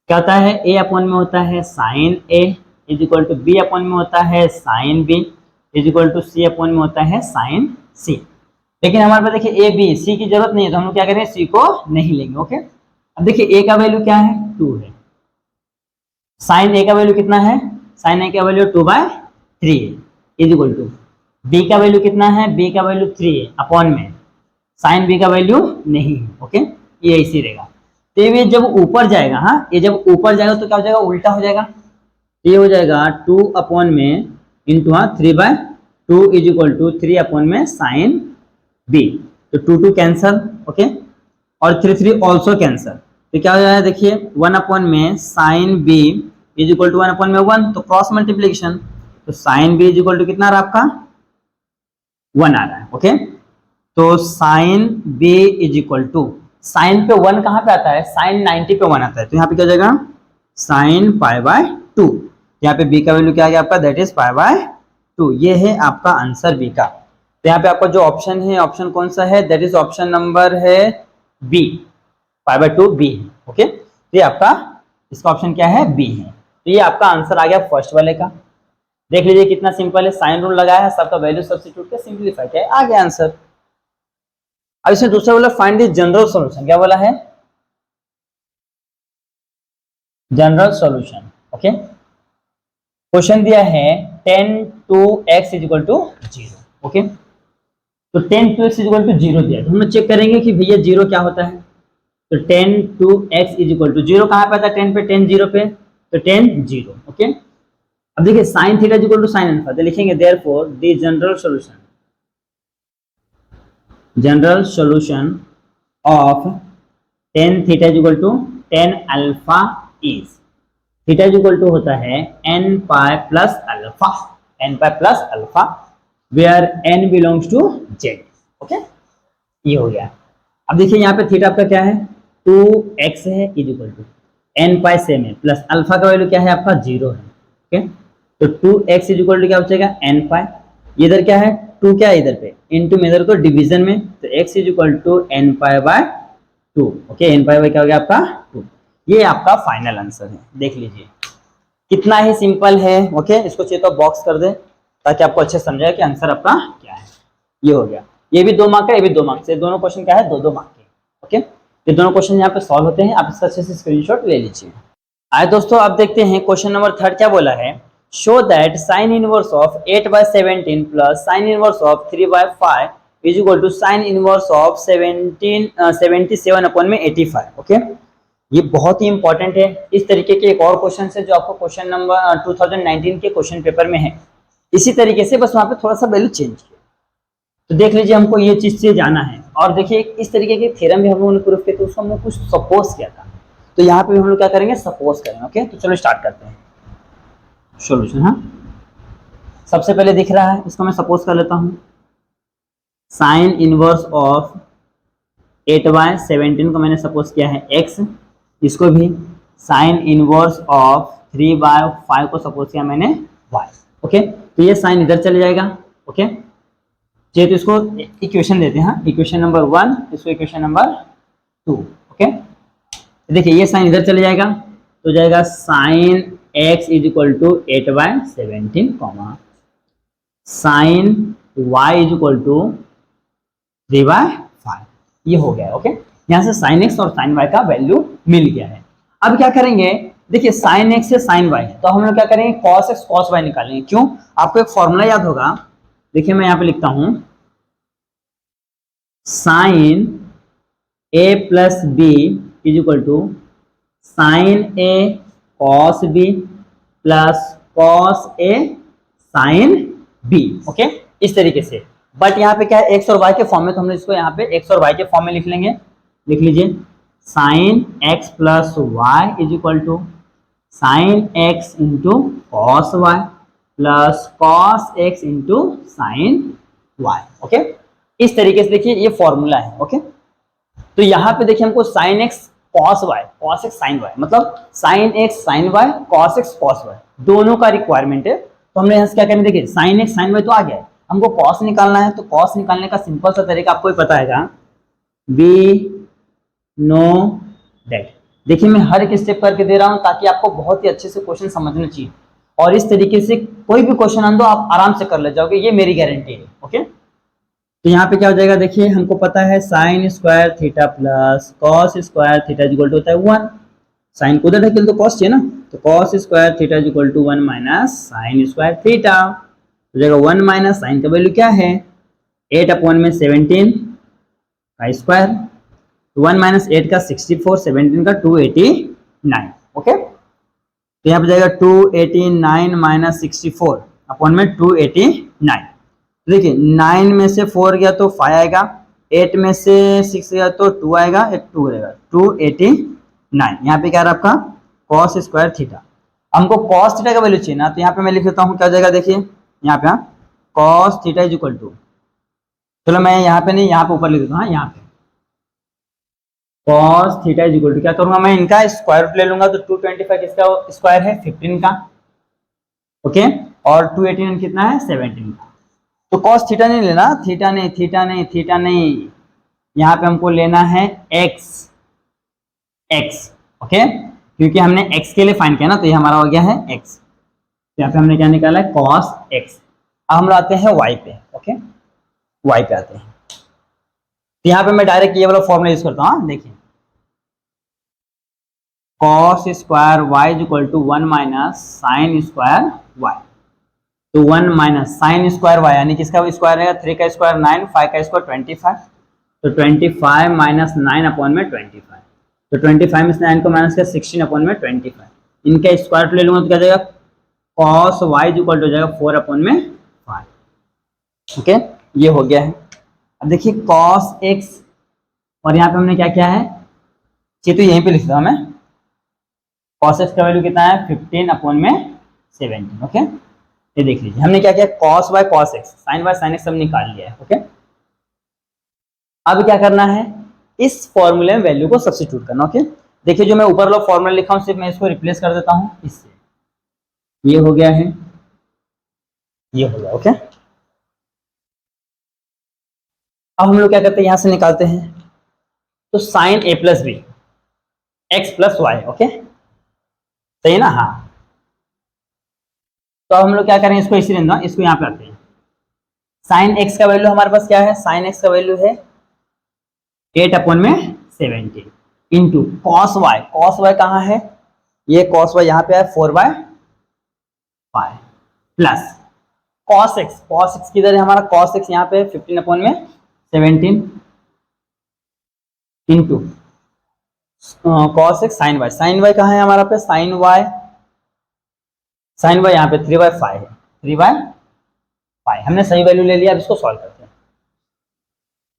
क्या होता है, ए अपॉन में होता है sine A is equal to B upon में होता है sine B is equal to C upon में होता है साइन सी। लेकिन हमारे पास देखिए ए बी सी की जरूरत नहीं है तो हम लोग क्या करेंगे, सी को नहीं लेंगे। ओके, अब देखिए ए का वैल्यू क्या है 2 है, साइन ए का वैल्यू कितना है, साइन ए का वैल्यू 2/3 है इज इक्वल टू बी का वैल्यू कितना है, बी का वैल्यू 3 है अपॉन में साइन बी का वैल्यू नहीं है। ओके, ये इसी रहेगा। तो ये जब ऊपर जाएगा, हाँ ये जब ऊपर जाएगा तो क्या हो जाएगा, उल्टा हो जाएगा। ये हो जाएगा 2 अपॉन में into 3/2 is equal to 3 upon में साइन बी। तो 2 कैंसल। ओके, और 3 ऑल्सो कैंसल। तो क्या हो जाएगा, देखिए 1 अपॉन में sine B is equal to 1 upon में 1, तो क्रॉस मल्टीप्लीकेशन, तो sine B is equal to कितना आ रहा है आपका 1 आ रहा है। ओके, तो sine B is equal to, sine पे 1 कहाँ पे आता है, साइन 90 पे 1 आता है, तो यहाँ पे क्या हो जाएगा साइन π/2। यहाँ पे बी का वैल्यू क्या आ गया आपका, दैट इज π/2। ये है आपका आंसर बी का। तो यहाँ पे आपका जो ऑप्शन है, ऑप्शन कौन सा है, दैट इज ऑप्शन नंबर है बी, π/2 बी है। ओके, तो ये आपका इसका ऑप्शन क्या है, बी है। तो ये आपका आंसर आ गया फर्स्ट वाले का। देख लीजिए कितना सिंपल है, साइन रूल लगाया है, सबका वैल्यू सब्स्टिट्यूट कर सिंपलीफाई किया है, आ गया आंसर। अब इसमें दूसरा बोला फाइंड द जनरल सॉल्यूशन। क्या बोला है, जनरल सॉल्यूशन। ओके, क्वेश्चन दिया है tan 2x is equal to 0। Okay, तो tan 2x is equal to 0 दिया, तो हम चेक करेंगे कि भैया 0 क्या होता है। तो tan 2x is equal to 0 कहाँ पे आता है, tan पे, tan 0 पे, तो tan 0। ओके, अब देखिए sine theta is equal to sine alpha, तो लिखेंगे therefore the general solution, general solution of tan theta is equal to tan alpha is, theta is equal to होता है n pi plus alpha, n pi plus alpha where n belongs to z। Okay, ये हो गया। अब देखिए यहाँ पे थीटा आपका क्या है 2x है is equal to n pi same है प्लस अल्फा का वैल्यू क्या है आपका 0 है। ओके, तो 2x इज इक्वल टू क्या बचेगा n पाई, इधर क्या है 2 क्या है इधर पे इनटू में इधर को डिवीजन में, तो x is equal to n pi by 2। Okay, n pi by क्या हो गया आपका 2। ये आपका फाइनल आंसर है। देख लीजिए कितना ही सिंपल है। ओके, इसको चाहिए तो बॉक्स कर दे ताकि आपको अच्छे समझाए कि आंसर आपका क्या है। ये हो गया, ये भी 2 मार्क का, ये भी 2 मार्क से, दोनों क्वेश्चन क्या है 2-2 मार्क के। ओके, ये दोनों क्वेश्चन यहाँ पे सॉल्व होते हैं, आप इसका अच्छे से स्क्रीनशॉट ले लीजिए। आए दोस्तों, अब देखते हैं क्वेश्चन नंबर 3 क्या बोला है। Show that sine inverse of 8/17 plus sine inverse of 3/5 is equal to sine inverse of 77/85। Okay, ये बहुत ही इंपॉर्टेंट है। इस तरीके के एक और क्वेश्चन है जो आपको क्वेश्चन नंबर 2019 के क्वेश्चन पेपर में है, इसी तरीके से, बस वहां पे थोड़ा सा वैल्यू चेंज किया। तो देख लीजिए, हमको ये चीज से जाना है। और देखिए, इस तरीके के थ्योरम भी हम लोगों ने प्रूफ किया, तो उसको हमने कुछ सपोज किया था, तो यहाँ पे भी हम लोग क्या करेंगे, सपोज करेंगे। ओके, तो चलो स्टार्ट करते हैं सॉल्यूशन। हाँ, सबसे पहले दिख रहा है, इसको मैं सपोज कर लेता हूँ। साइन इनवर्स ऑफ 8/17 को मैंने सपोज किया है x, इसको भी साइन इनवर्स ऑफ 3/5 को सपोज किया मैंने y। ओके, तो ये साइन इधर चले जाएगा। ओके, चलिए तो इसको इक्वेशन देते हैं। हाँ, इक्वेशन नंबर 1, इसको इक्वेशन नंबर 2। ओके, देखिए ये साइन इधर चले जाएगा, तो जाएगा sine x is equal to 8/17 comma sine y is equal to 3/5। ये हो गया। ओके, यहाँ से साइन x और साइन y का वैल्यू मिल गया है। अब क्या करेंगे, देखिए साइन x से साइन y, तो हम लोग क्या करेंगे, cos x cos y निकालेंगे। क्यों, आपको एक फॉर्मूला याद होगा, देखिए मैं यहाँ पे लिखता हूं, sine a plus B is equal to sine a cos b plus cos a sin b। Okay, इस तरीके से। बट यहाँ पे क्या है, x और y के फॉर्म में, तो हम इसको यहाँ पे x और y के फॉर्म में लिख लेंगे। लिख लीजिए, sine x plus y is equal to sine x into cos y plus cos x into sine y. Okay, इस तरीके से देखिए ये फॉर्मूला है। ओके, तो यहाँ पे देखिए हमको sine x cos y, cos x sine y, मतलब sine x sine y, cos x cos y दोनों का रिक्वायरमेंट है। तो हमने यहाँ से क्या करेंगे, देखिए साइन x साइन y तो आ गया है, हमको कॉस निकालना है। तो कॉस निकालने का सिंपल सा तरीका आपको ही पता है, वी नो दैट। देखिए मैं हर एक स्टेप करके दे रहा हूं ताकि आपको बहुत ही अच्छे से क्वेश्चन समझना चाहिए, और इस तरीके से कोई भी क्वेश्चन आन दो आप आराम से कर ले जाओगे, ये मेरी गारंटी है। ओके, तो यहाँ पे क्या हो जाएगा, देखिए हमको पता है sine square theta plus cos square theta equal to होता है 1। साइन को उधर ढकेल तो कॉस चाहिए ना, तो cos square theta equal to 1 minus sine square theta हो जाएगा। 1 माइनस साइन का वैल्यू क्या है, 8/17 का स्क्वायर, 1 माइनस 8 का 64, 17 का 289। ओके, तो यहाँ पे जाएगा 289 माइनस 64 अपॉन में 289। देखिए 9 में से 4 गया तो 5 आएगा, 8 में से 6 गया तो 2 आएगा, 2 रहेगा, 289। यहाँ पे क्या रहा आपका कॉस स्क्वायर थीटा। हमको कॉस थीटा का वैल्यू चाहिए ना, तो यहाँ पे मैं लिख लेता हूँ, क्या हो जाएगा, देखिए यहाँ पे cos theta is equal to, चलो मैं यहाँ पे नहीं, यहाँ पे ऊपर लिख देता हूँ, यहाँ पे cos theta is equal to, क्या करूंगा मैं, इनका स्क्वायर रूट ले लूंगा, तो 225 किसका स्क्वायर है, 15 का। ओके, और 289 कितना है, 17 का। तो cos थीटा नहीं लेना, थीटा नहीं, थीटा नहीं, थीटा नहीं, यहाँ पे हमको लेना है x। ओके, क्योंकि हमने x के लिए फाइंड किया ना, तो ये हमारा हो गया है x। यहाँ पे हमने क्या निकाला है, cos x। अब हम आते हैं y पे। ओके, y पे आते हैं, तो यहाँ पे मैं डायरेक्ट ये वाला फॉर्मूला यूज करता हूँ। देखिए cos square y is equal to 1 minus sine square y, तो 1 माइनस साइन स्क्वायर y यानी किसका स्क्वायर रहेगा, 3 का स्क्वायर 9, 5 का स्क्वायर 25, तो 25 माइनस 9 अपॉन में 25, तो 25 में से 9 को माइनस किया 16 अपॉन में 25, इनका स्क्वायर रूट ले लूंगा तो क्या जाएगा, cos y is equal to हो जाएगा 4 अपॉन में 5। ओके, ये हो गया है। अब देखिए cos x, और यहाँ पे हमने क्या किया है, ये तो यहीं पे लिख रहा हूँ मैं, cos x का वैल्यू कितना है, 15 अपॉन में 17। ओके, ये देख लीजिए हमने क्या किया, cos y cos x, sin y sin x सब निकाल लिया है। ओके, अब क्या करना है, इस फॉर्मूले में वैल्यू को सब्स्टिट्यूट करना। ओके, देखिए जो मैं ऊपर वाला फॉर्मूला लिखा हूं, सिर्फ मैं इसको रिप्लेस कर देता हूं इससे, ये हो गया है, ये हो गया। ओके, अब हम लोग क्या करते हैं, यहां से निकालते हैं, तो sine a plus b x plus y. Okay, सही है ना, हाँ। तो अब हम लोग क्या करेंगे, इसको इसी रहने दो, इसको यहाँ पे आते हैं। साइन x का वैल्यू हमारे पास क्या है, साइन x का वैल्यू है 8 अपॉन में 17, into cos y, cos y कहाँ है, ये कॉस वाई यहाँ पे है 4/5 plus cos x, cos x किधर है हमारा, कॉस एक्स यहाँ पे 15/17 into cos x sine y, sine y कहाँ है हमारा पे, साइन वाई, साइन वाई यहाँ पे 3/5 है, 3/5 हमने सही वैल्यू ले लिया। अब इसको सॉल्व करते हैं।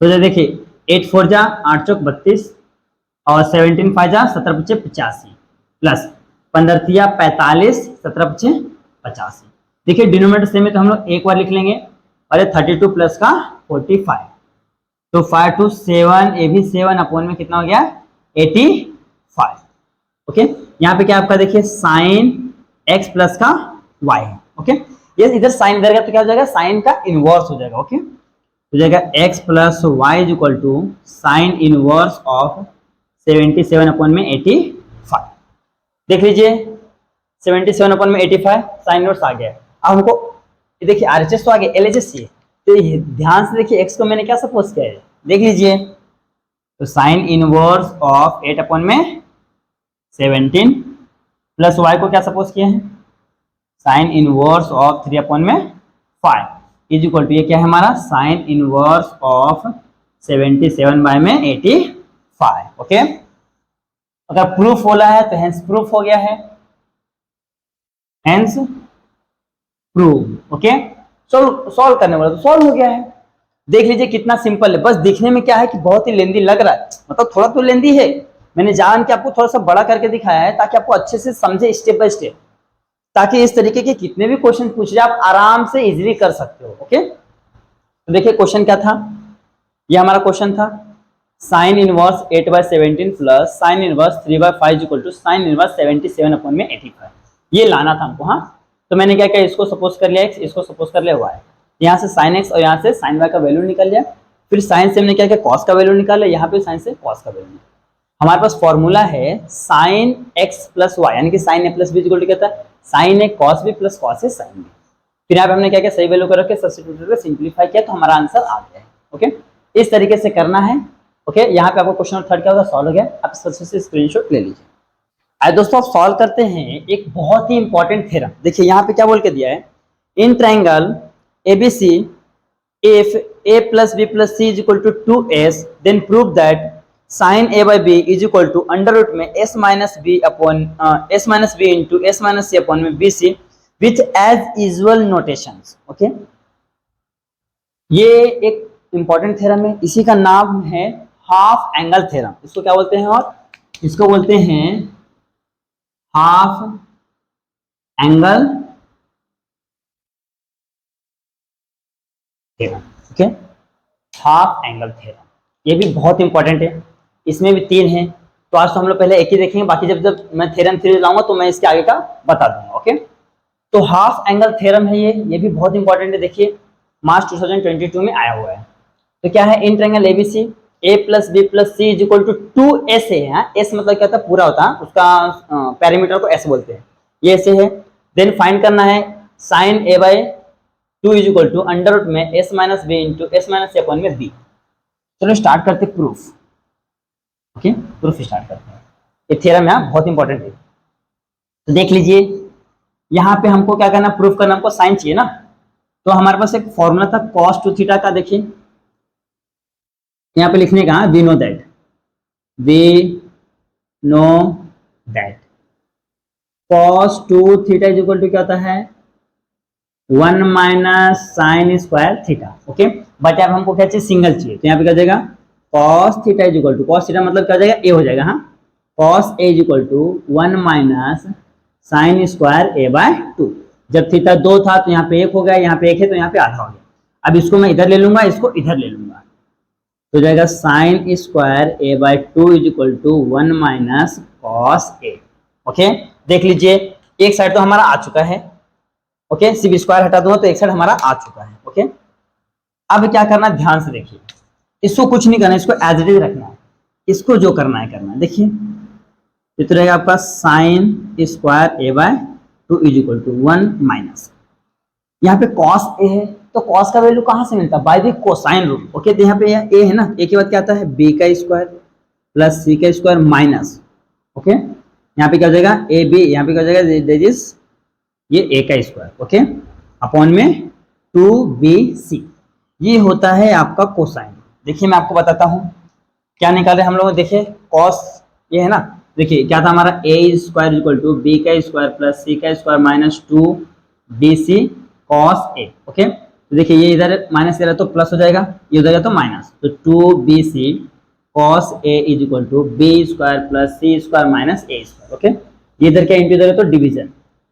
तो देखिए 8 4 जा 8 चौक 32 और 17 5 जा 17 पच्चे 85 प्लस 15 तिया 45 17 पच्चे 85। देखिए डिनोमिनेटर सेम है तो हम लोग एक बार लिख लेंगे, अरे 32 प्लस का 45, तो 5 to 7, ये भी 7 अपॉन में कितना हो गया 85। ओके, यहाँ पे क्या आपका देखिए साइन एक्स प्लस का वाई है। ओके, ये इधर साइन इधर का तो क्या हो जाएगा, साइन का इनवर्स हो जाएगा। ओके, हो जाएगा x plus y is equal to sine inverse of 77 upon में 85। देख लीजिए 77 अपॉन में 85 साइन इनवर्स आ गया। अब हमको ये देखिए आरएचएस तो आ गया, एलएचएस चाहिए, तो ये ध्यान से देखिए एक्स को मैंने क्या सपोज किया है, देख लीजिए, तो साइन इनवर्स ऑफ 8 अपॉन में 17 प्लस वाई को क्या सपोज किए हैं, साइन इनवर्स ऑफ 3 अपॉन में 5 इज इक्वल टू ये क्या है हमारा साइन इनवर्स ऑफ 77/85। ओके, अगर प्रूफ बोला है तो हेंस प्रूफ हो गया है, हेंस प्रूफ। ओके, सॉल्व करने वाला तो सॉल्व हो गया है। देख लीजिए कितना सिंपल है, बस दिखने में क्या है कि बहुत ही लेंदी लग रहा है, मतलब थोड़ा तो लेंदी है, मैंने जान के आपको थोड़ा सा बड़ा करके दिखाया है ताकि आपको अच्छे से समझे स्टेप बाय स्टेप, ताकि इस तरीके के कितने भी क्वेश्चन पूछ जाए आप आराम से इजीली कर सकते हो। ओके, तो देखिए क्वेश्चन क्या था, ये हमारा क्वेश्चन था sine inverse 8/17 plus sine inverse 3/5 equal to sine inverse 77 upon में 85, ये लाना था हमको। हाँ, तो मैंने क्या किया, इसको सपोज कर लिया एक्स, इसको सपोज कर लिया वाई, यहाँ से साइन एक्स और यहाँ से साइन वाई का वैल्यू निकल जाए, फिर साइन से हमने क्या किया कॉस का वैल्यू निकाला, यहाँ पे साइन से कॉस का वैल्यू। हमारे पास फॉर्मूला है साइन एक्स प्लस वाई, यानी कि sine A plus b equal to क्या था, sine a cos b plus cos a sine b. फिर यहाँ पे हमने क्या किया, सही वैल्यू कर रख के सब्स्टिट्यूट करके सिंपलीफाई किया, तो हमारा आंसर आ गया है। ओके, इस तरीके से करना है। ओके, यहाँ पे आपको क्वेश्चन नंबर 3 क्या होगा, सॉल्व हो गया, आप सबसे से स्क्रीनशॉट ले लीजिए। आइए दोस्तों, आप सॉल्व करते हैं एक बहुत ही इंपॉर्टेंट थ्योरम। देखिए यहाँ पे क्या बोल के दिया है, in triangle ABC if a plus b plus c is equal to 2s then prove that sin a by b is equal to under root में s minus b upon s minus b into s minus c upon में bc with as usual notations। Okay, ये एक इंपॉर्टेंट थ्योरम है, इसी का नाम है हाफ एंगल थ्योरम। इसको क्या बोलते हैं, और इसको बोलते हैं half angle theorem. Okay, half angle theorem, ये भी बहुत इंपॉर्टेंट है, इसमें भी 3 है। तो आज तो हम लोग पहले एक ही देखेंगे, बाकी जब जब मैं थ्योरम 3 लाऊंगा तो मैं इसके आगे का बता दूंगा। ओके, तो हाफ एंगल थ्योरम है ये भी बहुत इंपॉर्टेंट है। देखिए मार्च 2022 में आया हुआ है। तो क्या है, in triangle ABC a plus B plus c is equal to 2s है। एस मतलब क्या होता है, पूरा होता है, उसका पैरामीटर को s बोलते हैं, ये ऐसे है। देन फाइंड करना है sine a by 2 is equal to under root में s minus B into s minus C upon में b। चलो स्टार्ट करते प्रूफ। ओके, प्रूफ स्टार्ट करते हैं। ये थ्योरम है, बहुत इंपॉर्टेंट है। तो देख लीजिए यहाँ पे हमको क्या करना, प्रूफ करना, हमको साइन चाहिए ना, तो हमारे पास एक फॉर्मूला था cos 2 थीटा का। देखिए यहाँ पे लिखने का, we know that cos 2 theta is equal to क्या होता है 1 minus sine square theta. Okay, but अब हमको क्या चाहिए, सिंगल चाहिए, तो यहाँ पे क्या जाएगा cos theta is equal to, cos theta मतलब क्या हो जाएगा, ए हो जाएगा। हाँ, cos a is equal to 1 minus sine square a by 2। जब थीटा 2 था तो यहाँ पे 1 हो गया, यहाँ पे 1 है तो यहाँ पे आधा हो गया। अब इसको मैं इधर ले लूंगा, इसको इधर ले लूंगा, तो जाएगा sine square a by 2 is equal to 1 minus cos a। Okay, देख लीजिए एक साइड तो हमारा आ चुका है। ओके, सिर्फ स्क्वायर हटा दूंगा तो एक साइड हमारा आ चुका है। ओके, अब क्या करना है, ध्यान से देखिए, इसको कुछ नहीं करना है, इसको एज इट इज रखना है, इसको जो करना है करना है। देखिए ये तो रहेगा आपका sine square a by 2 is equal to 1 minus, यहाँ पे cos a है तो cos का वैल्यू कहाँ से मिलता है, bye the cosine rule. Okay, तो यहाँ पे ए है ना, ए के बाद क्या आता है b का स्क्वायर प्लस सी का स्क्वायर माइनस, ओके, यहाँ पे क्या हो जाएगा ए बी, यहाँ पे क्या हो जाएगा दैट इज ये ए का स्क्वायर, ओके, अपॉन में 2bc, ये होता है आपका कोसाइन। देखिए मैं आपको बताता हूँ क्या निकाले हम लोग, देखिए कॉस ये है ना, देखिए क्या था हमारा ए स्क्वायर इक्वल टू बी का स्क्वायर प्लस सी का square minus 2bc cos A, okay, तो देखिए ये इधर माइनस करा तो प्लस हो जाएगा, ये हो जाएगा तो माइनस, तो 2bc cos A is equal to b square plus c square minus a square, okay, ये इधर क्या इंटू इधर है तो डिवीजन,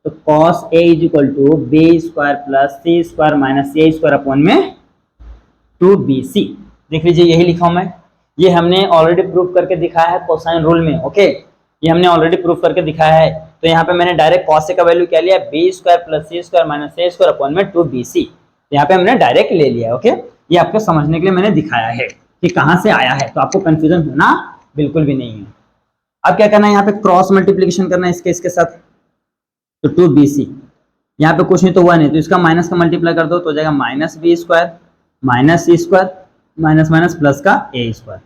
तो cos A is equal to b square plus c square minus a square upon में 2bc। देख लीजिए यही लिखा हूं मैं, ये हमने ऑलरेडी प्रूफ करके दिखाया है कोसाइन रूल में, ओके, ये हमने ऑलरेडी प्रूफ करके दिखाया है। तो यहाँ पे मैंने डायरेक्ट कॉस ए का वैल्यू क्या लिया, B square plus c square minus a square upon में 2bc, यहाँ पे हमने डायरेक्ट ले लिया, ओके, ये आपको समझने के लिए मैंने दिखाया है कि कहाँ से आया है, तो आपको कंफ्यूजन होना बिल्कुल भी नहीं है। अब क्या करना है, यहाँ पे क्रॉस मल्टीप्लीकेशन करना है इसके साथ, तो 2bc, यहाँ पे कुछ नहीं तो हुआ नहीं, तो इसका माइनस का मल्टीप्लाई कर दो तो हो जाएगा माइनस बी स्क्वायर माइनस सी स्क्वायर माइनस माइनस प्लस का ए स्क्वायर,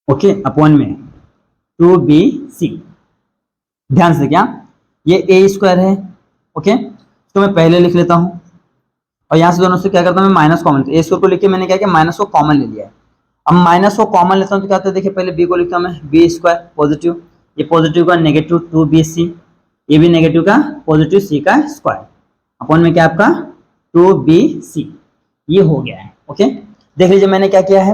ओके, अपॉन में 2bc। ध्यान से क्या ये ए स्क्वायर है, ओके, तो मैं पहले लिख लेता हूं और यहां से दोनों से क्या करता हूं मैं माइनस कॉमन, ए स्क्वायर को लिख के मैंने क्या किया माइनस को कॉमन ले लिया है। अब माइनस को कॉमन लेता हूं तो क्या होता है, देखिए पहले बी को लिखता हूं मैं बी स्क्वायर पॉजिटिव, ये पॉजिटिव का नेगेटिव 2bc, ये भी नेगेटिव का पॉजिटिव सी का स्क्वायर अपॉन में क्या आपका 2bc, ये हो गया है, ओके। देख लीजिए मैंने क्या किया है,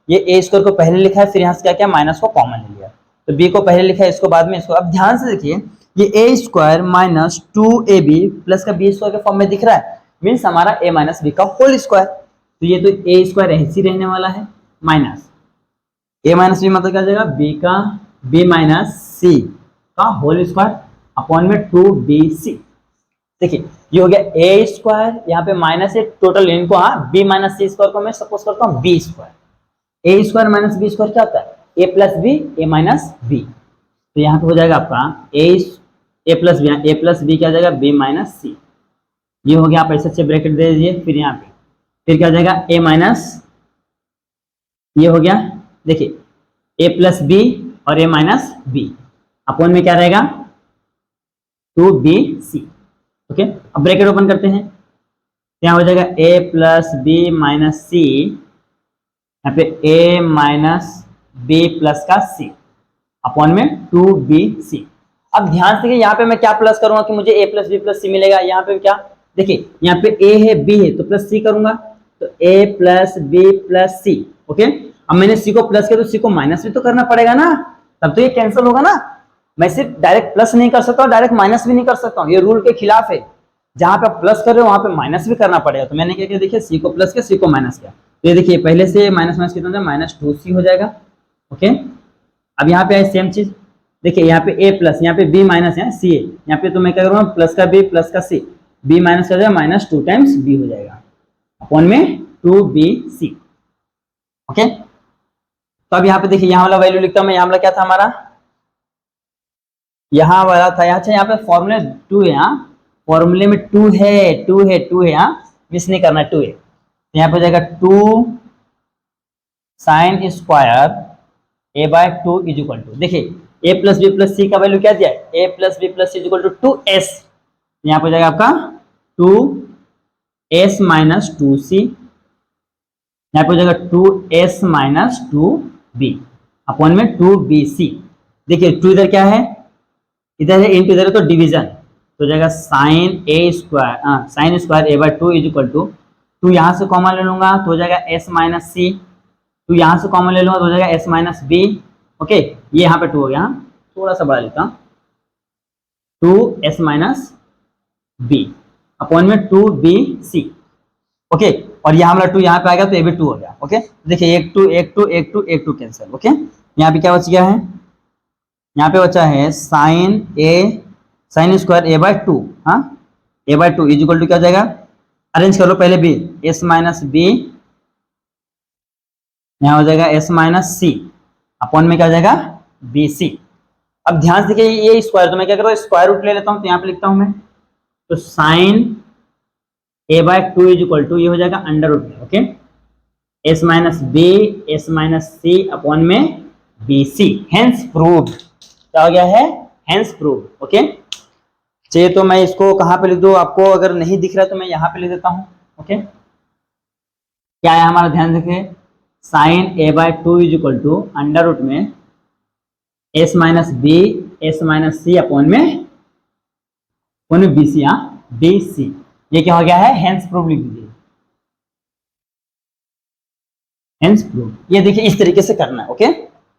ये ए स्क्वायर को पहले लिखा है, फिर यहाँ से क्या किया माइनस को कॉमन ले लिया, तो बी को पहले लिखा है, इसको बाद में इसको। अब ध्यान से देखिए ये ए स्क्वायर माइनस 2ab प्लस का बी स्क्वायर के फॉर्म में दिख रहा है, मीन्स हमारा ए माइनस बी का होल स्क्वायर, तो ये तो ए स्क्वायर ऐसे ही रहने वाला है माइनस ए माइनस बी, मतलब क्या हो जाएगा बी का बी माइनस सी का होल स्क्वायर अपॉन में 2bc। देखिए ये हो गया ए स्क्वायर, यहाँ पे माइनस है टोटल इनको, हाँ बी माइनस सी स्क्वायर को मैं सपोज करता हूँ बी स्क्वायर, ए स्क्वायर माइनस बी स्क्वायर क्या होता है ए प्लस बी ए माइनस बी, तो यहाँ पे हो जाएगा आपका ए प्लस बी क्या हो जाएगा बी माइनस सी, ये हो गया, आप ऐसे ब्रैकेट दे दीजिए, फिर यहाँ पे फिर क्या हो जाएगा ए माइनस, ये हो गया, देखिए ए प्लस बी और ए माइनस बी अपॉन में क्या रहेगा 2bc, ओके। अब ब्रैकेट ओपन करते हैं, क्या हो जाएगा a प्लस बी माइनस सी, यहाँ पे a माइनस बी प्लस का c अपॉन में 2bc। अब ध्यान से यहाँ पे मैं क्या प्लस करूंगा कि मुझे a प्लस बी प्लस सी मिलेगा, यहाँ पे क्या देखिए यहाँ पे a है b है तो प्लस c करूंगा, तो a plus B plus c, okay. अब मैंने c को प्लस किया तो c को माइनस भी तो करना पड़ेगा ना, तब तो ये कैंसिल होगा ना, मैं सिर्फ डायरेक्ट प्लस नहीं कर सकता हूँ, डायरेक्ट माइनस भी नहीं कर सकता हूँ, ये रूल के खिलाफ है, जहां पे आप प्लस कर रहे हो वहां पे माइनस भी करना पड़ेगा। तो मैंने क्या किया, देखिए सी को प्लस किया सी को माइनस किया, तो ये देखिए पहले से माइनस माइनस कितना माइनस 2c हो जाएगा, ओके। अब यहाँ पे है सेम चीज, देखिए यहाँ पे a प्लस, यहाँ पे b माइनस है सी है, यहाँ पे तो मैं क्या करूँगा प्लस का b प्लस का c, b माइनस कर जाएगा माइनस 2 टाइम्स b हो जाएगा अपॉन में 2bc, ओके। तो अब यहाँ पे देखिए यहाँ वाला वैल्यू लिखता हूँ मैं, यहाँ वाला क्या था हमारा, यहाँ वाला था यहाँ पे फॉर्मूले 2 है, यहाँ फॉर्मूले में 2 है, यहाँ मिस नहीं करना 2 है, तो यहाँ पे हो जाएगा 2 sine square a by 2 is equal to, देखिए a plus B plus c का वैल्यू क्या दिया है a plus B plus c is equal to 2s, यहाँ पे हो जाएगा आपका 2s माइनस 2c, यहाँ पे हो जाएगा 2s माइनस 2b अपॉन में 2bc। देखिए 2 इधर क्या है, इधर है इंटू इधर है तो डिवीजन, तो हो जाएगा sine square a by 2 is equal to 2 यहाँ से कॉमन ले लूंगा तो हो जाएगा s माइनस सी, 2 यहाँ से कॉमन ले लूंगा तो हो जाएगा s माइनस बी, ओके। ये यहाँ पे 2 हो गया, थोड़ा सा बढ़ा लेता हूँ 2s माइनस बी अपॉन में 2bc, ओके। और यहाँ वाला 2 यहाँ पे आएगा तो ये भी 2 हो गया, ओके। देखिए एक टू कैंसिल, ओके। यहाँ पे क्या बच गया है, यहाँ पे बचा है साइन स्क्वायर a बाय 2, हाँ a by 2 is equal to क्या हो जाएगा, अरेंज कर लो पहले b, s माइनस बी, यहाँ हो जाएगा s माइनस सी अपॉन में क्या हो जाएगा bc। अब ध्यान से देखिए ये स्क्वायर, तो मैं क्या करता हूँ स्क्वायर रूट ले लेता हूँ, तो यहाँ पे लिखता हूँ मैं, तो sine a by 2 is equal to ये हो जाएगा अंडर रूट में, okay, s minus B S minus C upon में BC, हेंस प्रूव्ड। क्या हो गया है? Hence proved. ओके, चलिए तो मैं इसको कहाँ पे लिख दूँ? आपको अगर नहीं दिख रहा तो मैं यहाँ पे लिख देता हूँ। ओके, क्या है हमारा? ध्यान रखिए, sine a/2 is equal to under root में s minus B S minus C upon में BC। हाँ, BC, ये क्या हो गया है? हेंस प्रूव लिख दीजिए, हेंस प्रूव। ये देखिए इस तरीके से करना है। ओके,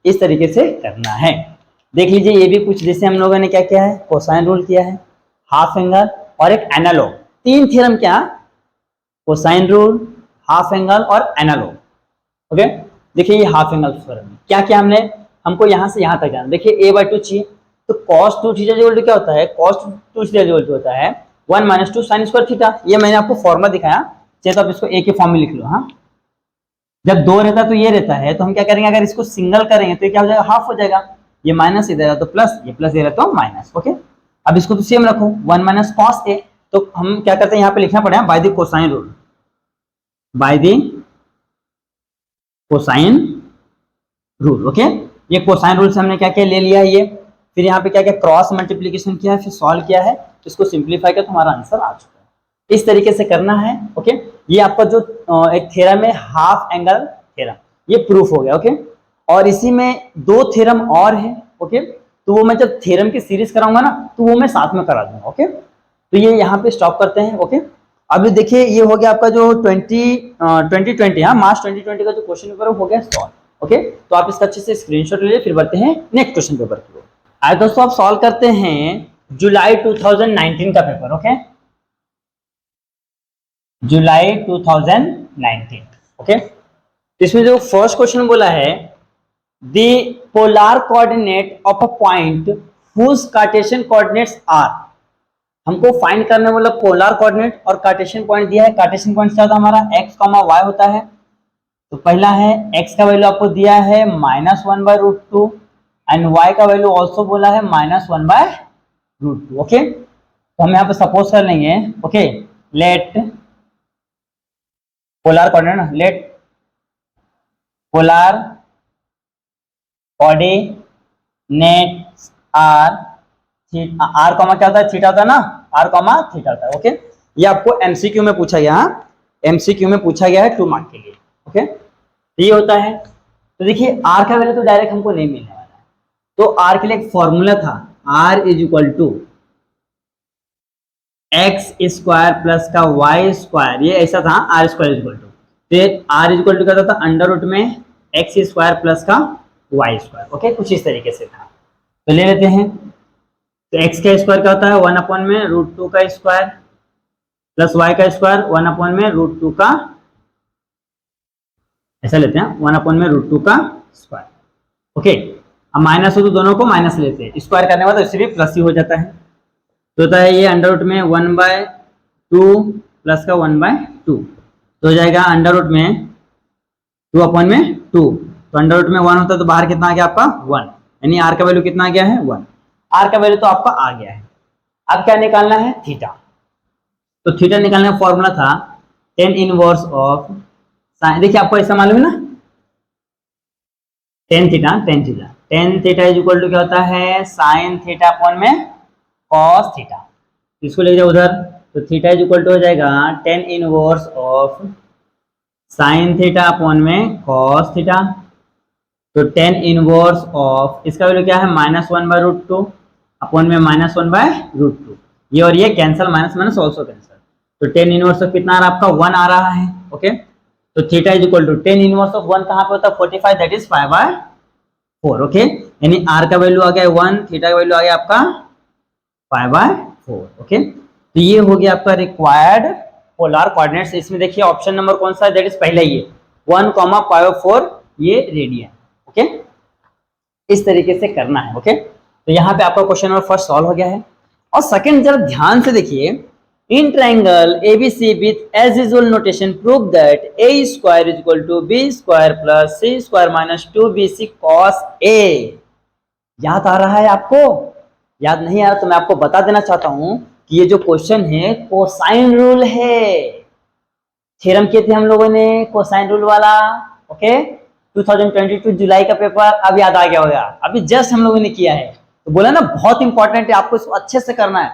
इस तरीके से करना है। देख लीजिए ये भी कुछ जैसे हम लोगों ने क्या किया है, कोसाइन रूल किया है, हाफ एंगल और एक एनालॉग, तीन थ्योरम, क्या? कोसाइन रूल, हाफ एंगल और एनालॉग। ओके, देखिए ये हाफ एंगल थ्योरम है। क्या क्या हमने, हमको यहाँ से यहाँ तक जाना। देखिए a/2 चाहिए तो cos 2 थीटा इक्वल टू क्या होता है? cos 2 थीटा इक्वल टू होता है 1 माइनस 2 साइन स्क्वायर थीटा। ये मैंने आपको फॉर्मूला दिखाया, चाहे तो आप इसको a के फॉर्म में लिख लो। हाँ, जब दो रहता है तो ये रहता है, तो हम क्या करेंगे, अगर इसको सिंगल करेंगे तो ये क्या हो जाएगा? हाफ हो जाएगा। ये माइनस इधर है तो प्लस, ये प्लस इधर है तो माइनस। ओके, अब इसको तो सेम रखो, 1 माइनस कॉस ए, तो हम क्या करते हैं, यहाँ पे लिखना पड़ेगा bye the cosine rule, bye the cosine rule. Okay, ये कोसाइन रूल से हमने क्या क्या ले लिया है ये, फिर यहाँ पे क्या क्या क्रॉस मल्टीप्लीकेशन किया है, फिर सॉल्व किया है, इसको सिंप्लीफाई किया तो हमारा आंसर आ चुका है। इस तरीके से करना है। ओके, ये आपका जो एक थ्योरम है हाफ एंगल थ्योरम, ये प्रूफ हो गया। ओके, और इसी में दो थ्योरम और है। ओके, तो वो मैं जब थ्योरम की सीरीज कराऊंगा ना तो वो मैं साथ में करा दूंगा। ओके, तो ये यहाँ पे स्टॉप करते हैं। ओके, अभी देखिए ये हो गया आपका जो 2020, हाँ मार्च 2020 का जो क्वेश्चन पेपर हो गया सॉल्व। ओके, तो आप इसका अच्छे से स्क्रीनशॉट ले लीजिए, फिर बढ़ते हैं नेक्स्ट क्वेश्चन पेपर की ओर। आइए दोस्तों, आप सॉल्व करते हैं जुलाई 2019 का पेपर। ओके, जुलाई 2019। ओके, इसमें जो फर्स्ट क्वेश्चन बोला है, the polar coordinate of a point whose Cartesian coordinates are. हमको फाइंड करने वाला पोलर कोऑर्डिनेट और कार्टेशियन पॉइंट दिया है। कार्टेशियन पॉइंट क्या होता है हमारा? x, y होता है। तो पहला है x का वैल्यू आपको दिया है -1/√2 एंड y का वैल्यू ऑल्सो बोला है -1/√2। ओके, तो हम यहाँ पे सपोज कर लेंगे। Okay, let polar coordinate, let polar coordinates r r comma क्या होता है? थीटा होता है ना, आर कॉमा थीटा होता है। ओके, ये आपको एमसीक्यू में पूछा गया, एमसीक्यू में पूछा गया है 2 मार्क के लिए। ओके, ये होता है। तो देखिए आर का वैल्यू तो डायरेक्ट हमको नहीं मिलने वाला है, तो आर के लिए एक फॉर्मूला था, r is equal to x square plus का वाई स्क्वायर, ये ऐसा था, r square is equal to, फिर आर इज इक्वल टू क्या था? अंडर रूट में एक्स स्क्वायर प्लस का वाई स्क्वायर। ओके, कुछ इस तरीके से था। तो ले लेते हैं, तो x का स्क्वायर क्या होता है? 1/√2 का स्क्वायर प्लस y का स्क्वायर 1/√2 का, ऐसा लेते हैं 1/√2 का स्क्वायर। ओके, अब माइनस हो तो दोनों को माइनस लेते हैं, स्क्वायर करने के बाद इससे भी प्लस ही हो जाता है। तो होता है ये अंडर रूट में 1/2 प्लस का 1/2, तो हो जाएगा अंडर रूट में 2/2। तो अंडर रूट में 1 होता है तो बाहर कितना आ गया आपका? 1, यानी आर का वैल्यू कितना आ गया है? 1। आर का वैल्यू तो आपका आ गया है। अब क्या निकालना है? थीटा। तो थीटा निकालने का फॉर्मूला था tan इनवर्स ऑफ साइन। देखिए आपको ऐसा मालूम है ना, tan theta is equal to क्या होता है? साइन थीटा अपॉन में कॉस थीटा। इसको ले जाओ उधर, तो थीटा इज इक्वल टू हो जाएगा tan inverse of sine theta upon में कॉस थीटा। तो tan इनवर्स ऑफ इसका वैल्यू क्या है? -1/√2 अपॉन में -1/√2। ये और ये cancel, minus minus also cancel. तो tan इनवर्स ऑफ कितना आ रहा है आपका? 1 आ रहा है। ओके, तो theta is equal to tan inverse of 1 कहाँ पे होता है? 45, दैट इज 5/4। ओके, यानी r का वैल्यू आ गया 1, थीटा का वैल्यू आ गया आपका 5/4। ओके, तो ये हो गया आपका रिक्वायर्ड पोलर कोऑर्डिनेट्स। इसमें देखिए ऑप्शन नंबर कौन सा है? दैट इज पहला ये 1,5/4, ये रेडियन। ओके, इस तरीके से करना है। ओके, तो यहाँ पे आपका क्वेश्चन नंबर फर्स्ट सॉल्व हो गया है। और सेकंड जरा ध्यान से देखिए, in triangle ABC with as usual notation prove that a square is equal to b square plus c square minus 2bc cos a। याद आ रहा है आपको? याद नहीं आ रहा तो मैं आपको बता देना चाहता हूं कि ये जो क्वेश्चन है कोसाइन रूल है। थ्योरम किए थे हम लोगों ने कोसाइन रूल वाला। ओके, 2022 जुलाई का पेपर अब याद आ गया होगा, अभी जस्ट हम लोगों ने किया है। तो बोला ना बहुत इंपॉर्टेंट है, आपको इसको अच्छे से करना है।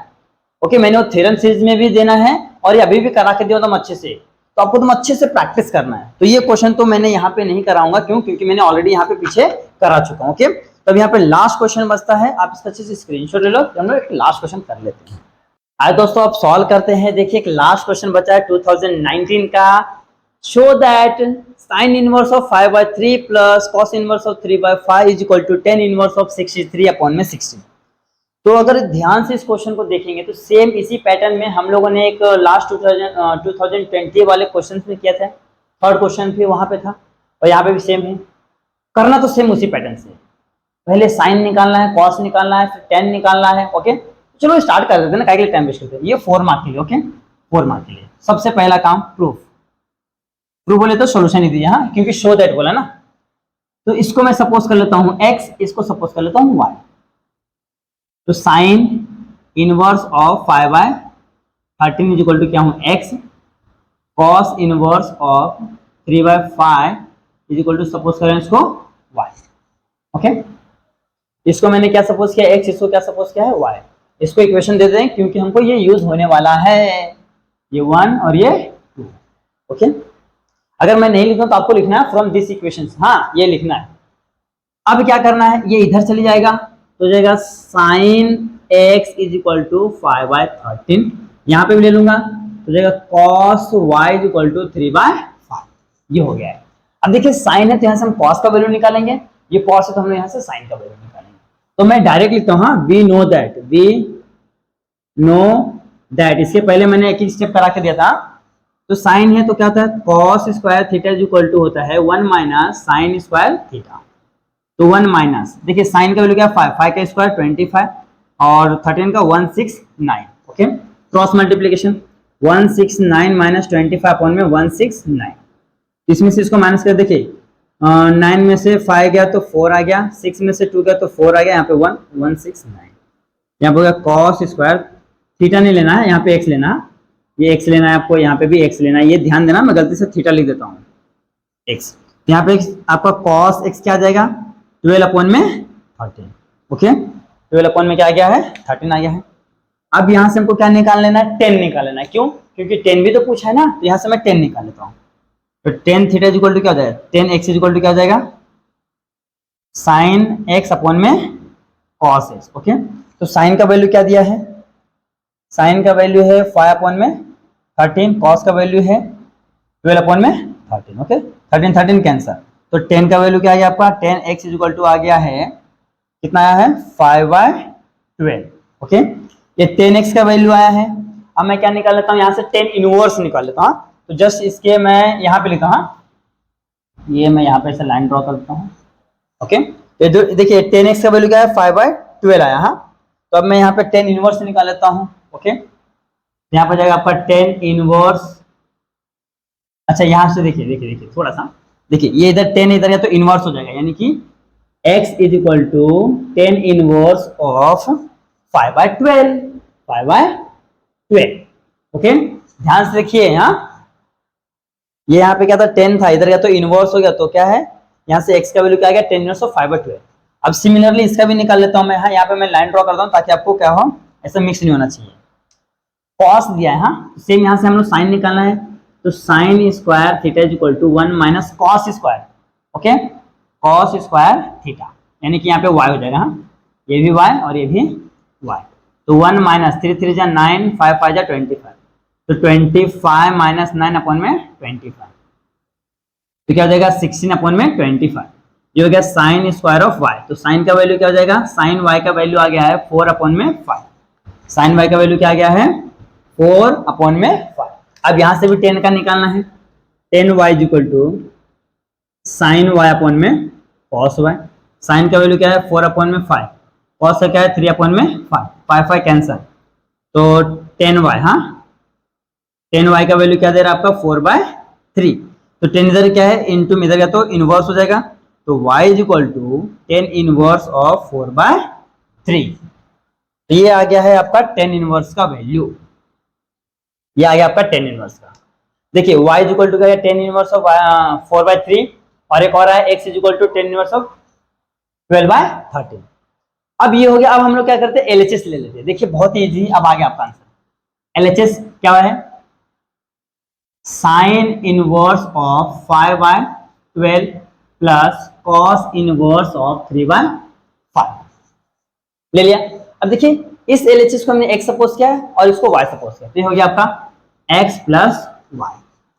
ओके, मैंने वो थ्योरम सीरीज में भी देना है और ये अभी भी करा के दिया तुम अच्छे से, तो आपको तुम अच्छे से प्रैक्टिस करना है। तो ये क्वेश्चन तो मैंने यहाँ पे नहीं कराऊंगा, क्यों? क्योंकि मैंने ऑलरेडी यहाँ पे पीछे करा चुका हूँ। ओके, तो अब यहाँ पे लास्ट क्वेश्चन बचता है, आप इसका अच्छे से स्क्रीनशॉट ले लो, हम लोग एक लास्ट क्वेश्चन कर लेते हैं। आइए दोस्तों, आप सॉल्व करते हैं। देखिए एक लास्ट क्वेश्चन बचा है 2019 का। Show that sin inverse of 5/3 plus cos inverse of 3/5 is equal to tan inverse of 63 upon में 60। तो अगर ध्यान से इस क्वेश्चन को देखेंगे तो सेम इसी पैटर्न में हम लोगों ने एक लास्ट 2020 वाले क्वेश्चन में किया था। थर्ड क्वेश्चन भी वहां पे था और यहाँ पे भी सेम है। करना तो सेम उसी पैटर्न से, पहले साइन निकालना है, कॉस निकालना है, फिर टेन निकालना है। ओके, चलो स्टार्ट कर देते हैं ना, क्या के लिए टाइम वेस्ट करते हैं। ये 4 मार्क के लिए। ओके, 4 मार्क के लिए सबसे पहला काम प्रूफ। प्रूफ बोले तो सोल्यूशन ही दीजिए, हाँ, क्योंकि शो दैट बोला ना। तो इसको मैं सपोज कर लेता हूँ x, इसको सपोज कर लेता हूँ y। तो sine inverse of 5/13 is equal to क्या हूँ x, cos inverse of 3/5 is equal to suppose करें इसको y। ओके, इसको मैंने क्या सपोज किया x, इसको क्या सपोज किया है y। इसको इक्वेशन दे दें क्योंकि हमको ये यूज होने वाला है, ये 1 और ये 2। ओके, अगर मैं नहीं लिखूं तो आपको लिखना है फ्रॉम दिस इक्वेशंस, हाँ ये लिखना है। अब क्या करना है, ये इधर चली जाएगा तो जाएगा sine x is equal to 5/13, यहाँ पे भी ले लूंगा तो जाएगा cos y is equal to 3/5। ये हो गया है। अब देखिए साइन है तो यहाँ से हम कॉस का वैल्यू निकालेंगे, ये कॉस है तो हम यहाँ से साइन का वैल्यू निकालेंगे। तो मैं डायरेक्ट लिखता हूँ, हाँ, वी नो दैट। इसके पहले मैंने एक ही स्टेप करा के दिया था। तो साइन है तो क्या होता है, cos square theta is equal to होता है 1 माइनस साइन स्क्वायर थीटा। तो 1 माइनस, देखिए साइन का वैल्यू क्या है 5, 5 का स्क्वायर 25 और 13 का 169। Okay, cross multiplication 169 minus 25 upon में 169। इसमें से इसको माइनस कर, देखिए 9 में से 5 गया तो 4 आ गया, 6 में से 2 गया तो 4 आ गया, यहाँ पे 169। यहाँ पे हो गया कॉस स्क्वायर, थीटा नहीं लेना है, यहाँ पे x लेना है, ये x लेना है आपको, यहाँ पे भी x लेना है। ये ध्यान देना, मैं गलती से थीटा लिख देता हूँ x। यहाँ पे आपका cos x क्या आ जाएगा 12 अपॉन में 13। ओके, 12 अपॉन में क्या आ गया है 13 आ गया है। अब यहाँ से हमको क्या निकाल लेना है, 10 निकाल लेना है। क्यों? क्योंकि 10 भी तो पूछा है ना, तो यहाँ से मैं 10 निकाल लेता हूँ। तो 10 थीटा इज इक्वल टू क्या हो जाएगा, 10x इज इक्वल टू क्या हो जाएगा साइन x अपॉन में cos x। ओके, तो साइन का वैल्यू क्या दिया है, साइन का वैल्यू है 5 अपॉन में 13, कॉस का वैल्यु है 12 अपॉन में 13। ओके, 13 13 कैंसर, तो 10 का वैल्यू क्या आ गया आपका, 10x इज इक्वल टू आ गया है, कितना आया है 5/12। ओके, ये 10x का वैल्यू आया है। अब मैं क्या निकाल लेता हूँ, यहाँ से 10 इनवर्स निकाल लेता हूँ। तो जस्ट इसके मैं यहाँ पे लिखता हूँ, ये मैं यहाँ पे ऐसे लाइन ड्रॉ करता हूँ। ओके, तो देखिए 10x का वैल्यू क्या है 5/12 आया। हाँ, तो अब मैं यहाँ पे 10 इनवर्स निकाल लेता हूँ। ओके, यहाँ पर जाएगा आपका 10 इनवर्स। अच्छा, यहाँ से देखिए थोड़ा सा देखिए, ये इधर 10 इधर गया तो इनवर्स हो जाएगा, यानी कि x is equal to 10 inverse of 5/12, 5/12। Okay, ध्यान से देखिए, यहाँ ये यहाँ पे क्या था 10 था, इधर गया तो इनवर्स हो गया, तो क्या है यहाँ से x का वैल्यू क्या आ गया 10 इनवर्स ऑफ 5/12। अब सिमिलरली इसका भी निकाल लेता हूँ मैं। हाँ, यहाँ पे मैं लाइन ड्रॉ करता हूँ ताकि आपको क्या हो, ऐसा मिक्स नहीं होना चाहिए। कॉस दिया है, हाँ, सेम यहाँ से हम लोग साइन निकालना है। तो sine square theta is equal to 1 minus cos square. Okay, cos square theta, यानी कि यहाँ पे y हो जाएगा। हाँ, ये भी y और ये भी y। तो 1 माइनस 3 3 जा 9, 5 5 जा 25, तो 25 माइनस 9 अपॉन में 25, तो क्या हो जाएगा 16 अपॉन में 25। ये हो गया साइन स्क्वायर ऑफ y। तो साइन का वैल्यू क्या हो जाएगा, साइन y का वैल्यू आ गया है 4 अपॉन में 5। साइन y का वैल्यू क्या आ गया है 4 अपॉन में 5। अब यहां से भी 10 का निकालना है। 10y is equal to sine y upon में कॉस y। साइन का वैल्यू क्या है 4 अपॉन में 5, कॉस का क्या है 3 अपॉन में 5, 5 5 कैंसर, तो 10y। हाँ, 10y का वैल्यू क्या दे रहा है आपका 4/3। तो 10 इधर क्या है इनटू में इधर गया तो इनवर्स हो जाएगा, तो y is equal to 10 inverse of 4/3। तो ये आ गया है आपका 10 इनवर्स का वैल्यू, ये आ गया आपका 10 इनवर्स का। देखिए y इज इक्वल टू क्या है 10 इनवर्स ऑफ 4/3 और एक और है x is equal to 10 inverse of 12/13। अब ये हो गया। अब हम लोग क्या करते हैं, LHS ले लेते हैं। देखिए बहुत ही इजी, अब आ गया आपका आंसर। LHS क्या है, sign inverse of 5/12 plus cos inverse of 3/5 ले लिया। अब देखिए इस LHS को हमने x सपोज किया है और इसको y सपोज किया, तो ये हो गया आपका x प्लस वाई।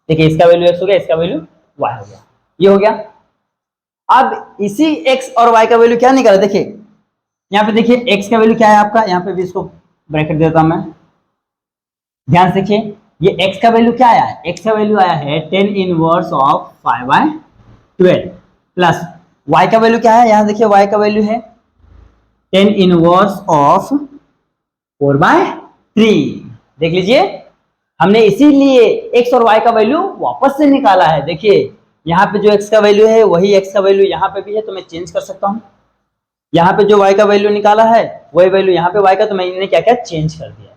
देखिए इसका वैल्यू x हो गया, इसका वैल्यू y हो गया, ये हो गया। अब इसी x और y का वैल्यू क्या निकाला, देखिए यहाँ पे देखिए x का वैल्यू क्या है आपका, यहाँ पे भी इसको ब्रैकेट देता हूं मैं, ध्यान से देखिए ये x का वैल्यू क्या आया है, x का वैल्यू आया है 10 इनवर्स ऑफ 5/12 प्लस y का वैल्यू क्या है, यहाँ देखिए y का वैल्यू है 10 इनवर्स ऑफ 4/3। देख लीजिए हमने इसीलिए x और y का वैल्यू वापस से निकाला है। देखिए यहाँ पे जो x का वैल्यू है वही x का वैल्यू यहाँ पे भी है, तो मैं चेंज कर सकता हूँ। यहाँ पे जो y का वैल्यू निकाला है वही वैल्यू यहाँ पे y का, तो मैं इन्हें क्या क्या चेंज कर दिया।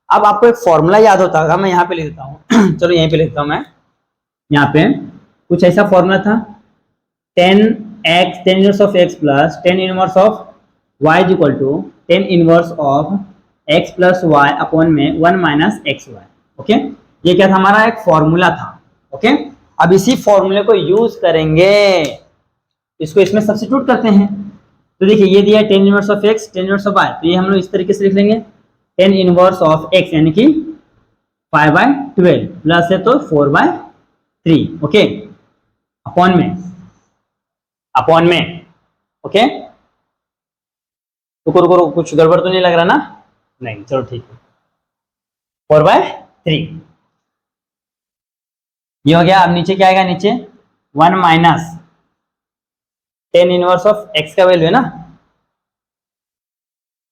अब आपको एक फॉर्मूला याद होता होगा, मैं यहाँ पे लिख देता हूँ चलो यहीं पे लिख देता हूँ मैं। यहाँ पे कुछ ऐसा फॉर्मूला था 10 inverse of x plus 10 inverse of y is equal to 10 inverse of x plus Y upon में 1 माइनस एक्स वाई। ओके, ये क्या था, हमारा एक फॉर्मूला था। ओके, अब इसी फॉर्मूले को यूज करेंगे, इसको इसमें सब्स्टिट्यूट करते हैं। तो देखिए ये दिया है 10 inverse of x 10 inverse of y, तो ये हम लोग इस तरीके से लिख लेंगे 10 इनवर्स ऑफ x यानी कि 5/12 प्लस है तो 4/3। ओके, अपॉन में ओके, रुको कुछ गड़बड़ तो नहीं लग रहा ना, नहीं चलो ठीक है, 4/3 ये हो गया। अब नीचे क्या आएगा, नीचे 1 माइनस 10 इनवर्स ऑफ x का वैल्यू है ना,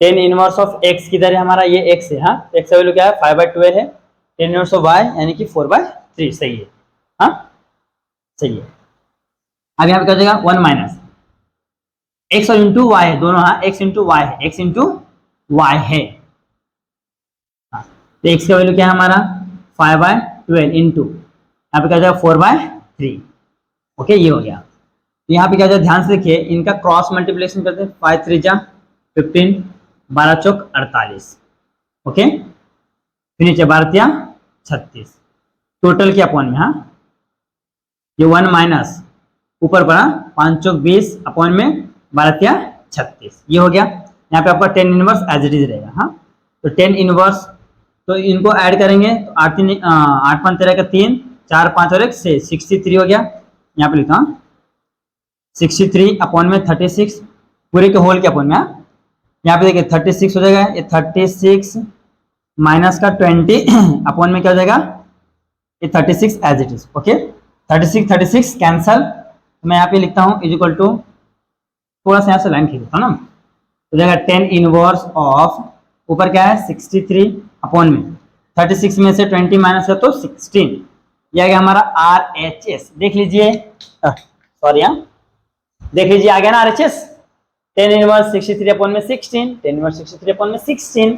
10 इनवर्स ऑफ x किधर है हमारा, ये x है, हाँ x का वैल्यू क्या है 5/12 है, 10 इनवर्स ऑफ y यानी कि 4/3 सही है, हाँ सही है। अब यहाँ पे क्या हो जाएगा 1 माइनस x और इंटू वाई है दोनों, हाँ x इंटू वाई है, x इंटू वाई है, हाँ तो x का वैल्यू क्या है हमारा 5/12 इंटू यहाँ पे क्या हो जाएगा 4/3। ओके ये हो गया। तो यहाँ पे क्या हो जाएगा, ध्यान से देखिए इनका क्रॉस मल्टीप्लिकेशन करते हैं, 5 3 जा 15, 12 चौक 48। ओके फिर नीचे 12 तिया 36, टोटल के अपॉन में, हाँ ये 1 माइनस ऊपर पड़ा 5 चौक 20 अपॉन में 12 तिया 36, ये हो गया। यहाँ पे आपका 10 इनवर्स एज इट इज रहेगा, हाँ तो 10 इनवर्स, तो इनको ऐड करेंगे तो 8 5 13 का 3 4 5 और 1 6 63 हो गया। यहाँ पे लिखा 63 अपॉन में 36 पूरे के होल के अपॉन में, यहाँ पे देखिए 36 हो जाएगा, ये 36 माइनस का 20 अपॉन में क्या हो जाएगा, ये 36 as it is. Okay 36 cancel, तो मैं यहाँ पे लिखता हूँ इज इक्वल टू, थोड़ा सा यहाँ से लाइन खींच देता हूँ ना, तो जाएगा 10 इनवर्स ऑफ ऊपर क्या है 63 अपॉन में 36 में से 20 माइनस कर तो 16, यह आ गया हमारा RHS। देख लीजिए सॉरी यहाँ देख लीजिए आ गया ना RHS, 10 इनवर्स 63 अपॉन में 16, 10 इनवर्स 63 अपॉन में 16।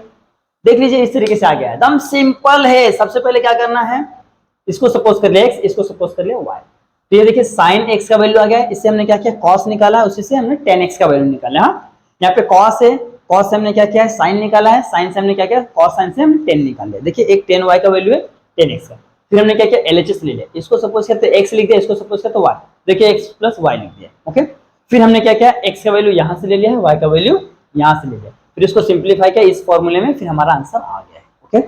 देख लीजिए इस तरीके से आ गया, एकदम सिंपल है। सबसे पहले क्या करना है, इसको सपोज कर लिया x, इसको सपोज कर लिया y, तो ये देखिए साइन x का वैल्यू आ गया, इससे हमने क्या किया cos निकाला, उसी से हमने tan x का वैल्यू निकाला। हाँ यहाँ पे cos है, cos से हमने क्या किया है साइन निकाला है, साइन से हमने क्या किया cos साइन से हमने tan निकाल लिया। देखिए एक tan y का वैल्यू है tan x का, फिर हमने क्या किया LHS ले लिया, इसको सपोज करते x लिख दिया, इसको सपोज करते y, देखिए x प्लस y लिख दिया। ओके फिर हमने क्या किया x का वैल्यू यहाँ से ले लिया है, y का वैल्यू यहाँ से ले लिया, फिर इसको सिंप्लीफाई किया इस फॉर्मूले में, फिर हमारा आंसर आ गया है। ओके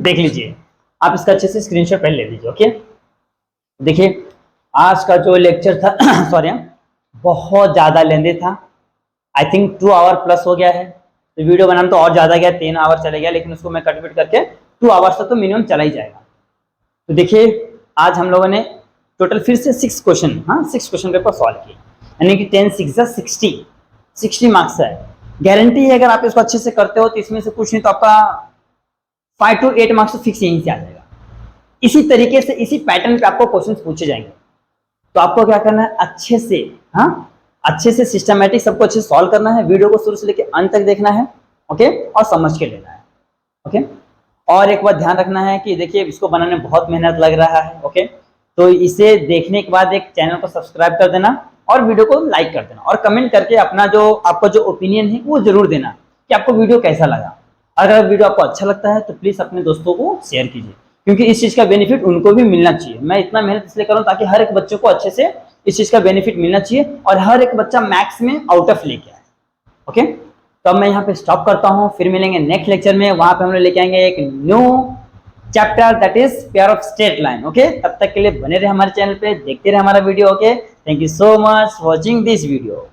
देख लीजिए आप इसका अच्छे से स्क्रीनशॉट पहले ले लीजिए। ओके देखिए आज का जो लेक्चर था सॉरी बहुत ज्यादा लेंदी था, आई थिंक 2 आवर प्लस हो गया है, तो वीडियो बनाना तो और ज्यादा गया 3 आवर चले गया, लेकिन उसको मैं कटपिट करके 2 आवर्स तक तो मिनिमम चला ही जाएगा। तो देखिए आज हम लोगों ने टोटल फिर से 6 क्वेश्चन, हाँ 6 क्वेश्चन पेपर सॉल्व किए, यानी कि 10 6 60 मार्क्स है। गारंटी है अगर आप इसको अच्छे से करते हो तो इसमें से कुछ नहीं तो आपका 5 to 8 मार्क्स तो फिक्स यहीं से आ जाएगा। इसी तरीके से इसी पैटर्न पे आपको क्वेश्चंस पूछे जाएंगे, तो आपको क्या करना है अच्छे से, हाँ अच्छे से सिस्टमैटिक सबको अच्छे से सॉल्व करना है, वीडियो को शुरू से लेकर अंत तक देखना है। ओके और समझ के लेना है। ओके और एक बात ध्यान रखना है कि देखिए इसको बनाने में बहुत मेहनत लग रहा है। ओके तो इसे देखने के बाद एक चैनल को सब्सक्राइब कर देना और वीडियो को लाइक कर देना और कमेंट करके अपना जो आपका जो ओपिनियन है वो जरूर देना कि आपको वीडियो कैसा लगा। अगर वीडियो आपको अच्छा लगता है तो प्लीज अपने दोस्तों को शेयर कीजिए, क्योंकि इस चीज का बेनिफिट उनको भी मिलना चाहिए। मैं इतना मेहनत इसलिए कर रहा हूँ ताकि हर एक बच्चे को अच्छे से इस चीज का बेनिफिट मिलना चाहिए और हर एक बच्चा मैथ्स में आउट ऑफ लेके आए। ओके, तो अब मैं यहाँ पे स्टॉप करता हूँ, फिर मिलेंगे नेक्स्ट लेक्चर में। वहां पे हम लोग लेके आएंगे एक new chapter that is pair of straight line. Okay, तब तक के लिए बने रहे हमारे चैनल पे, देखते रहे हमारा video. Okay, thank you so much watching this video.